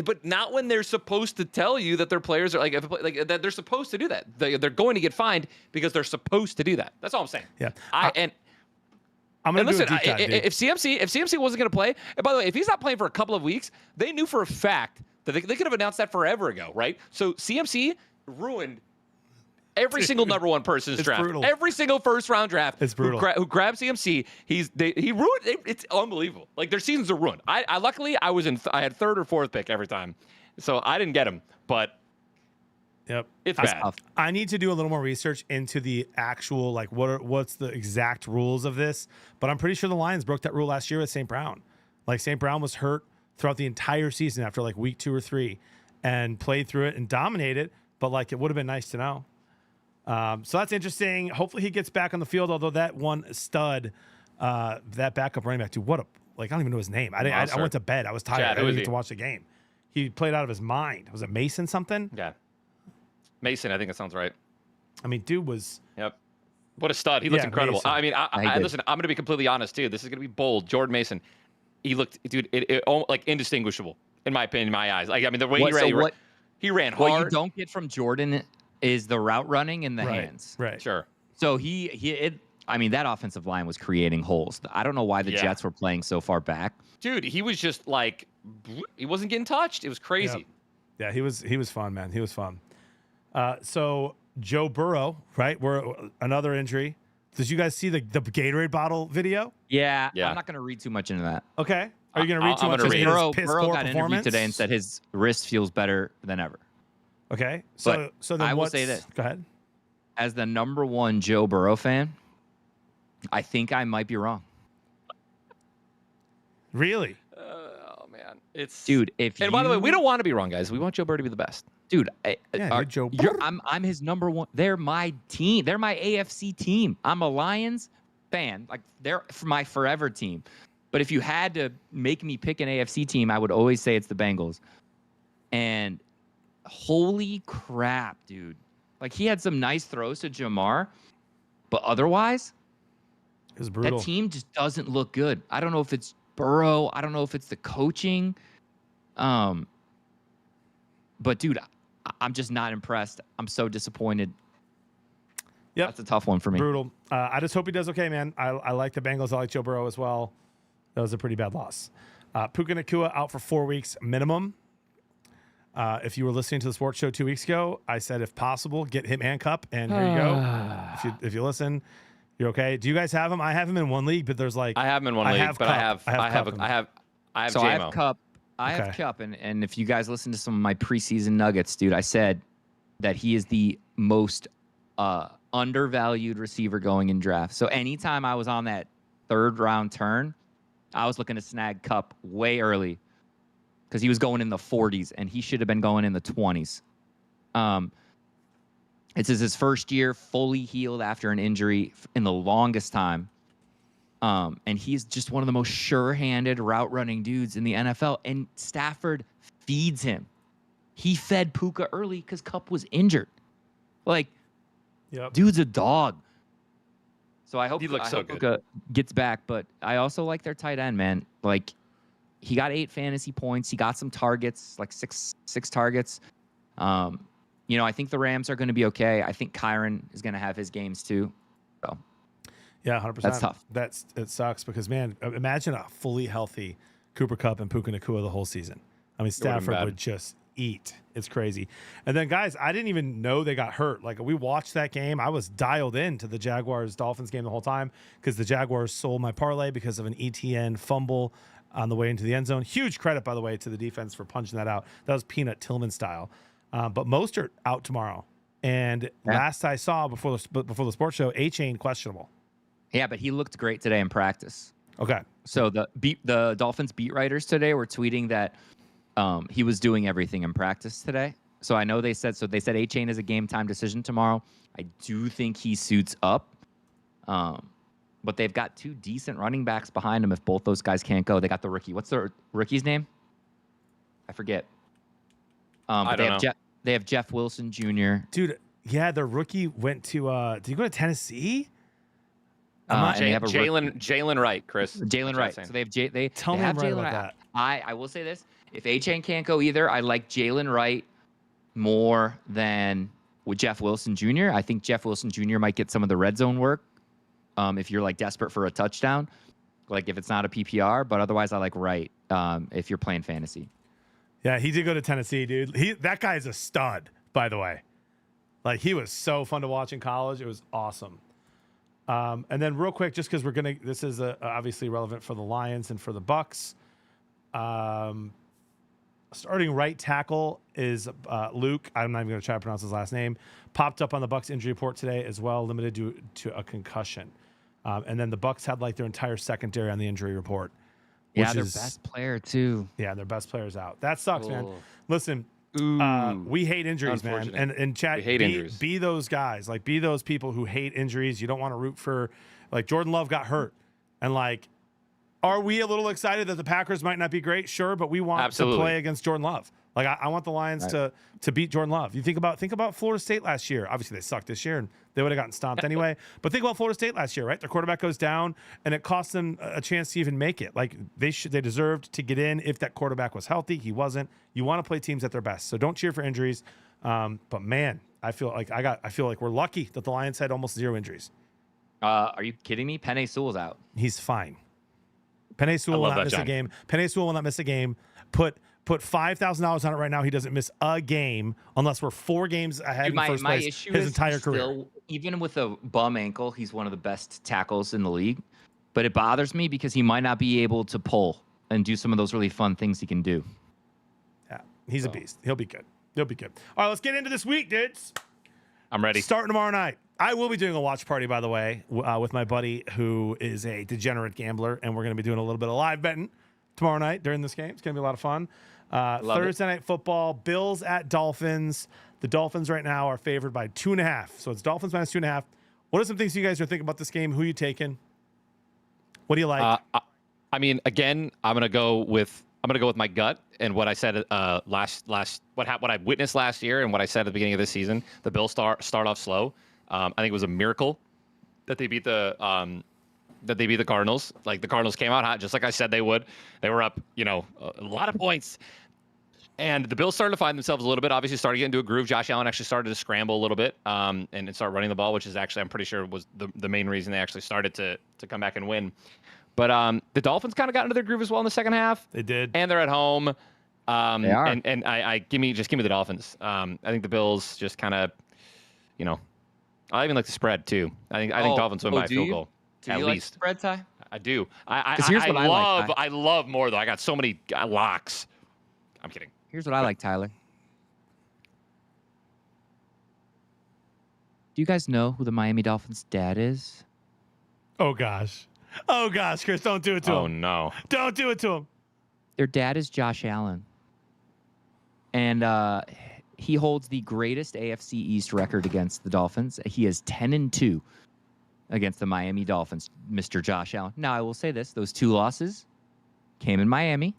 Speaker 7: But not when they're supposed to tell you that their players are like that they're supposed to do that. They're going to get fined because they're supposed to do that. That's all I'm saying.
Speaker 1: Yeah.
Speaker 7: I'm gonna
Speaker 1: listen.
Speaker 7: If CMC wasn't gonna play, and by the way, if he's not playing for a couple of weeks, they knew for a fact that they could have announced that forever ago, right? So CMC ruined every single number 1 person's draft.
Speaker 1: Brutal.
Speaker 7: Every single first round draft.
Speaker 1: It's brutal.
Speaker 7: Who grabbed CMC? He ruined it. It's unbelievable. Like, their seasons are ruined. I luckily I had 3rd or 4th pick every time, so I didn't get him. But
Speaker 1: yep,
Speaker 7: it's
Speaker 5: That's
Speaker 7: bad.
Speaker 5: tough.
Speaker 1: I need to do a little more research into the actual, like, what's the exact rules of this. But I'm pretty sure the Lions broke that rule last year with St. Brown. Like, St. Brown was hurt throughout the entire season after like week 2 or 3, and played through it and dominated. But like, it would have been nice to know. So that's interesting. Hopefully he gets back on the field. Although that one stud, that backup running back, dude, I don't even know his name. I went to bed. I was tired.
Speaker 7: Chad,
Speaker 1: I
Speaker 7: who
Speaker 1: didn't
Speaker 7: is
Speaker 1: get
Speaker 7: he?
Speaker 1: to watch the game. He played out of his mind. Was it Mason something?
Speaker 7: Yeah, Mason. I think that sounds right.
Speaker 1: I mean, dude was.
Speaker 7: Yep. What a stud. He looked incredible.
Speaker 1: Mason.
Speaker 7: I mean, I listen, I'm going to be completely honest, too. This is going to be bold. Jordan Mason, he looked, dude, like indistinguishable, in my opinion, in my eyes. Like, I mean, the way he ran hard.
Speaker 5: What you don't get from Jordan is the route running in the hands.
Speaker 1: Right.
Speaker 7: Sure.
Speaker 5: So I mean, that offensive line was creating holes. I don't know why the Jets were playing so far back.
Speaker 7: Dude, he was just like, he wasn't getting touched. It was crazy.
Speaker 1: Yeah, he was fun, man. He was fun. So Joe Burrow, right? Another injury. Did you guys see the Gatorade bottle video?
Speaker 5: Yeah.
Speaker 7: Yeah.
Speaker 5: I'm not going to read too much into that.
Speaker 1: Okay. Are you going to read too
Speaker 7: I'm
Speaker 1: much
Speaker 7: gonna
Speaker 1: into
Speaker 7: read.
Speaker 1: his piss
Speaker 5: Burrow
Speaker 1: poor
Speaker 5: got
Speaker 1: performance
Speaker 5: interviewed today and said his wrist feels better than ever.
Speaker 1: Okay.
Speaker 5: But
Speaker 1: So then
Speaker 5: I will say this.
Speaker 1: Go ahead.
Speaker 5: As the number 1 Joe Burrow fan, I think I might be wrong.
Speaker 1: Really?
Speaker 7: Oh, man. It's
Speaker 5: Dude,
Speaker 7: by the way, we don't want to be wrong, guys. We want Joe Burrow to be the best.
Speaker 5: Dude,
Speaker 1: Joe
Speaker 5: I'm his number 1. They're my team. They're my AFC team. I'm a Lions fan. Like, they're my forever team. But if you had to make me pick an AFC team, I would always say it's the Bengals. And holy crap, dude. Like, he had some nice throws to Jamar, but otherwise,
Speaker 1: It was brutal.
Speaker 5: that team just doesn't look good. I don't know if it's Burrow. I don't know if it's the coaching. But, dude, I'm just not impressed. I'm so disappointed.
Speaker 1: Yep.
Speaker 5: That's a tough one for me.
Speaker 1: Brutal. I just hope he does okay, man. I like the Bengals. I like Joe Burrow as well. That was a pretty bad loss. Puka Nacua out for 4 weeks minimum. If you were listening to the sports show 2 weeks ago, I said, if possible, get him and Cup. And here you go. If you listen, you're okay. Do you guys have him? I have him in one league, but there's like
Speaker 7: I have him in one league, but I have
Speaker 5: So
Speaker 7: JMO.
Speaker 5: I have Cup. I have Cup, and if you guys listen to some of my preseason nuggets, dude, I said that he is the most undervalued receiver going in draft. So anytime I was on that 3rd round turn, I was looking to snag Cup way early because he was going in the 40s, and he should have been going in the 20s. This is his first year fully healed after an injury in the longest time. And he's just one of the most sure-handed route-running dudes in the NFL. And Stafford feeds him. He fed Puka early because Kupp was injured. Like, dude's a dog. So I hope
Speaker 7: He looks so good.
Speaker 5: Puka gets back. But I also like their tight end, man. Like, he got 8 fantasy points. He got some targets, like six targets. You know, I think the Rams are going to be okay. I think Kyron is going to have his games too. So.
Speaker 1: Yeah, 100%.
Speaker 5: That's tough.
Speaker 1: It sucks because, man, imagine a fully healthy Cooper Kupp and Puka Nacua the whole season. I mean, Stafford would just eat. It's crazy. And then, guys, I didn't even know they got hurt. Like, we watched that game. I was dialed in to the Jaguars-Dolphins game the whole time because the Jaguars sold my parlay because of an ETN fumble on the way into the end zone. Huge credit, by the way, to the defense for punching that out. That was Peanut Tillman style. But Mostert out tomorrow. And last I saw before the sports show, A-Chain questionable.
Speaker 5: Yeah, but he looked great today in practice.
Speaker 1: Okay.
Speaker 5: So the Dolphins beat writers today were tweeting that he was doing everything in practice today. So I know they said A-Chain is a game time decision tomorrow. I do think he suits up. But they've got 2 decent running backs behind him if both those guys can't go. They got the rookie. What's the rookie's name? I forget.
Speaker 7: I don't know.
Speaker 5: They have Jeff Wilson Jr.
Speaker 1: Dude, yeah, the rookie went to did he go to Tennessee?
Speaker 5: And they have a
Speaker 7: Jalen Wright, Chris.
Speaker 5: Jalen Wright. So they have
Speaker 1: Tell me
Speaker 5: have
Speaker 1: right
Speaker 5: Jalen
Speaker 1: about
Speaker 5: Wright.
Speaker 1: that.
Speaker 5: I will say this. If A-Chain can't go either, I like Jalen Wright more than with Jeff Wilson Jr. I think Jeff Wilson Jr. might get some of the red zone work if you're like desperate for a touchdown, like if it's not a PPR. But otherwise, I like Wright if you're playing fantasy.
Speaker 1: Yeah, he did go to Tennessee, dude. That guy is a stud, by the way. Like, he was so fun to watch in college. It was awesome. And then real quick, just because this is obviously relevant for the Lions and for the Bucks. Starting right tackle is Luke. I'm not even going to try to pronounce his last name. Popped up on the Bucks injury report today as well, limited to a concussion. And then the Bucks had like their entire secondary on the injury report.
Speaker 5: Yeah, their best player too.
Speaker 1: Yeah, their best players out. That sucks, man. Listen,
Speaker 5: Ooh.
Speaker 1: we hate injuries, man. And chat,
Speaker 7: injuries.
Speaker 1: Be those guys. Like, be those people who hate injuries. You don't want to root for, like, Jordan Love got hurt. And, like, are we a little excited that the Packers might not be great? Sure, but we want to play against Jordan Love. Like, I want the Lions to beat Jordan Love. You think about Florida State last year. Obviously, they sucked this year, and they would have gotten stomped anyway. But think about Florida State last year, right? Their quarterback goes down, and it cost them a chance to even make it. Like, they deserved to get in if that quarterback was healthy. He wasn't. You want to play teams at their best, so don't cheer for injuries. But man, I feel like we're lucky that the Lions had almost 0 injuries.
Speaker 5: Are you kidding me? Penei Sewell's out.
Speaker 1: He's fine. Penei Sewell will not miss a game. Penei Sewell will not miss a game. Put $5,000 on it right now. He doesn't miss a game unless we're 4 games ahead in first place his entire career.
Speaker 5: Even with a bum ankle, he's one of the best tackles in the league. But it bothers me because he might not be able to pull and do some of those really fun things he can do.
Speaker 1: Yeah, he's a beast. He'll be good. All right, let's get into this week, dudes.
Speaker 7: I'm ready.
Speaker 1: Starting tomorrow night. I will be doing a watch party, by the way, with my buddy who is a degenerate gambler, and we're going to be doing a little bit of live betting tomorrow night during this game. It's going to be a lot of fun. Thursday night football, Bills at Dolphins. The Dolphins right now are favored by 2.5. So it's Dolphins minus 2.5. What are some things you guys are thinking about this game? Who are you taking? What do you like?
Speaker 7: I mean, again, I'm gonna go with my gut and what I said what I witnessed last year and what I said at the beginning of this season. The Bills start off slow. I think it was a miracle that they beat the Cardinals. Like, the Cardinals came out hot, just like I said they would. They were up, a lot of points. And the Bills started to find themselves a little bit, obviously started getting into a groove. Josh Allen actually started to scramble a little bit and start running the ball, which is actually, I'm pretty sure, was the main reason they actually started to come back and win. But the Dolphins kind of got into their groove as well in the second half.
Speaker 1: They did.
Speaker 7: And they're at home.
Speaker 5: They are.
Speaker 7: And I give me the Dolphins. I think the Bills just kind of, I even like the spread too. I think Dolphins win by a field goal.
Speaker 5: Do you like spread, Ty?
Speaker 7: I do.
Speaker 5: Here's what
Speaker 7: I love more though. I got so many locks. I'm kidding.
Speaker 5: Here's what I like, Tyler. Do you guys know who the Miami Dolphins' dad is?
Speaker 1: Oh gosh, Chris, don't do it to him.
Speaker 7: Oh no,
Speaker 1: don't do it to him.
Speaker 5: Their dad is Josh Allen, and he holds the greatest AFC East record against the Dolphins. He is 10-2 against the Miami Dolphins, Mr. Josh Allen. Now, I will say this: those 2 losses came in Miami.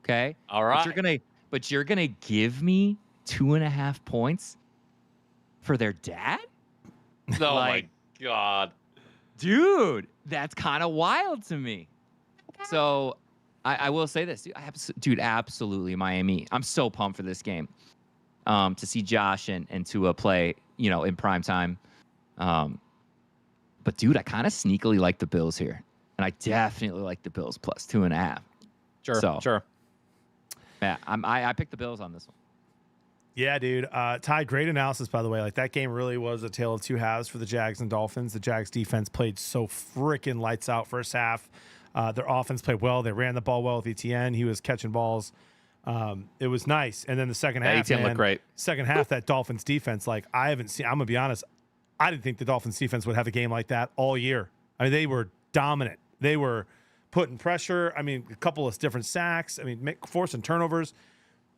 Speaker 5: Okay.
Speaker 7: All right.
Speaker 5: But you're gonna give me 2.5 points for their dad?
Speaker 7: Oh my God,
Speaker 5: dude, that's kind of wild to me. So I will say this, dude, absolutely Miami. I'm so pumped for this game. To see Josh and Tua play, in prime time. But dude, I kind of sneakily like the Bills here, and I definitely like the Bills plus 2.5.
Speaker 7: Sure.
Speaker 5: Yeah, I picked the Bills on this one.
Speaker 1: Yeah, dude. Ty, great analysis, by the way. Like, that game really was a tale of 2 halves for the Jags and Dolphins. The Jags defense played so freaking lights out first half. Their offense played well. They ran the ball well with ETN. He was catching balls. It was nice. And then the second half,
Speaker 7: ETN looked great.
Speaker 1: Second half, that Dolphins defense, like, I'm going to be honest, I didn't think the Dolphins defense would have a game like that all year. I mean, they were dominant. They were putting pressure. I mean, a couple of different sacks. I mean, forcing turnovers.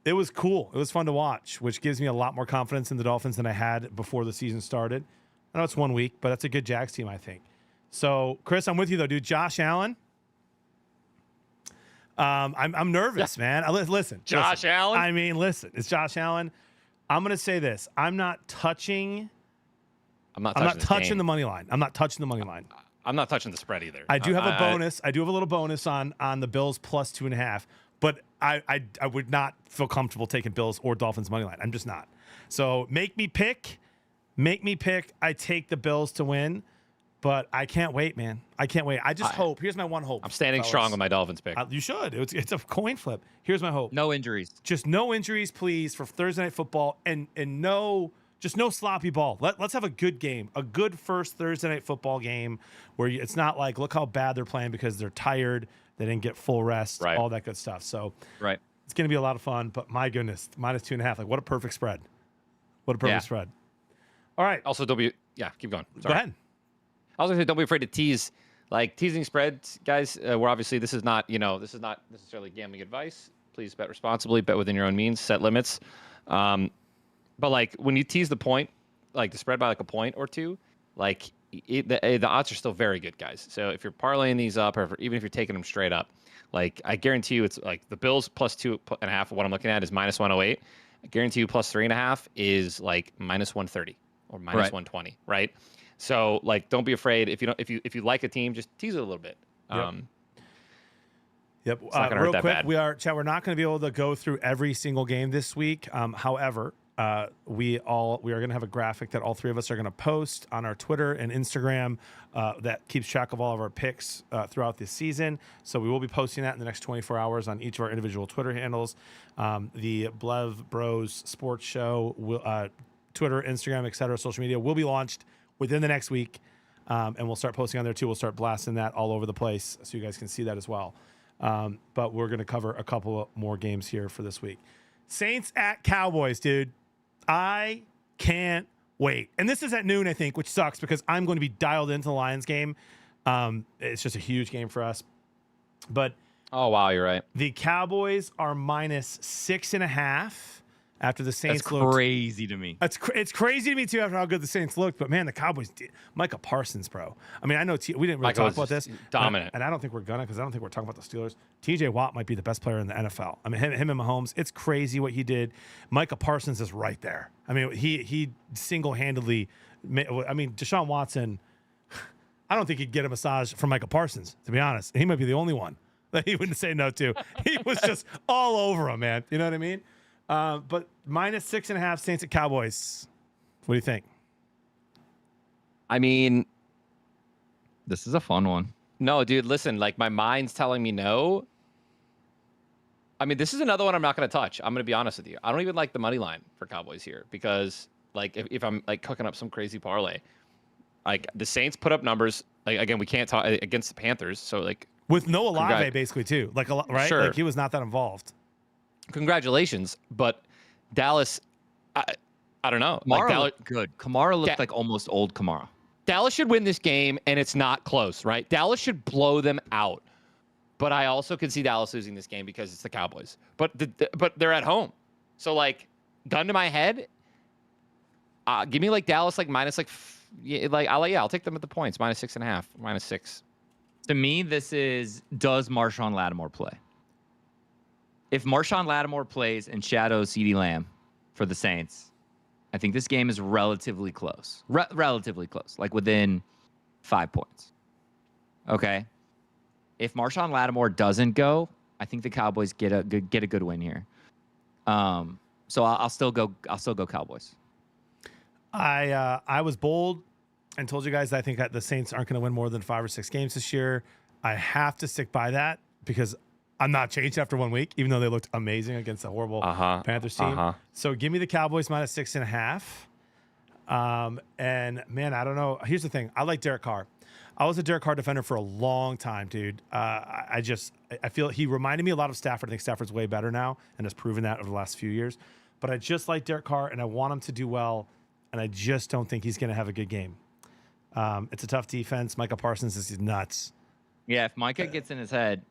Speaker 1: It was cool. It was fun to watch, which gives me a lot more confidence in the Dolphins than I had before the season started. I know it's 1 week, but that's a good Jags team, I think. So, Chris, I'm with you though, dude. Josh Allen. I'm nervous, man. Listen,
Speaker 7: Josh Allen?
Speaker 1: I mean, listen, it's Josh Allen. I'm gonna say this. I'm not touching the money line. I'm not touching the money line.
Speaker 7: I'm not touching the spread either.
Speaker 1: I do have a bonus. I do have a little bonus on the Bills plus 2.5, but I would not feel comfortable taking Bills or Dolphins money line. I'm just not. So make me pick. I take the Bills to win, but I can't wait, man. I can't wait. I just hope. Here's my one hope.
Speaker 7: I'm standing strong on my Dolphins pick.
Speaker 1: You should. It's a coin flip. Here's my hope.
Speaker 5: No injuries.
Speaker 1: Just no injuries, please, for Thursday Night Football, and no sloppy ball. Let's have a good game, a good first Thursday Night Football game where it's not like, look how bad they're playing because they're tired, they didn't get full rest, all that good stuff. So it's going to be a lot of fun, but my goodness, minus 2.5. Like, what a perfect spread. What a perfect spread. All right.
Speaker 7: Also, don't be keep going. Sorry.
Speaker 1: Go ahead.
Speaker 7: I was going to say, don't be afraid to tease. Like, teasing spreads, guys, we're obviously, this is not necessarily gambling advice. Please bet responsibly, bet within your own means, set limits. But, like, when you tease the point, like the spread by like a point or two, like the odds are still very good, guys. So if you're parlaying these up, or even if you're taking them straight up, like, I guarantee you it's like the Bills plus 2.5, what I'm looking at is minus 108. I guarantee you plus 3.5 is like minus 130 or minus 120, right? So, like, don't be afraid. If you like a team, just tease it a little bit.
Speaker 1: Yep.
Speaker 7: It's not gonna hurt
Speaker 1: real
Speaker 7: that
Speaker 1: quick,
Speaker 7: bad.
Speaker 1: we're not going to be able to go through every single game this week. However, we are going to have a graphic that all three of us are going to post on our Twitter and Instagram that keeps track of all of our picks throughout this season. So we will be posting that in the next 24 hours on each of our individual Twitter handles. The Blev Bros Sports Show, Twitter, Instagram, etc., social media will be launched within the next week, and we'll start posting on there too. We'll start blasting that all over the place so you guys can see that as well. But we're going to cover a couple of more games here for this week. Saints at Cowboys, dude. I can't wait. And this is at noon, I think, which sucks because I'm going to be dialed into the Lions game. It's just a huge game for us. But
Speaker 7: oh, wow, you're right.
Speaker 1: The Cowboys are minus 6.5 after the Saints.
Speaker 5: That's crazy to me.
Speaker 1: It's crazy to me too after how good the Saints looked. But man, the Cowboys did. Micah Parsons, bro. I mean, I know we didn't really talk about this.
Speaker 7: Dominant.
Speaker 1: And I don't think we're gonna, because I don't think we're talking about the Steelers. TJ Watt might be the best player in the NFL. I mean, him and Mahomes. It's crazy what he did. Micah Parsons is right there. I mean, he single-handedly. I mean, Deshaun Watson. I don't think he'd get a massage from Micah Parsons. To be honest, he might be the only one that he wouldn't say no to. He was just all over him, man. You know what I mean? But minus 6.5 Saints at Cowboys. What do you think?
Speaker 7: I mean,
Speaker 5: this is a fun one.
Speaker 7: No, dude, listen, like, my mind's telling me no. I mean, this is another one I'm not going to touch. I'm going to be honest with you. I don't even like the money line for Cowboys here because, like, if I'm like cooking up some crazy parlay, like the Saints put up numbers. Like, again, we can't talk against the Panthers. So, like,
Speaker 1: with no Olave basically too, like, right?
Speaker 7: Sure.
Speaker 1: Like, he was not that involved.
Speaker 7: Congratulations, but Dallas, I don't know.
Speaker 5: Kamara looked good. Kamara looked like almost old Kamara.
Speaker 7: Dallas should win this game, and it's not close, right? Dallas should blow them out. But I also could see Dallas losing this game because it's the Cowboys. But they're at home, so, like, gun to my head, give me like Dallas like minus I'll take them at the points minus 6.5, minus 6.
Speaker 5: To me, this is, does Marshawn Lattimore play? If Marshawn Lattimore plays and shadows CeeDee Lamb for the Saints, I think this game is relatively close. Relatively close, like within 5 points. Okay. If Marshawn Lattimore doesn't go, I think the Cowboys get a good win here. So I'll still go Cowboys.
Speaker 1: I was bold and told you guys that I think that the Saints aren't going to win more than 5 or 6 games this year. I have to stick by that because I'm not changed after 1 week, even though they looked amazing against the horrible Panthers team. So give me the Cowboys minus 6.5. And man, I don't know. Here's the thing. I like Derek Carr. I was a Derek Carr defender for a long time, dude. I feel he reminded me a lot of Stafford. I think Stafford's way better now and has proven that over the last few years. But I just like Derek Carr and I want him to do well. And I just don't think he's going to have a good game. It's a tough defense. Micah Parsons is nuts.
Speaker 5: Yeah, if Micah gets in his head,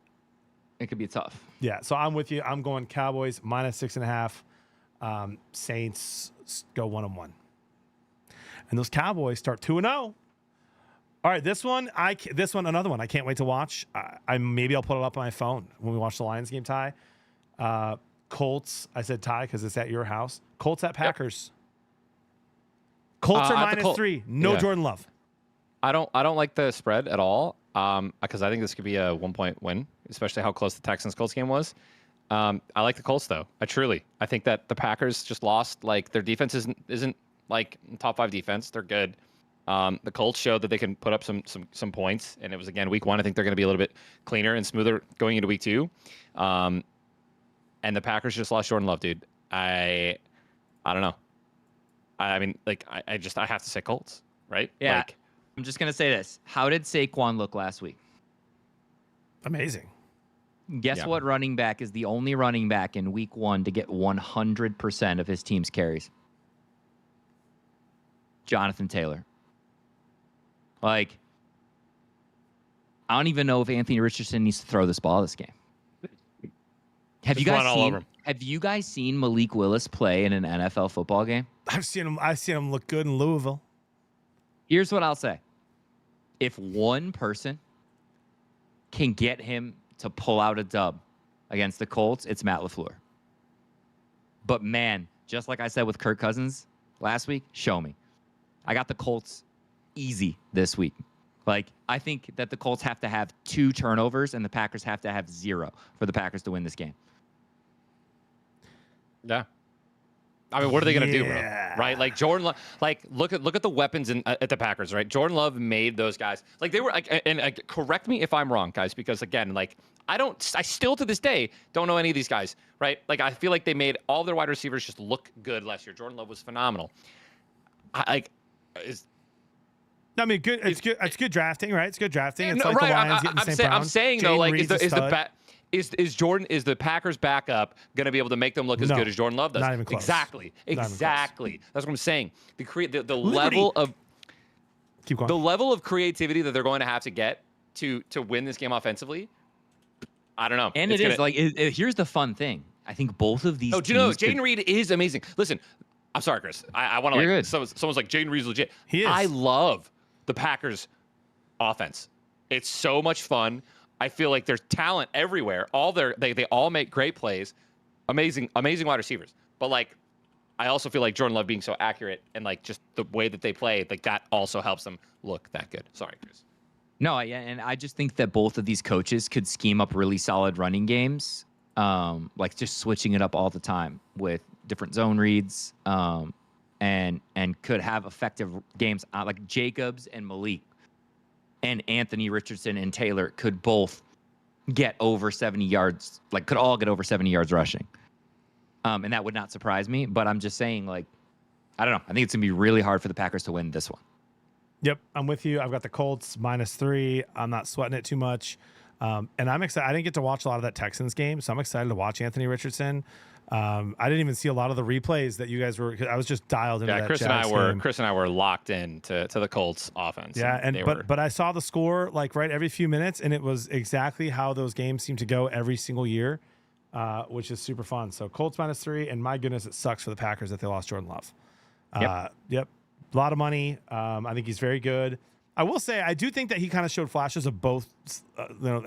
Speaker 5: it could be tough.
Speaker 1: Yeah, so I'm with you. I'm going Cowboys -6.5. Saints go 1-1. And those Cowboys start 2-0. All right, this one, another one. I can't wait to watch. Maybe I'll put it up on my phone when we watch the Lions game. Ty, Colts. I said Ty because it's at your house. Colts at Packers. Colts are -3. No Jordan Love.
Speaker 7: I don't like the spread at all. Because I think this could be a 1-point win, especially how close the Texans-Colts game was. I like the Colts though. I think that the Packers just lost. Like their defense isn't like top 5 defense. They're good. The Colts showed that they can put up some points, and it was again week 1. I think they're going to be a little bit cleaner and smoother going into week 2. And the Packers just lost Jordan Love, dude. I don't know. I mean, like I have to say Colts, right?
Speaker 5: Yeah.
Speaker 7: Like,
Speaker 5: I'm just gonna say this. How did Saquon look last week?
Speaker 1: Amazing.
Speaker 5: Guess what running back is the only running back in week 1 to get 100% of his team's carries? Jonathan Taylor. Like, I don't even know if Anthony Richardson needs to throw this ball this game. Have you guys seen Malik Willis play in an NFL football game?
Speaker 1: I've seen him look good in Louisville.
Speaker 5: Here's what I'll say. If one person can get him to pull out a dub against the Colts, it's Matt LaFleur. But man, just like I said with Kirk Cousins last week, show me. I got the Colts easy this week. Like, I think that the Colts have to have 2 turnovers and the Packers have to have 0 for the Packers to win this game.
Speaker 7: Yeah. I mean, what are they going to do, bro? Right? Like Jordan Love, like look at the weapons at the Packers, right? Jordan Love made those guys. Like they were like, and correct me if I'm wrong, guys, because again, like I still to this day don't know any of these guys, right? Like I feel like they made all their wide receivers just look good last year. Jordan Love was phenomenal.
Speaker 1: I mean, good. It's good. It's good drafting, right? It's good drafting. It's like
Speaker 7: right,
Speaker 1: the Lions getting the same.
Speaker 7: I'm saying though, like is the Packers backup going to be able to make them look as good as Jordan Love does?
Speaker 1: Not even close.
Speaker 7: Exactly. That's what I'm saying. The
Speaker 1: Keep going.
Speaker 7: The level of creativity that they're going to have to get to win this game offensively, I don't know.
Speaker 5: And here's the fun thing. I think both of these.
Speaker 7: Oh, do you know Jaden Reed is amazing? Listen, I'm sorry, Chris. I want to like someone's like Jaden Reed's legit.
Speaker 1: He is.
Speaker 7: I love the Packers offense. It's so much fun. I feel like there's talent everywhere. They all make great plays. Amazing wide receivers. But like I also feel like Jordan Love being so accurate and like just the way that they play, like that also helps them look that good. Sorry, Chris.
Speaker 5: No, and I just think that both of these coaches could scheme up really solid running games, like just switching it up all the time with different zone reads, and could have effective games. Like Jacobs and Malik and Anthony Richardson and Taylor could both get over 70 yards, like could all get over 70 yards rushing. And that would not surprise me, but I'm just saying, like, I don't know. I think it's going to be really hard for the Packers to win this one.
Speaker 1: Yep, I'm with you. I've got the Colts -3. I'm not sweating it too much. And I'm excited. I didn't get to watch a lot of that Texans game, so I'm excited to watch Anthony Richardson. I didn't even see a lot of the replays that you guys were. I was just dialed into that.
Speaker 7: Chris and I were locked in to the Colts offense.
Speaker 1: Yeah, but I saw the score like right every few minutes, and it was exactly how those games seem to go every single year, which is super fun. So Colts -3, and my goodness, it sucks for the Packers that they lost Jordan Love. Yep. A lot of money. I think he's very good. I will say, I do think that he kind of showed flashes of both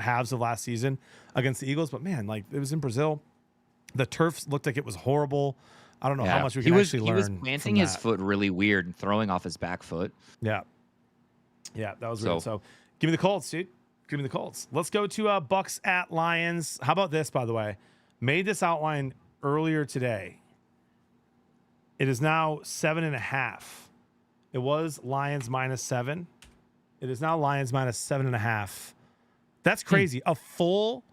Speaker 1: halves of last season against the Eagles. But man, like it was in Brazil. The turf looked like it was horrible. I don't know how much we can actually learn. He was
Speaker 5: planting his foot really weird and throwing off his back foot.
Speaker 1: Yeah, that was weird. So give me the Colts, dude. Give me the Colts. Let's go to Bucks at Lions. How about this, by the way? Made this outline earlier today. It is now 7.5. It was Lions -7. It is now Lions -7.5. That's crazy. A full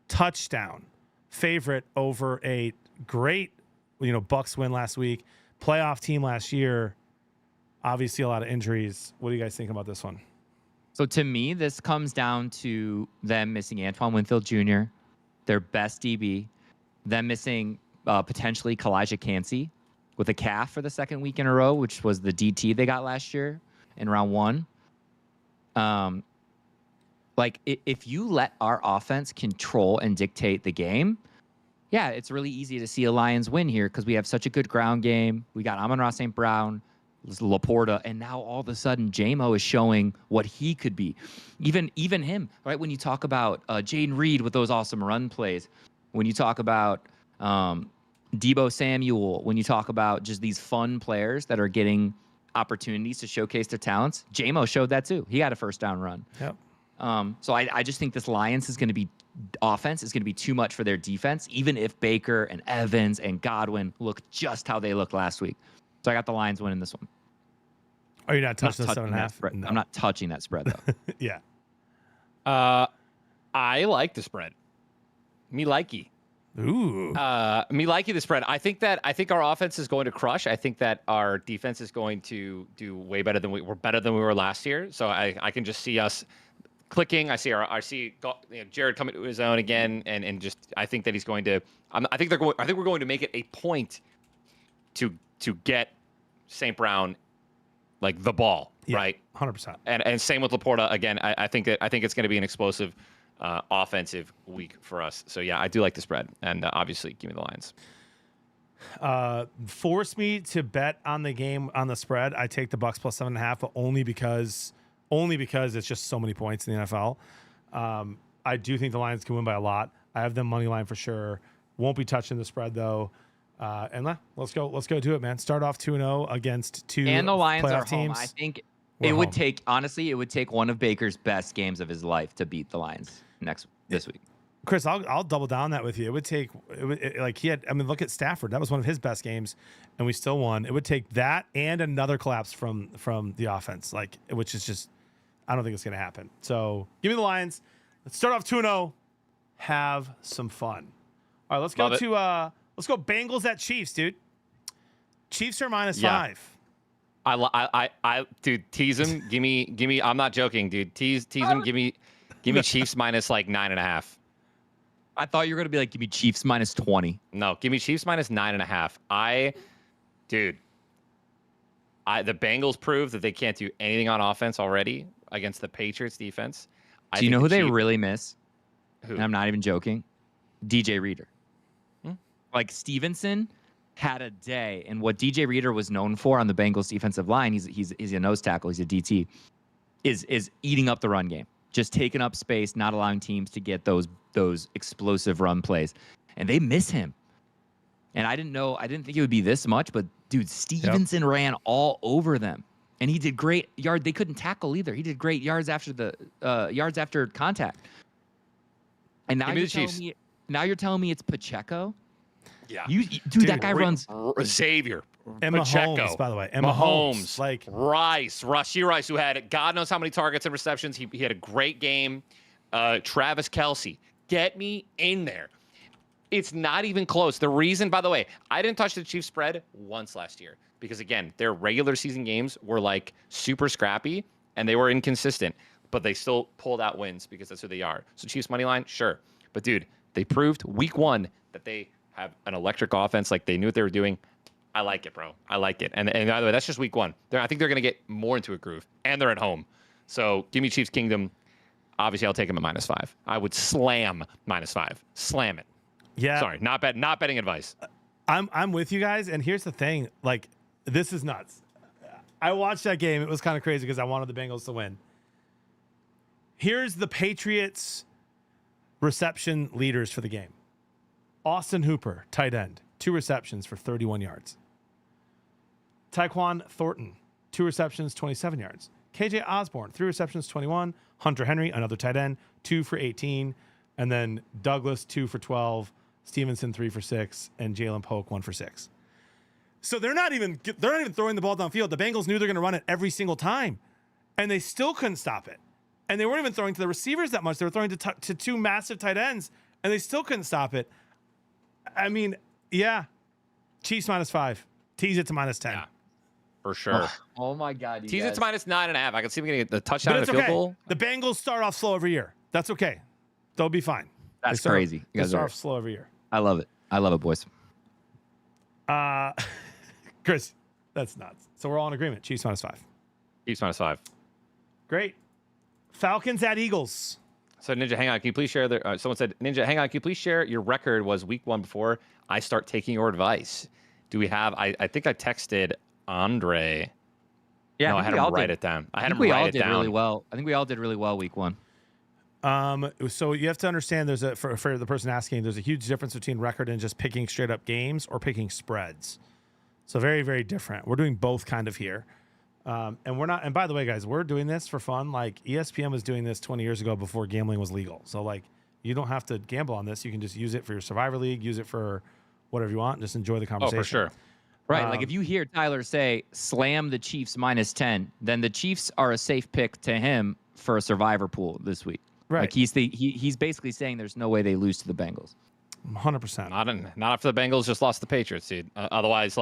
Speaker 1: touchdown favorite over a great, Bucks win last week. Playoff team last year. Obviously, a lot of injuries. What do you guys think about this one?
Speaker 5: So to me, this comes down to them missing Antoine Winfield Jr., their best DB, them missing potentially Kalijah Cansey with a calf for the second week in a row, which was the DT they got last year in round 1. Like if you let our offense control and dictate the game, yeah, it's really easy to see a Lions win here because we have such a good ground game. We got Amon-Ra St. Brown, Laporta, and now all of a sudden J-Mo is showing what he could be. Even him, right? When you talk about Jaden Reed with those awesome run plays, when you talk about Debo Samuel, when you talk about just these fun players that are getting opportunities to showcase their talents, J-Mo showed that too. He had a first down run.
Speaker 1: Yep.
Speaker 5: So I just think this Lions is going to be offense is going to be too much for their defense, even if Baker and Evans and Godwin look just how they looked last week. So I got the Lions winning this one.
Speaker 1: Are you not touching the 7.5?
Speaker 5: No. I'm not touching that spread though.
Speaker 1: Yeah.
Speaker 7: I like the spread. Me likey.
Speaker 1: Ooh.
Speaker 7: Me likey the spread. I think our offense is going to crush. I think that our defense is going to do way better than we were last year. So I can just see us clicking. I see Jared coming to his own again, and just I think that he's going to. I think we're going to make it a point to get St. Brown like the ball,
Speaker 1: Yeah,
Speaker 7: right?
Speaker 1: 100%.
Speaker 7: And same with Laporta. Again, I think it's going to be an explosive offensive week for us. So yeah, I do like the spread, and obviously give me the Lions.
Speaker 1: Force me to bet on the game on the spread. I take the Bucks plus 7.5, but only because it's just so many points in the NFL. I do think the Lions can win by a lot. I have them money line for sure. Won't be touching the spread though. And let's go do it, man. Start off 2-0 against two
Speaker 5: and the Lions
Speaker 1: playoff
Speaker 5: are
Speaker 1: teams.
Speaker 5: home. I think
Speaker 1: We're
Speaker 5: it would
Speaker 1: home.
Speaker 5: take honestly, it would take one of Baker's best games of his life to beat the Lions this week.
Speaker 1: Chris, I'll double down that with you. It would take like he had. I mean, look at Stafford. That was one of his best games, and we still won. It would take that and another collapse from the offense, like which is just. I don't think it's going to happen. So give me the Lions. Let's start off 2-0. Have some fun. All right, let's go let's go Bengals at Chiefs, dude. Chiefs are -5.
Speaker 7: Dude, tease him. Give me. I'm not joking, dude. Tease him. Give me Chiefs minus like 9.5.
Speaker 5: I thought you were gonna be like, give me Chiefs -20.
Speaker 7: No, give me Chiefs minus 9.5. The Bengals proved that they can't do anything on offense already against the Patriots defense.
Speaker 5: Do you know who they really miss?
Speaker 7: Who?
Speaker 5: And I'm not even joking. DJ Reader. Like Stevenson had a day, and what DJ Reader was known for on the Bengals defensive line, he's a nose tackle, he's a DT, is eating up the run game, just taking up space, not allowing teams to get those explosive run plays, and they miss him. And I didn't think it would be this much, but dude, Stevenson ran all over them, and he did great yard. They couldn't tackle either. He did great yards after contact. And now you're telling me it's Pacheco.
Speaker 7: Yeah.
Speaker 5: Dude, that guy runs.
Speaker 7: Xavier.
Speaker 1: And
Speaker 7: Pacheco.
Speaker 1: Mahomes, by the way. And
Speaker 7: Mahomes.
Speaker 1: Like
Speaker 7: Rashee Rice, who had God knows how many targets and receptions. He had a great game. Travis Kelce. Get me in there. It's not even close. The reason, by the way, I didn't touch the Chiefs spread once last year because, again, their regular season games were like super scrappy and they were inconsistent, but they still pulled out wins because that's who they are. So Chiefs money line, sure. But, dude, they proved week one that they have an electric offense. Like they knew what they were doing. I like it, bro. I like it. And by the way, that's just week one. I think they're going to get more into a groove, and they're at home. So give me Chiefs Kingdom. Obviously, I'll take them at -5. I would slam -5. Slam it.
Speaker 1: yeah.
Speaker 7: Sorry, not betting advice.
Speaker 1: I'm with you guys, and here's the thing. Like, this is nuts. I watched that game. It was kind of crazy because I wanted the Bengals to win. Here's the Patriots reception leaders for the game. Austin Hooper, tight end, 2 receptions for 31 yards. Tyquan Thornton, 2 receptions, 27 yards. KJ Osborne, 3 receptions, 21. Hunter Henry, another tight end, 2 for 18. And then Douglas, 2 for 12. Stevenson, 3 for 6. And Jalen Polk, 1 for 6. So they're not even throwing the ball downfield. The Bengals knew they're going to run it every single time. And they still couldn't stop it. And they weren't even throwing to the receivers that much. They were throwing to 2 massive tight ends. And they still couldn't stop it. I mean, yeah. Chiefs -5. Tease it to -10.
Speaker 7: Yeah. For sure.
Speaker 5: Oh my God.
Speaker 7: Tease it to -9.5. I can see him getting the touchdown
Speaker 1: But
Speaker 7: and
Speaker 1: it's
Speaker 7: the field
Speaker 1: okay.
Speaker 7: goal.
Speaker 1: The Bengals start off slow every year. That's okay. They'll be fine.
Speaker 5: That's crazy. You
Speaker 1: They
Speaker 5: guys
Speaker 1: start
Speaker 5: are.
Speaker 1: off slow every year.
Speaker 5: I love it. I love it, boys.
Speaker 1: Chris, that's nuts. So we're all in agreement. Chiefs -5.
Speaker 7: Chiefs -5.
Speaker 1: Great. Falcons at Eagles.
Speaker 7: So Ninja, hang on. Can you please share the? Someone said, Ninja, hang on. Can you please share your record was week 1 before I start taking your advice? Do we have? I think I texted Andre.
Speaker 5: Yeah,
Speaker 7: no, I had him write it down. I had him write it down.
Speaker 5: Really well. I think we all did really well week 1.
Speaker 1: So you have to understand there's for the person asking, there's a huge difference between record and just picking straight up games or picking spreads. So very, very different. We're doing both kind of here. And we're not, and by the way, guys, we're doing this for fun. Like ESPN was doing this 20 years ago before gambling was legal. So like you don't have to gamble on this. You can just use it for your Survivor League, use it for whatever you want, and just enjoy the conversation.
Speaker 7: Oh, for sure.
Speaker 5: Right. Like if you hear Tyler say slam the Chiefs -10, then the Chiefs are a safe pick to him for a Survivor pool this week.
Speaker 1: Right.
Speaker 5: Like he's basically saying there's no way they lose to the Bengals.
Speaker 1: 100%.
Speaker 7: Not after the Bengals just lost the Patriots, dude. Otherwise,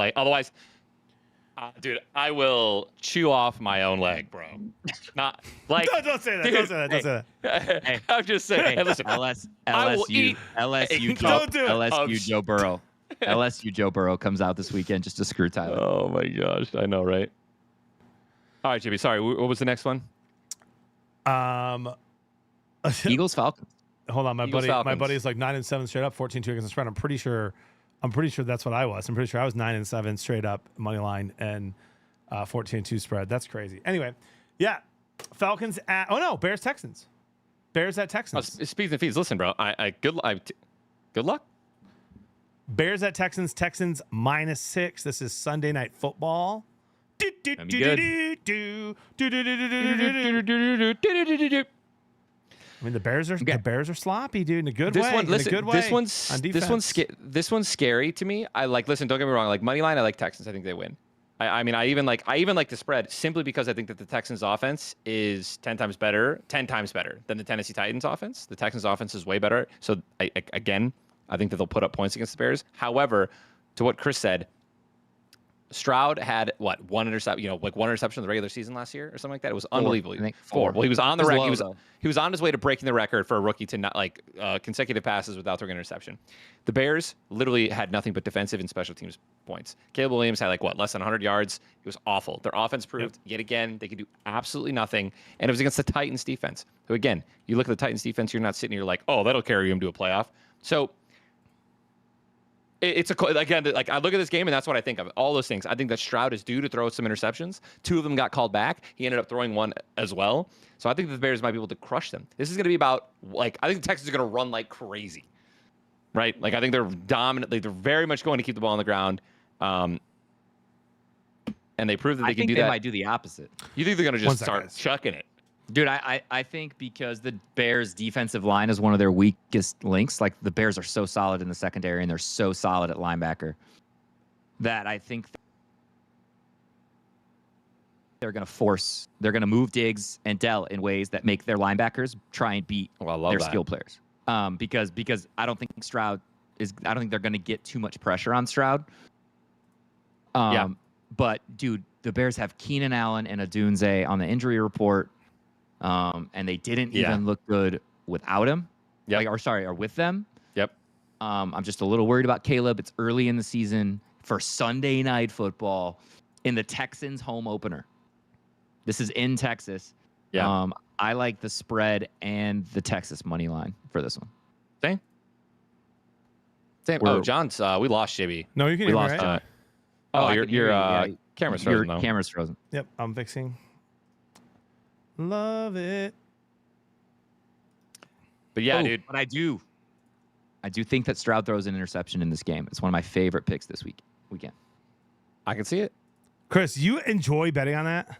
Speaker 7: dude, I will chew off my own leg, bro. Not like.
Speaker 1: Don't say that.
Speaker 7: Dude,
Speaker 1: don't say that. Don't say that.
Speaker 7: Hey, I'm just saying. Hey, listen,
Speaker 5: LSU Joe Burrow. LSU Joe Burrow comes out this weekend just to screw Tyler.
Speaker 7: Oh my gosh, I know, right? All right, Jimmy. Sorry, what was the next one?
Speaker 5: Eagles Falcons.
Speaker 1: Hold on, my
Speaker 7: Falcons.
Speaker 1: buddy's like 9-7 straight up, 14-2 against the spread. I'm pretty sure that's what I was. I'm pretty sure I was 9-7 straight up money line and 14-2 spread. That's crazy. Anyway, yeah, Falcons at Bears Texans. Bears at Texans.
Speaker 7: Speeds and feeds. Listen, bro. Good luck.
Speaker 1: Bears at Texans. Texans -6. This is Sunday Night Football. I mean, the Bears are sloppy, dude, in a good way.
Speaker 7: This one's scary to me. Listen, don't get me wrong. Like money line, I like Texans. I think they win. I mean, I even like the spread simply because I think that the Texans offense is 10 times better than the Tennessee Titans offense. The Texans offense is way better. So I think that they'll put up points against the Bears. However, to what Chris said, Stroud had one interception, one interception in the regular season last year or something like that. It was unbelievable.
Speaker 5: I think
Speaker 7: 4. Well, he was on the record. He was on his way to breaking the record for a rookie to not consecutive passes without throwing an interception. The Bears literally had nothing but defensive and special teams points. Caleb Williams had less than 100 yards. It was awful. Their offense proved yet again they could do absolutely nothing, and it was against the Titans defense. So again, you look at the Titans defense, you're not sitting here like, oh, that'll carry him to a playoff. So. It's I look at this game and that's what I think of. All those things. I think that Stroud is due to throw some interceptions. 2 of them got called back. He ended up throwing 1 as well. So I think the Bears might be able to crush them. This is going to be about I think the Texans are going to run like crazy, right? I think they're dominant. They're very much going to keep the ball on the ground, and they proved that they can do that. I think
Speaker 5: they might do the opposite.
Speaker 7: You think they're going to just start chucking it?
Speaker 5: Dude, I think because the Bears' defensive line is one of their weakest links. Like the Bears are so solid in the secondary and they're so solid at linebacker that I think they're going to move Diggs and Dell in ways that make their linebackers try and beat their skill players. Because I don't think I don't think they're going to get too much pressure on Stroud. But dude, the Bears have Keenan Allen and Odunze on the injury report. And they didn't even look good without him. Or with them.
Speaker 7: Yep.
Speaker 5: I'm just a little worried about Caleb. It's early in the season for Sunday Night Football in the Texans home opener. This is in Texas.
Speaker 7: Yeah.
Speaker 5: I like the spread and the Texas money line for this one.
Speaker 7: Same. Oh, John's. We lost Jibby.
Speaker 1: No, you can hear me, right?
Speaker 7: Your camera's frozen.
Speaker 5: Your camera's frozen.
Speaker 1: Yep, I'm fixing. Love it.
Speaker 7: But yeah, dude.
Speaker 5: But I do think that Stroud throws an interception in this game. It's one of my favorite picks this weekend.
Speaker 7: I can see it.
Speaker 1: Chris, you enjoy betting on that?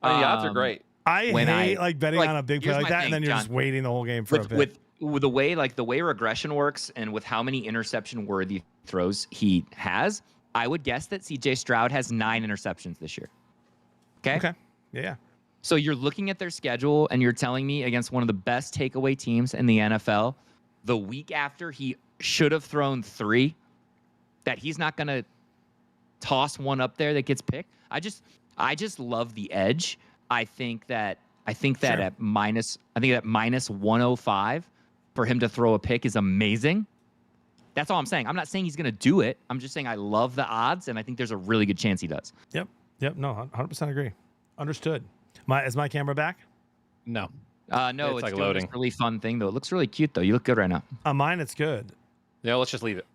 Speaker 7: The odds are great.
Speaker 1: I hate betting on a big play like that, and then you're just waiting the whole game for a bit.
Speaker 5: With the way regression works and with how many interception-worthy throws he has, I would guess that C.J. Stroud has 9 interceptions this year. Okay.
Speaker 1: Yeah.
Speaker 5: So you're looking at their schedule and you're telling me against one of the best takeaway teams in the NFL, the week after he should have thrown 3, that he's not going to toss one up there that gets picked. I just love the edge. I think that at minus 105 for him to throw a pick is amazing. That's all I'm saying. I'm not saying he's going to do it. I'm just saying I love the odds and I think there's a really good chance he does.
Speaker 1: Yep. No, 100% agree. Understood. Is my camera back?
Speaker 7: No.
Speaker 5: No,
Speaker 7: It's
Speaker 5: it's
Speaker 7: like
Speaker 5: doing
Speaker 7: loading.
Speaker 5: this really fun thing though. It looks really cute though. You look good right now.
Speaker 1: On mine, it's good.
Speaker 7: Yeah, let's just leave it.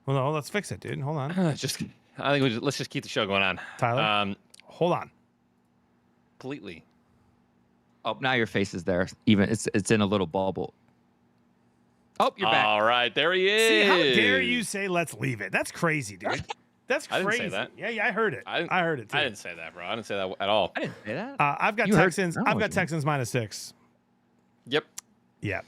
Speaker 1: Well, no, let's fix it, dude. Hold on.
Speaker 7: I think let's just keep the show going on.
Speaker 1: Tyler? Hold on.
Speaker 7: Completely.
Speaker 5: Oh, now your face is there. Even it's in a little bubble. Oh, you're back.
Speaker 7: All right, there he is.
Speaker 1: See, how dare you say let's leave it? That's crazy, dude. That's
Speaker 7: I
Speaker 1: crazy.
Speaker 7: didn't say that.
Speaker 1: Yeah, I heard it. I heard it too.
Speaker 7: I didn't say that, bro. I didn't say that at all.
Speaker 5: I didn't say that.
Speaker 1: I've got
Speaker 5: You heard-
Speaker 1: Texans.
Speaker 5: I know
Speaker 1: I've
Speaker 5: what
Speaker 1: got
Speaker 5: you mean.
Speaker 1: Texans -6.
Speaker 7: Yep.
Speaker 1: Yeah.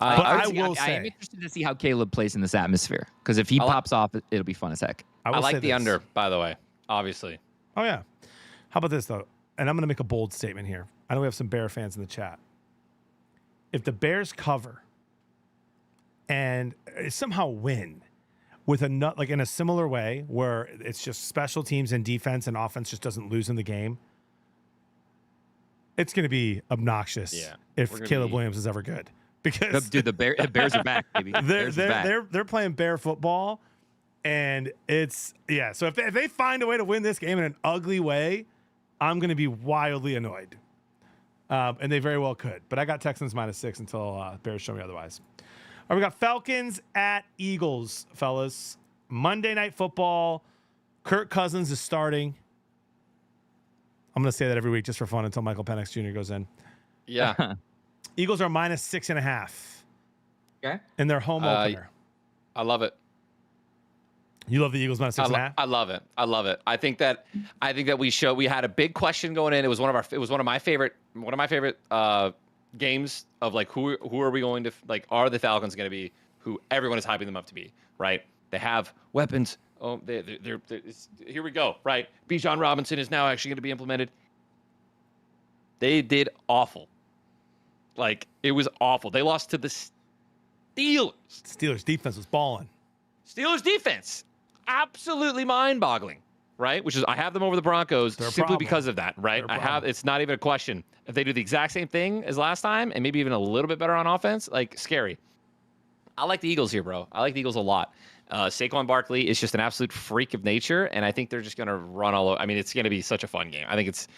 Speaker 5: I
Speaker 1: But I
Speaker 5: would
Speaker 1: will
Speaker 5: I am
Speaker 1: say-
Speaker 5: interested to see how Caleb plays in this atmosphere because if he
Speaker 7: I like-
Speaker 5: pops off, it'll be fun as heck.
Speaker 7: I
Speaker 1: will say
Speaker 7: like the
Speaker 1: this.
Speaker 7: under, by the way. Obviously.
Speaker 1: Oh yeah. How about this though? And I'm going to make a bold statement here. I know we have some Bear fans in the chat. If the Bears cover and somehow win with a nut like in a similar way where it's just special teams and defense and offense just doesn't lose in the game, it's going to be obnoxious
Speaker 7: Yeah,
Speaker 1: if
Speaker 7: we're gonna
Speaker 1: Caleb
Speaker 7: be-
Speaker 1: Williams is ever good because
Speaker 5: Dude, the Bears are back, baby.
Speaker 1: they're
Speaker 5: Bears are back.
Speaker 1: they're playing Bear football, and it's yeah. So if they find a way to win this game in an ugly way, I'm going to be wildly annoyed, and they very well could. But I got Texans -6 until Bears show me otherwise. All right, we got Falcons at Eagles, fellas. Monday Night Football. Kirk Cousins is starting. I'm going to say that every week just for fun until Michael Penix Jr. goes in.
Speaker 7: Yeah.
Speaker 1: Eagles are -6.5
Speaker 5: Okay.
Speaker 1: in their home opener.
Speaker 7: I love it.
Speaker 1: You love the Eagles -6.5?
Speaker 7: I love it. I love it. I think that we had a big question going in. It was one of my favorite games of like who are we going to like, are the Falcons going to be who everyone is hyping them up to be, right? They have weapons. Oh, here we go, right? Bijan Robinson is now actually going to be implemented. They did awful. Like, it was awful. They lost to the Steelers.
Speaker 1: Steelers defense was balling.
Speaker 7: Steelers defense, absolutely mind-boggling, right? Which is, I have them over the Broncos
Speaker 1: They're a
Speaker 7: simply
Speaker 1: problem.
Speaker 7: because of that, right?
Speaker 1: They're a problem.
Speaker 7: It's not even a question. If they do the exact same thing as last time and maybe even a little bit better on offense, like, scary. I like the Eagles here, bro. I like the Eagles a lot. Saquon Barkley is just an absolute freak of nature, and I think they're just going to run all over. I mean, it's going to be such a fun game. I think it's,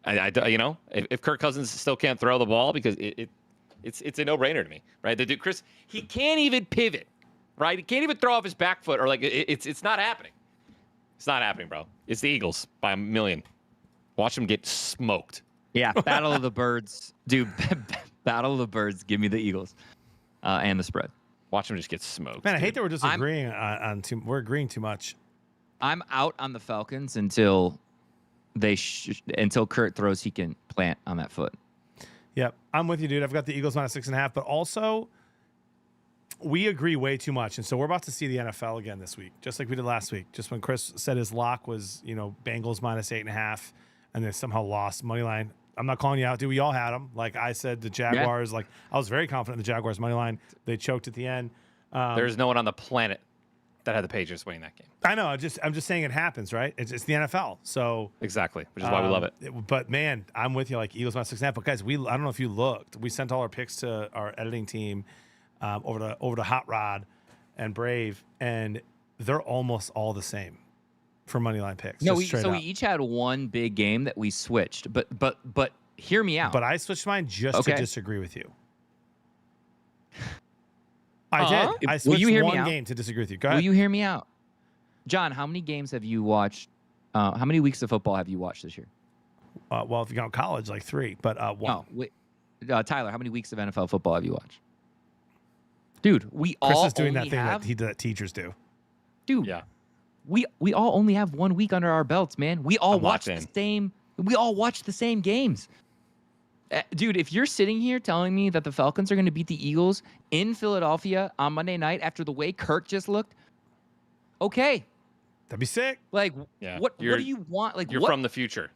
Speaker 7: if Kirk Cousins still can't throw the ball, because it's a no-brainer to me, right? The dude, Chris, he can't even pivot, right? He can't even throw off his back foot, or like it's not happening. It's not happening, bro. It's the Eagles by a million. Watch them get smoked.
Speaker 5: Yeah, Battle of the Birds, dude. Battle of the Birds. Give me the Eagles and the spread.
Speaker 7: Watch them just get smoked.
Speaker 1: Man, I hate
Speaker 7: dude.
Speaker 1: that we're disagreeing we're agreeing too much.
Speaker 5: I'm out on the Falcons until until Kurt throws he can plant on that foot.
Speaker 1: Yep, I'm with you, dude. I've got the Eagles -6.5, but also we agree way too much. And so we're about to see the NFL again this week, just like we did last week. Just when Chris said his lock was, Bengals -8.5, and then somehow lost money line. I'm not calling you out, dude. We all had them. Like I said, the Jaguars. Like I was very confident in the Jaguars money line. They choked at the end.
Speaker 7: There's no one on the planet that had the Patriots winning that game.
Speaker 1: I know. I'm just saying it happens, right? It's the NFL. So
Speaker 7: Exactly, which is why we love it.
Speaker 1: But man, I'm with you. Like Eagles -6.5. But guys, I don't know if you looked. We sent all our picks to our editing team over to Hot Rod and Brave, and they're almost all the same for money line picks.
Speaker 5: No,
Speaker 1: just straight
Speaker 5: we
Speaker 1: up.
Speaker 5: each had one big game that we switched. But hear me out.
Speaker 1: But I switched mine just to
Speaker 5: Okay.
Speaker 1: disagree with you. I did. I
Speaker 5: Will
Speaker 1: switched
Speaker 5: you hear me
Speaker 1: one
Speaker 5: out?
Speaker 1: game to disagree with you. Go
Speaker 5: Will
Speaker 1: ahead.
Speaker 5: you hear me out, John? How many games have you watched? How many weeks of football have you watched this year?
Speaker 1: Well, if you count college, like 3, but one.
Speaker 5: No, wait. Tyler, how many weeks of NFL football have you watched? Dude, we
Speaker 1: Chris
Speaker 5: all
Speaker 1: is doing that
Speaker 5: only
Speaker 1: thing
Speaker 5: have,
Speaker 1: that teachers do.
Speaker 5: dude.
Speaker 7: Yeah.
Speaker 5: We all only have 1 week under our belts, man. We all
Speaker 7: I'm
Speaker 5: watch
Speaker 7: locked
Speaker 5: the
Speaker 7: in.
Speaker 5: same. We all watch the same games. Dude, if you're sitting here telling me that the Falcons are going to beat the Eagles in Philadelphia on Monday night after the way Kirk just looked, okay.
Speaker 1: That'd be sick.
Speaker 5: Like,
Speaker 7: Yeah.
Speaker 5: what do you want? Like,
Speaker 7: You're
Speaker 5: what?
Speaker 7: from the future.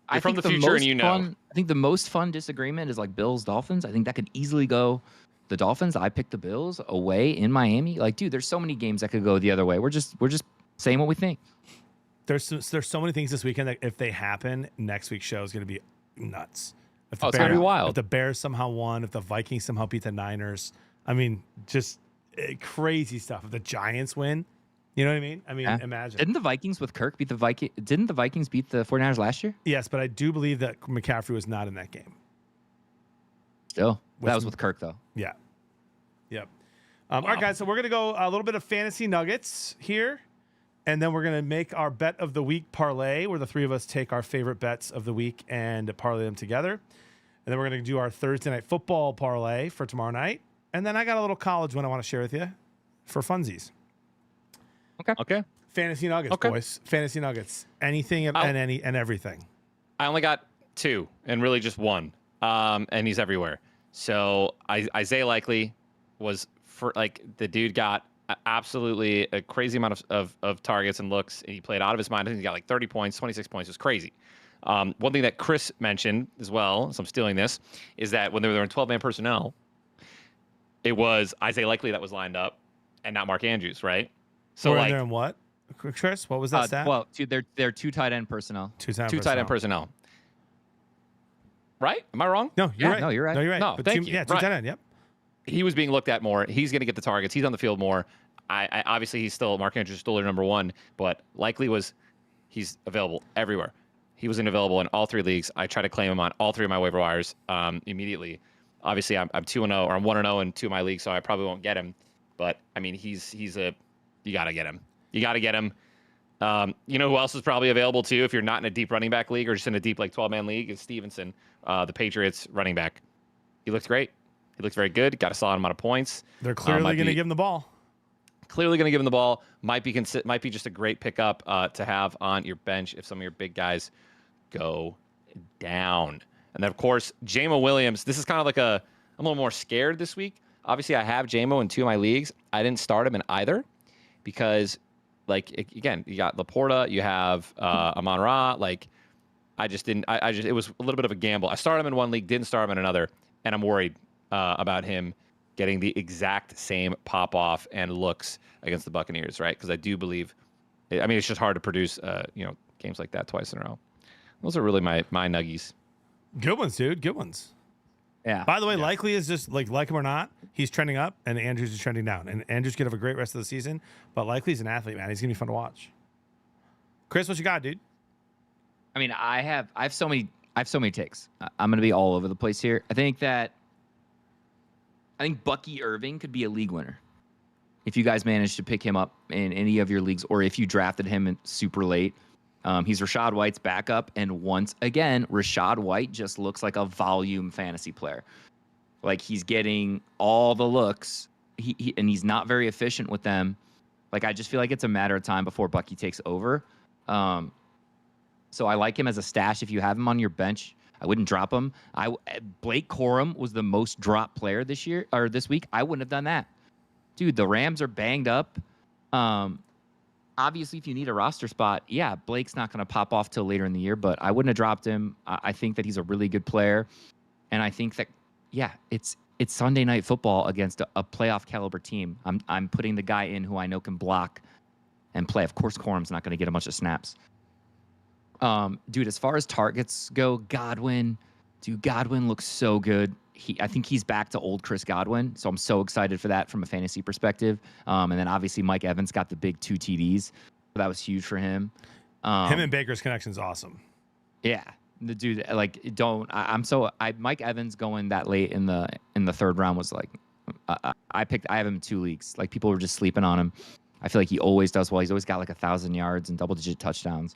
Speaker 5: I
Speaker 7: from
Speaker 5: think
Speaker 7: the future and
Speaker 5: most
Speaker 7: you know.
Speaker 5: fun- I think the most fun disagreement is like Bills Dolphins. I think that could easily go the Dolphins. I picked the Bills away in Miami. Like, dude, there's so many games that could go the other way. We're just saying what we think.
Speaker 1: There's so many things this weekend that if they happen, next week's show is going to be nuts. If the
Speaker 7: Oh, it's gonna be wild.
Speaker 1: If the Bears somehow won, if the Vikings somehow beat the Niners, I mean, just crazy stuff. If the Giants win, you know what I mean? I mean,
Speaker 5: Yeah.
Speaker 1: imagine.
Speaker 5: Didn't the Vikings with Kirk beat the Didn't the Vikings beat the 49ers last year?
Speaker 1: Yes, but I do believe that McCaffrey was not in that game.
Speaker 5: Still, that was with Kirk though.
Speaker 1: Yeah. Yep. All right, guys. So we're gonna go a little bit of fantasy nuggets here, and then we're gonna make our bet of the week parlay, where the three of us take our favorite bets of the week and parlay them together. And then we're gonna do our Thursday night football parlay for tomorrow night. And then I got a little college one I want to share with you for funsies.
Speaker 7: Okay.
Speaker 1: Fantasy nuggets, boys. Fantasy nuggets. Anything and everything.
Speaker 7: I only got 2 and really just 1. And he's everywhere. So Isaiah Likely was the dude got absolutely a crazy amount of targets and looks. And he played out of his mind. I think he got like 30 points, 26 points. It was crazy. One thing that Chris mentioned as well, so I'm stealing this, is that when they were in 12-man personnel, it was Isaiah Likely that was lined up and not Mark Andrews, right? So
Speaker 1: we're in there in what? Chris, what was that stat?
Speaker 5: Well, they're 2 tight end personnel.
Speaker 1: Two
Speaker 7: tight end personnel. Right? Am I wrong?
Speaker 1: No, you're right.
Speaker 5: No, you're right.
Speaker 1: No, you're right.
Speaker 7: No,
Speaker 1: but
Speaker 7: thank you.
Speaker 1: Yeah, two tight end. Yep.
Speaker 7: He was being looked at more. He's going to get the targets. He's on the field more. I obviously Mark Andrews still their number 1, but Likely he's available everywhere. He was available in all 3 leagues. I tried to claim him on all 3 of my waiver wires immediately. Obviously, I'm 2-0 or I'm 1-0 in 2 of my leagues, so I probably won't get him. But I mean, you got to get him. You got to get him. You know who else is probably available too if you're not in a deep running back league or just in a deep 12-man league is Stevenson, the Patriots running back. He looks great. He looks very good. Got a solid amount of points.
Speaker 1: They're clearly going to give him the ball.
Speaker 7: Clearly going to give him the ball. Might be just a great pickup to have on your bench if some of your big guys go down. And then of course, Jamo Williams. This is kind of like I'm a little more scared this week. Obviously, I have Jamo in 2 of my leagues. I didn't start him in either because, again, you got Laporta, you have Amon-Ra. I just didn't. It was a little bit of a gamble. I started him in 1 league, didn't start him in another, and I'm worried about him getting the exact same pop off and looks against the Buccaneers, right? Because I do believe. I mean, it's just hard to produce, games like that twice in a row. Those are really my nuggies.
Speaker 1: Good ones, dude. Good ones.
Speaker 5: Yeah.
Speaker 1: By the way, Likely is just like him or not, he's trending up, and Andrews is trending down. And Andrews could have a great rest of the season, but Likely's an athlete, man. He's gonna be fun to watch. Chris, what you got, dude?
Speaker 5: I mean, I have so many takes. I'm gonna be all over the place here. I think Bucky Irving could be a league winner if you guys manage to pick him up in any of your leagues, or if you drafted him super late. He's Rachaad White's backup, and once again, Rachaad White just looks like a volume fantasy player. Like, he's getting all the looks, and he's not very efficient with them. Like, I just feel like it's a matter of time before Bucky takes over. So I like him as a stash if you have him on your bench. I wouldn't drop him. Blake Corum was the most dropped player this week. I wouldn't have done that. Dude, the Rams are banged up. Obviously, if you need a roster spot, yeah, Blake's not going to pop off till later in the year, but I wouldn't have dropped him. I think that he's a really good player. And I think that, yeah, it's Sunday Night Football against a playoff caliber team. I'm putting the guy in who I know can block and play. Of course, Corum's not going to get a bunch of snaps. Dude, as far as targets go, Godwin looks so good. I think he's back to old Chris Godwin, so I'm so excited for that from a fantasy perspective. And then obviously Mike Evans got the big 2 TDs. So that was huge for him.
Speaker 1: Him and Baker's connection is awesome.
Speaker 5: Yeah, the dude, Mike Evans going that late in the 3rd round was like, I have him in 2 leagues. Like, people were just sleeping on him. I feel like he always does well. He's always got like 1,000 yards and double-digit touchdowns.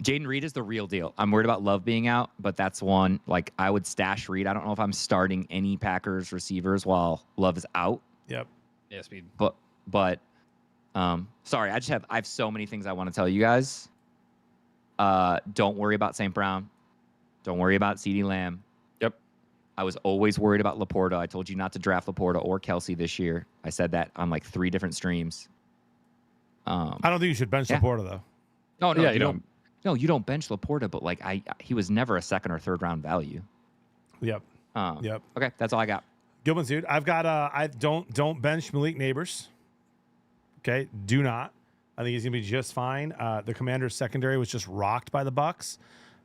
Speaker 5: Jaden Reed is the real deal. I'm worried about Love being out, but that's one. Like, I would stash Reed. I don't know if I'm starting any Packers receivers while Love is out.
Speaker 1: Yep.
Speaker 7: Yeah, speed.
Speaker 5: But sorry, I have so many things I want to tell you guys. Don't worry about St. Brown. Don't worry about CeeDee Lamb.
Speaker 7: Yep.
Speaker 5: I was always worried about Laporta. I told you not to draft Laporta or Kelsey this year. I said that on like 3 different streams.
Speaker 1: I don't think you should bench Laporta, though.
Speaker 5: No,
Speaker 7: yeah,
Speaker 5: you don't. No, you don't bench Laporta, but like he was never a 2nd or 3rd round value.
Speaker 1: Yep. Yep.
Speaker 5: Okay, that's all I got.
Speaker 1: Good ones, dude. I've got I don't bench Malik Neighbors. Okay, do not. I think he's gonna be just fine. The Commanders' secondary was just rocked by the Bucks,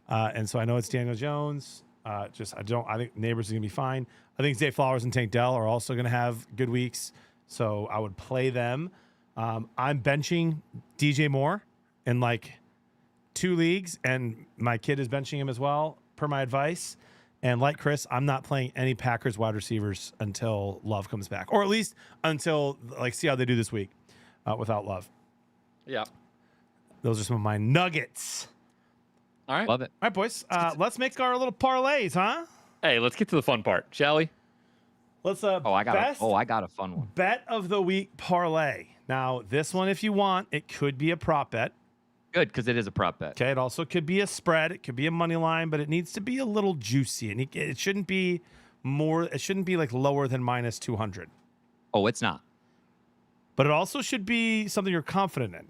Speaker 1: and so I know it's Daniel Jones. I think Neighbors is gonna be fine. I think Zay Flowers and Tank Dell are also gonna have good weeks, so I would play them. I'm benching DJ Moore in like 2 leagues, and my kid is benching him as well, per my advice. And like Chris, I'm not playing any Packers wide receivers until Love comes back, or at least until see how they do this week without Love.
Speaker 7: Yeah.
Speaker 1: Those are some of my nuggets.
Speaker 7: All right.
Speaker 5: Love it.
Speaker 1: All right, boys. Let's make our little parlays, huh?
Speaker 7: Hey, let's get to the fun part, shall we?
Speaker 1: Let's
Speaker 5: I got a fun one.
Speaker 1: bet of the week parlay. Now, this one, if you want, it could be a prop bet.
Speaker 5: Good, because it is a prop bet.
Speaker 1: Okay, it also could be a spread. It could be a money line, but it needs to be a little juicy, and it shouldn't be more. It shouldn't be like lower than minus 200.
Speaker 5: Oh, it's not.
Speaker 1: But it also should be something you're confident in.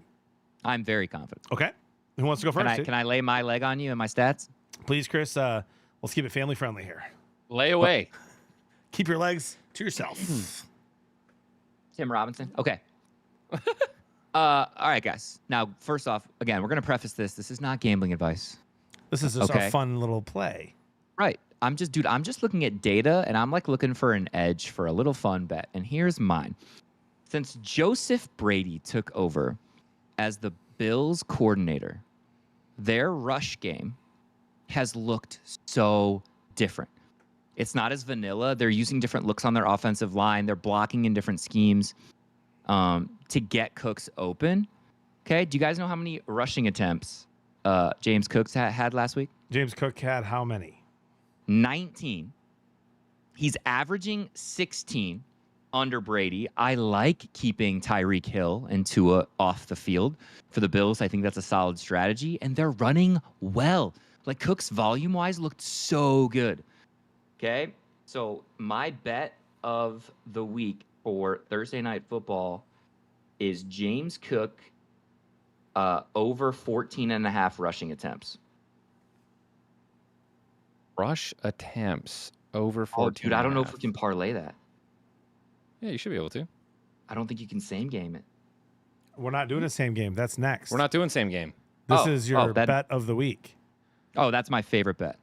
Speaker 5: I'm very confident.
Speaker 1: Okay, who wants to go first?
Speaker 5: Can I lay my leg on you and my stats?
Speaker 1: Please, Chris. Let's keep it family friendly here.
Speaker 7: Lay away.
Speaker 1: Keep your legs to yourself.
Speaker 5: Tim Robinson. Okay. All right, guys. Now, first off, again, we're going to preface this. This is not gambling advice.
Speaker 1: This is just
Speaker 5: Okay.
Speaker 1: a fun little play.
Speaker 5: Right. I'm just looking at data, and I'm like looking for an edge for a little fun bet. And here's mine. Since Joseph Brady took over as the Bills coordinator, their rush game has looked so different. It's not as vanilla. They're using different looks on their offensive line. They're blocking in different schemes to get Cooks open. Okay. Do you guys know how many rushing attempts James Cooks had last week?
Speaker 1: James Cook had how many?
Speaker 5: 19. He's averaging 16 under Brady. I like keeping Tyreek Hill and Tua off the field for the Bills. I think that's a solid strategy, and they're running well. Like Cooks volume-wise looked so good. Okay, so my bet of the week for Thursday Night Football is James Cook over 14.5 rushing attempts.
Speaker 7: Rush attempts over 14.
Speaker 5: Oh, dude, I don't know if we can parlay that.
Speaker 7: Yeah, you should be able to.
Speaker 5: I don't think you can same game it.
Speaker 1: We're not doing the same game. That's next.
Speaker 7: We're not doing same game.
Speaker 1: This is your
Speaker 5: bet
Speaker 1: bet of the week.
Speaker 5: Oh, that's my favorite bet.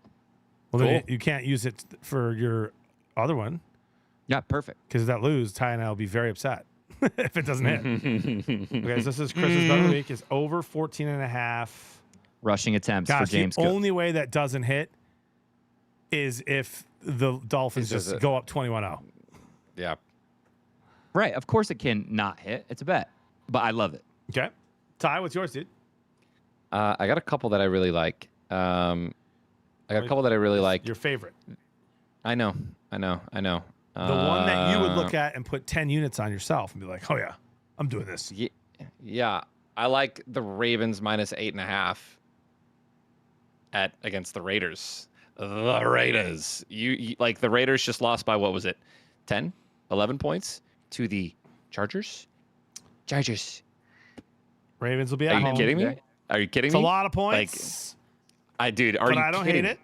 Speaker 1: Well, then
Speaker 7: Cool.
Speaker 1: you can't use it for your other one
Speaker 5: Yeah, perfect.
Speaker 1: because if that lose, Ty and I will be very upset if it doesn't hit. Okay, so this is Chris's bet of the week is over 14.5
Speaker 5: Rushing attempts for
Speaker 1: Gosh,
Speaker 5: James
Speaker 1: the
Speaker 5: Cook.
Speaker 1: only way that doesn't hit is if the Dolphins
Speaker 7: Is
Speaker 1: just
Speaker 7: it-
Speaker 1: go up 21-0.
Speaker 7: Yeah.
Speaker 5: Right, of course it can not hit. It's a bet, but I love it.
Speaker 1: Okay. Ty, what's yours, dude?
Speaker 7: I got a couple that I really like. I got a couple that I really like.
Speaker 1: Your favorite.
Speaker 7: I know.
Speaker 1: The one that you would look at and put 10 units on yourself and be like, oh, yeah, I'm doing this.
Speaker 7: Yeah. I like the Ravens minus 8.5 against the Raiders. The Raiders. You like the Raiders just lost by what was it? 10, 11 points to the Chargers.
Speaker 1: Ravens will be at
Speaker 7: Are you
Speaker 1: home.
Speaker 7: kidding me? Are you kidding
Speaker 1: It's
Speaker 7: me?
Speaker 1: a lot of points,
Speaker 7: Dude, are
Speaker 1: but
Speaker 7: you
Speaker 1: I don't
Speaker 7: kidding
Speaker 1: hate
Speaker 7: me?
Speaker 1: it.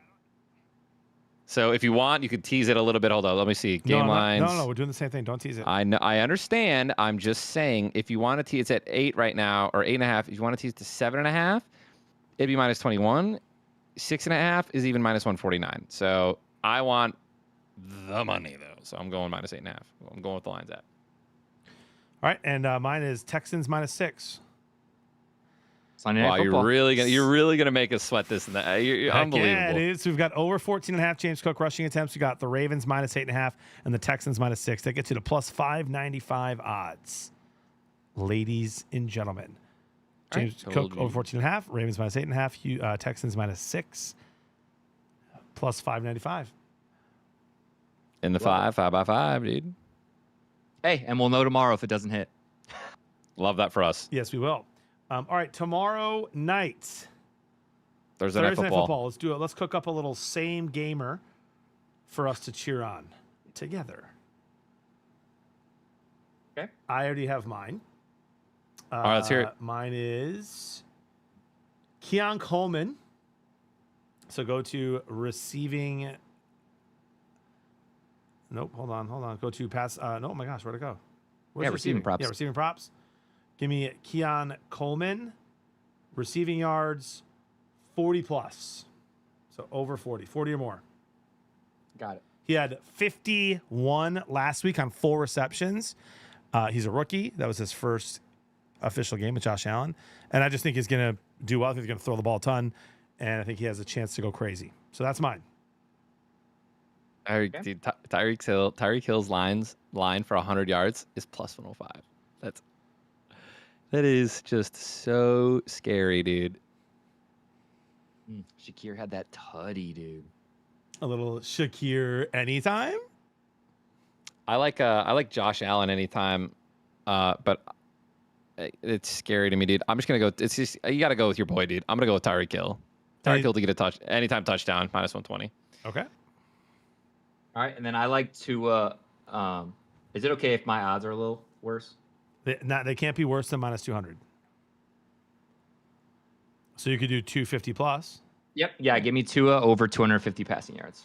Speaker 7: So if you want, you could tease it a little bit. Hold on, let me see. Game lines.
Speaker 1: No, we're doing the same thing. Don't tease it.
Speaker 7: I know. I understand. I'm just saying, if you want to tease, it's at 8 right now, or 8.5. If you want to tease to 7.5, it'd be minus 21. 6.5 is even minus 149. So I want the money though. So I'm going minus 8.5. I'm going with the lines at.
Speaker 1: All right, and mine is Texans minus 6.
Speaker 5: Sunday Night
Speaker 7: Wow,
Speaker 5: Football.
Speaker 7: you're really gonna make us sweat this and that. You're
Speaker 1: Heck
Speaker 7: unbelievable.
Speaker 1: Yeah, it is. So we've got over 14.5 James Cook rushing attempts. We got the Ravens minus 8.5 and the Texans minus 6. That gets you to plus 595 odds. Ladies and gentlemen.
Speaker 7: All right,
Speaker 1: James
Speaker 7: told
Speaker 1: Cook
Speaker 7: you.
Speaker 1: over 14.5, Ravens minus 8.5, Texans minus 6, plus 595.
Speaker 7: In the 5 by 5, dude.
Speaker 5: Hey, and we'll know tomorrow if it doesn't hit.
Speaker 7: Love that for us.
Speaker 1: Yes, we will. All right, tomorrow night.
Speaker 7: Thursday night football.
Speaker 1: Let's do it. Let's cook up a little same gamer for us to cheer on together.
Speaker 5: Okay.
Speaker 1: I already have mine.
Speaker 7: All right, let's hear it.
Speaker 1: Mine is Keon Coleman. So go to receiving. Nope. Hold on. Go to pass. No, oh my gosh, where'd it go? Where's
Speaker 5: receiving props.
Speaker 1: Yeah, receiving props. Give me Keon Coleman, receiving yards, 40 plus. So over 40 or more.
Speaker 5: Got it.
Speaker 1: He had 51 last week on 4 receptions. He's a rookie. That was his first official game with Josh Allen. And I just think he's going to do well. I think he's going to throw the ball a ton. And I think he has a chance to go crazy. So that's mine.
Speaker 7: Tyreek Hill's line for 100 yards is plus 105. That is just so scary, dude.
Speaker 5: Shakir had that tutty, dude.
Speaker 1: A little Shakir anytime.
Speaker 7: I like Josh Allen anytime, but it's scary to me, dude. I'm just gonna go. It's just you got to go with your boy, dude. I'm gonna go with Tyreek Hill. Tyreek Hill to get a anytime touchdown minus 120.
Speaker 1: Okay.
Speaker 5: All right, and then I like to. Is it okay if my odds are a little worse?
Speaker 1: They can't be worse than minus 200. So you could do 250 plus.
Speaker 5: Yep. Yeah, give me Tua over 250 passing yards.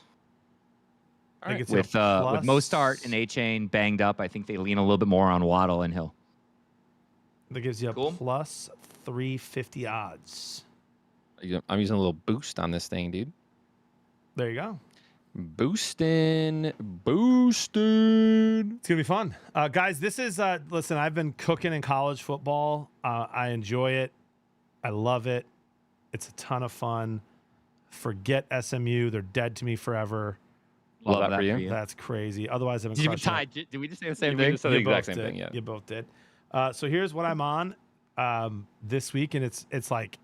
Speaker 1: All right.
Speaker 5: With Mostart and A-Chain banged up, I think they lean a little bit more on Waddle and Hill.
Speaker 1: That gives you a plus 350 odds.
Speaker 7: I'm using a little boost on this thing, dude.
Speaker 1: There you go.
Speaker 7: Boosting.
Speaker 1: It's gonna be fun, guys. This is listen. I've been cooking in college football. I enjoy it. I love it. It's a ton of fun. Forget SMU. They're dead to me forever.
Speaker 7: Love that for you.
Speaker 1: That's crazy. Otherwise, I've been
Speaker 5: Did
Speaker 1: crushing
Speaker 5: Did we just say the same
Speaker 7: We
Speaker 5: thing?
Speaker 7: just said the exact same thing. Yeah.
Speaker 1: You both did. So here's what I'm on this week, and it's like,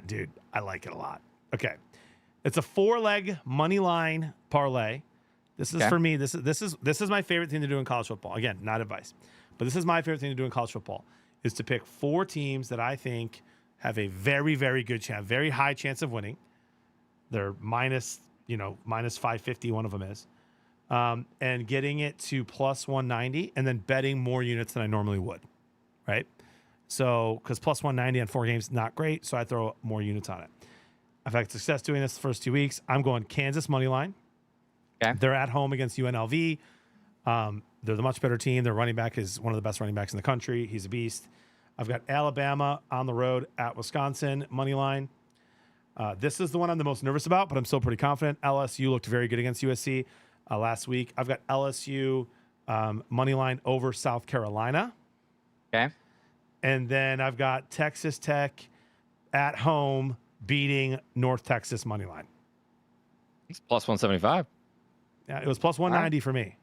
Speaker 1: dude, I like it a lot. Okay, it's a 4-leg money line parlay. This is for me. This is my favorite thing to do in college football. Again, not advice, but this is my favorite thing to do in college football is to pick 4 teams that I think have a very, very good chance, very high chance of winning. They're minus 550. One of them is, and getting it to plus 190, and then betting more units than I normally would, right? So, because plus 190 on 4 games, not great. So I throw more units on it. I've had success doing this the first 2 weeks. I'm going Kansas money line.
Speaker 5: Okay.
Speaker 1: They're at home against UNLV. They're the much better team. Their running back is one of the best running backs in the country. He's a beast. I've got Alabama on the road at Wisconsin money line. This is the one I'm the most nervous about, but I'm still pretty confident. LSU looked very good against USC last week. I've got LSU money line over South Carolina.
Speaker 5: Okay.
Speaker 1: And then I've got Texas Tech at home beating North Texas money line.
Speaker 7: It's plus 175.
Speaker 1: Yeah, it was plus 190 for me.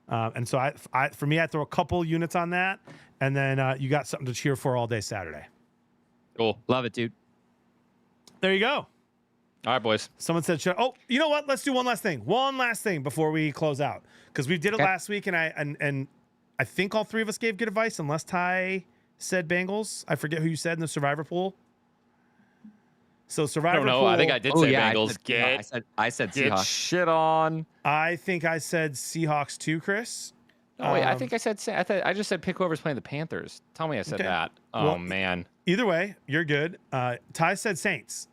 Speaker 1: And so for me, I throw a couple units on that, and then you got something to cheer for all day Saturday.
Speaker 7: Cool.
Speaker 5: Love it, dude.
Speaker 1: There you go.
Speaker 7: All right, boys.
Speaker 1: Someone said, "Oh, you know what? Let's do one last thing. One last thing before we close out, because we did it last week, and I think all 3 of us gave good advice, unless Ty said Bengals. I forget who you said in the Survivor pool. So Survivor
Speaker 7: I don't know.
Speaker 1: pool.
Speaker 7: I think I did say Bengals.
Speaker 5: I said
Speaker 7: Get
Speaker 5: Seahawks.
Speaker 7: shit on.
Speaker 1: I think I said Seahawks too, Chris.
Speaker 7: Oh wait, I think I said. I just said pick whoever's playing the Panthers. Tell me I said that. Oh
Speaker 1: Well,
Speaker 7: man.
Speaker 1: Either way, you're good. Ty said Saints.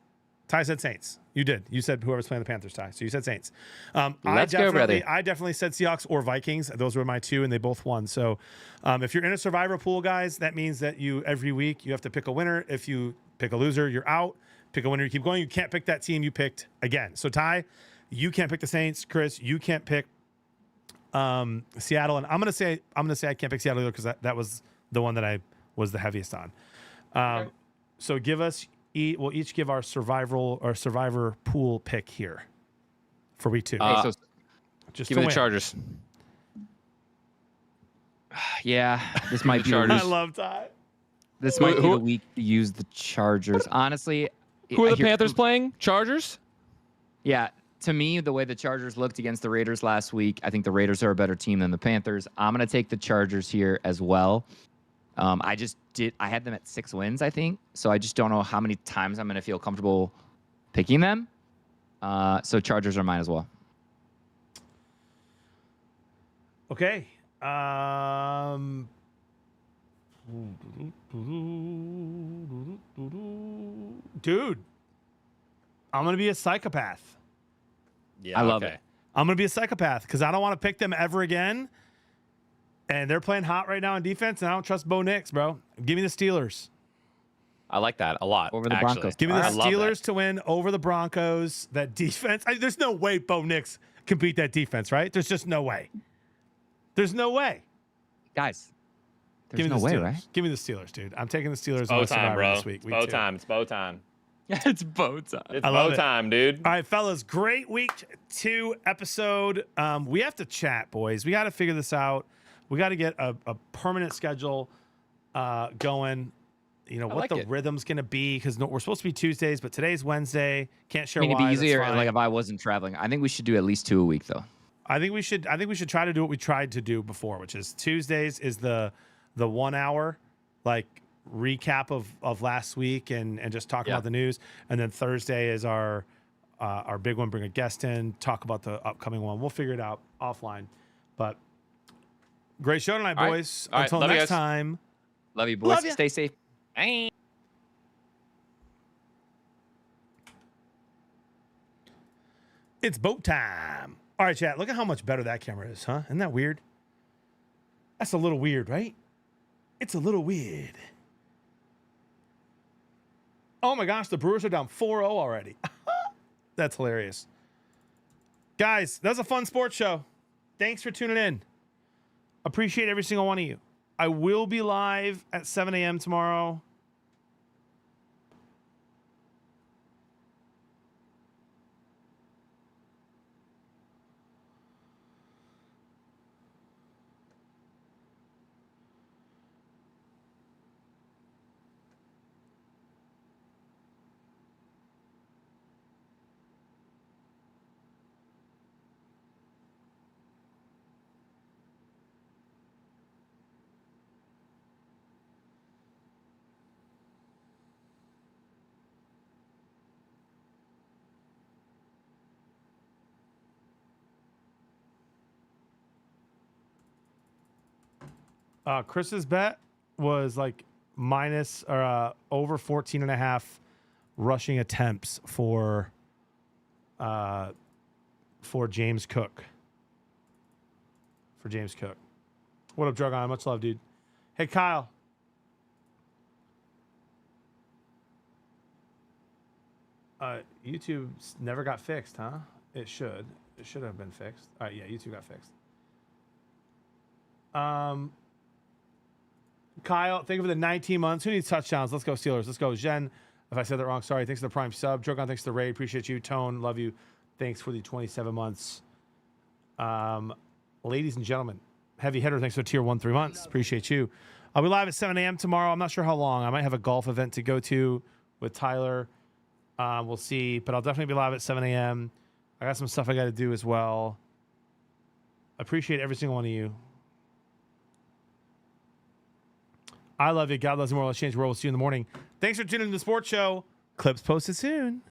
Speaker 1: Ty said Saints. You did. You said whoever's playing the Panthers, Ty. So you said Saints.
Speaker 7: Let's go, brother.
Speaker 1: I definitely said Seahawks or Vikings. Those were my 2, and they both won. So if you're in a Survivor pool, guys, that means that every week you have to pick a winner. If you pick a loser, you're out. Pick a winner, you keep going. You can't pick that team you picked again. So Ty, you can't pick the Saints. Chris, you can't pick Seattle. And I'm gonna say I can't pick Seattle either because that was the one that I was the heaviest on.
Speaker 7: Okay.
Speaker 1: So we'll each give our survivor pool pick here for week 2. Just
Speaker 7: give me
Speaker 1: to
Speaker 7: the
Speaker 1: win.
Speaker 7: Chargers.
Speaker 5: Yeah, this might be.
Speaker 7: Chargers.
Speaker 1: I love Ty.
Speaker 5: This might be the week to use the Chargers. Honestly,
Speaker 7: Who are the Panthers playing? Chargers?
Speaker 5: Yeah, to me, the way the Chargers looked against the Raiders last week, I think the Raiders are a better team than the Panthers. I'm going to take the Chargers here as well. I had them at 6 wins, I think. So I just don't know how many times I'm going to feel comfortable picking them. So Chargers are mine as well.
Speaker 1: Okay. Dude, I'm going to be a psychopath.
Speaker 7: Yeah,
Speaker 5: I love it.
Speaker 1: I'm going to be a psychopath because I don't want to pick them ever again. And they're playing hot right now in defense, and I don't trust Bo Nix, bro. Give me the Steelers.
Speaker 7: I like that a lot.
Speaker 5: Over the
Speaker 7: actually.
Speaker 5: Broncos.
Speaker 1: Give me the
Speaker 7: I love
Speaker 1: Steelers
Speaker 7: that.
Speaker 1: to win over the Broncos. That defense. There's no way Bo Nix can beat that defense, right? There's just no way. There's no way.
Speaker 5: Guys,
Speaker 1: Give
Speaker 5: there's
Speaker 1: me
Speaker 5: no
Speaker 1: the
Speaker 5: way,
Speaker 1: Steelers.
Speaker 5: right?
Speaker 1: Give me the Steelers, dude. I'm taking the Steelers
Speaker 7: Bow
Speaker 1: on
Speaker 7: time,
Speaker 1: Survivor
Speaker 7: bro.
Speaker 1: this week.
Speaker 7: It's bow time. It's bow time.
Speaker 5: It's bow time.
Speaker 3: It's
Speaker 1: I love
Speaker 3: bow
Speaker 1: it.
Speaker 3: time, dude.
Speaker 1: All right, fellas, great week 2 episode. We have to chat, boys. We got to figure this out. We got to get a permanent schedule going. You know, what
Speaker 7: like
Speaker 1: the
Speaker 7: it.
Speaker 1: rhythm's going to be, because we're supposed to be Tuesdays, but today's Wednesday. Can't
Speaker 5: I
Speaker 1: share
Speaker 5: mean, it'd
Speaker 1: why.
Speaker 5: be
Speaker 1: That's
Speaker 5: easier
Speaker 1: fine.
Speaker 5: like if I wasn't traveling. I think we should do at least 2 a week, though.
Speaker 1: I think we should try to do what we tried to do before, which is Tuesdays is the 1 hour like recap of last week and just talk about the news, and then Thursday is our big one. Bring a guest in, talk about the upcoming one. We'll figure it out offline. But great show tonight,
Speaker 7: All right.
Speaker 1: boys.
Speaker 7: All right.
Speaker 1: Until
Speaker 7: Love you
Speaker 1: next
Speaker 7: guys.
Speaker 1: time.
Speaker 5: Love you, boys.
Speaker 1: Love ya.
Speaker 5: Stay safe.
Speaker 7: Hey.
Speaker 1: It's boat time. All right, chat. Look at how much better that camera is, huh? Isn't that weird? That's a little weird, right? It's a little weird. Oh my gosh, the Brewers are down 4-0 already. That's hilarious. Guys, that was a fun sports show. Thanks for tuning in. Appreciate every single one of you. I will be live at 7 a.m. tomorrow. Chris's bet was like minus or over 14.5 rushing attempts for James Cook. For James Cook. What up, Drugon? Much love, dude. Hey, Kyle. YouTube's never got fixed, huh? It should. It should have been fixed. All right, yeah, YouTube got fixed. Kyle, thank you for the 19 months. Who needs touchdowns? Let's go, Steelers. Let's go. Jen, if I said that wrong, sorry. Thanks for the prime sub. Drogon, thanks for the raid. Appreciate you. Tone, love you. Thanks for the 27 months. Ladies and gentlemen, heavy hitter, thanks for tier 1, 3 months. Appreciate you. I'll be live at 7 a.m. tomorrow. I'm not sure how long. I might have a golf event to go to with Tyler. We'll see, but I'll definitely be live at 7 a.m. I got some stuff I got to do as well. Appreciate every single one of you. I love you. God loves you more. Let's change the world. We'll see you in the morning. Thanks for tuning in to the sports show. Clips posted soon.